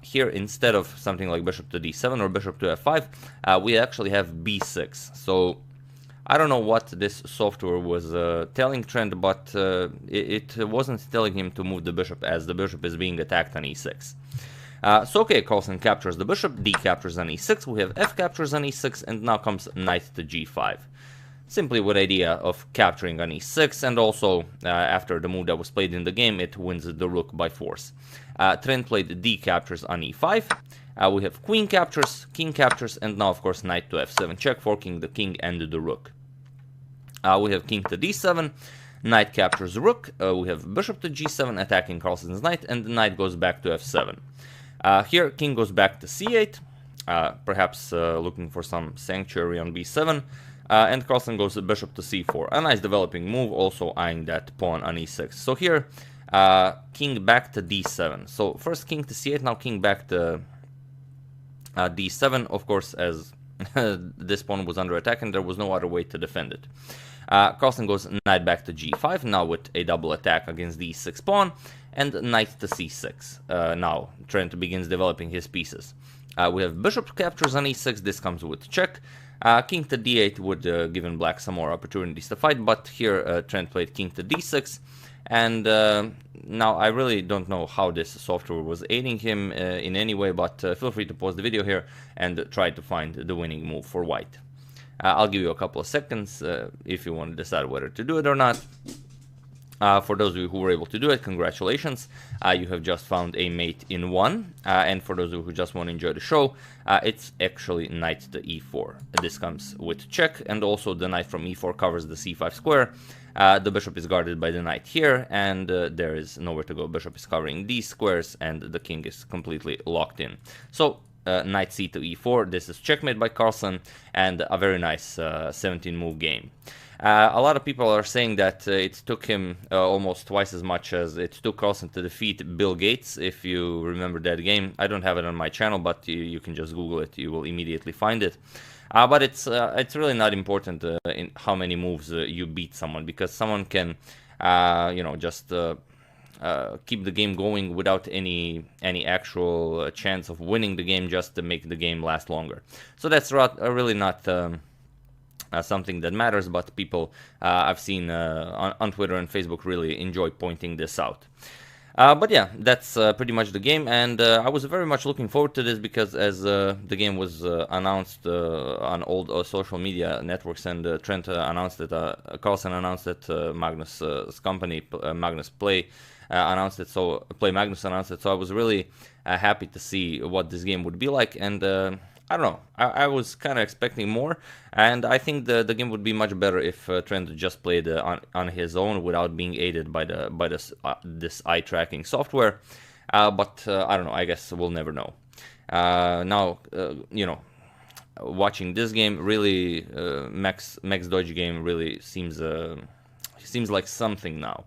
Here, instead of something like bishop to d7 or bishop to f5, we actually have b6. So I don't know what this software was telling Trent, but it wasn't telling him to move the bishop, as the bishop is being attacked on e6. So okay, Carlsen captures the bishop, d captures on e6, we have f captures on e6, and now comes knight to g5. Simply with idea of capturing on e6, and also after the move that was played in the game, it wins the rook by force. Trent played d captures on e5. We have queen captures, king captures, and now of course knight to f7 check, forking the king and the rook. We have king to d7, knight captures rook, we have bishop to g7 attacking Carlsen's knight, and the knight goes back to f7. Here king goes back to c8, perhaps looking for some sanctuary on b7, and Carlsen goes bishop to c4, a nice developing move, also eyeing that pawn on e6. So here, king back to d7. So first king to c8, now king back to d7, of course, as this pawn was under attack and there was no other way to defend it. Carlsen goes knight back to g5, now with a double attack against the e6 pawn, and knight to c6. Now Trent begins developing his pieces. We have bishop captures on e6, this comes with check. King to d8 would give black some more opportunities to fight, but here Trent played king to d6, and now I really don't know how this software was aiding him in any way, but feel free to pause the video here and try to find the winning move for white. I'll give you a couple of seconds if you want to decide whether to do it or not. For those of you who were able to do it, congratulations. You have just found a mate in one. And for those of you who just want to enjoy the show, it's actually knight to e4. This comes with check, and also the knight from e4 covers the c5 square. The bishop is guarded by the knight here, and there is nowhere to go. Bishop is covering these squares, and the king is completely locked in. So knight c to e4, this is checkmate by Carlsen, and a very nice 17-move game. A lot of people are saying that it took him almost twice as much as it took Carlsen to defeat Bill Gates, if you remember that game. I don't have it on my channel, but you can just Google it, you will immediately find it. But it's really not important in how many moves you beat someone, because someone can just keep the game going without any actual chance of winning the game, just to make the game last longer. So that's really not something that matters, but people I've seen on Twitter and Facebook really enjoy pointing this out. But yeah, that's pretty much the game, and I was very much looking forward to this because as the game was announced on all social media networks, and Trent announced it, Carlsen announced it, Magnus's company, Magnus Play, announced it, so Play Magnus announced it, so I was really happy to see what this game would be like, and I don't know. I was kind of expecting more, and I think the game would be much better if Trent just played on his own without being aided by this eye tracking software. But I don't know. I guess we'll never know. Now, watching this game really, Max Dodge game really seems like something now.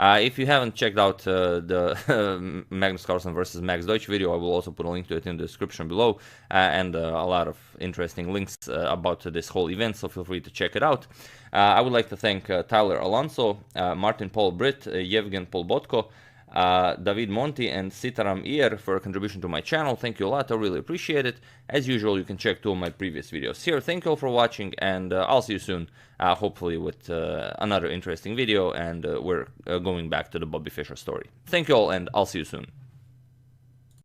If you haven't checked out the Magnus Carlsen versus Max Deutsch video, I will also put a link to it in the description below, and a lot of interesting links about this whole event, so feel free to check it out. I would like to thank Tyler Alonso, Martin Paul Britt, Yevgen Polbotko, David Monti, and Sitaram Iyer for a contribution to my channel. Thank you a lot, I really appreciate it. As usual, you can check 2 of my previous videos here. Thank you all for watching, and I'll see you soon, hopefully with another interesting video, and we're going back to the Bobby Fischer story. Thank you all, and I'll see you soon.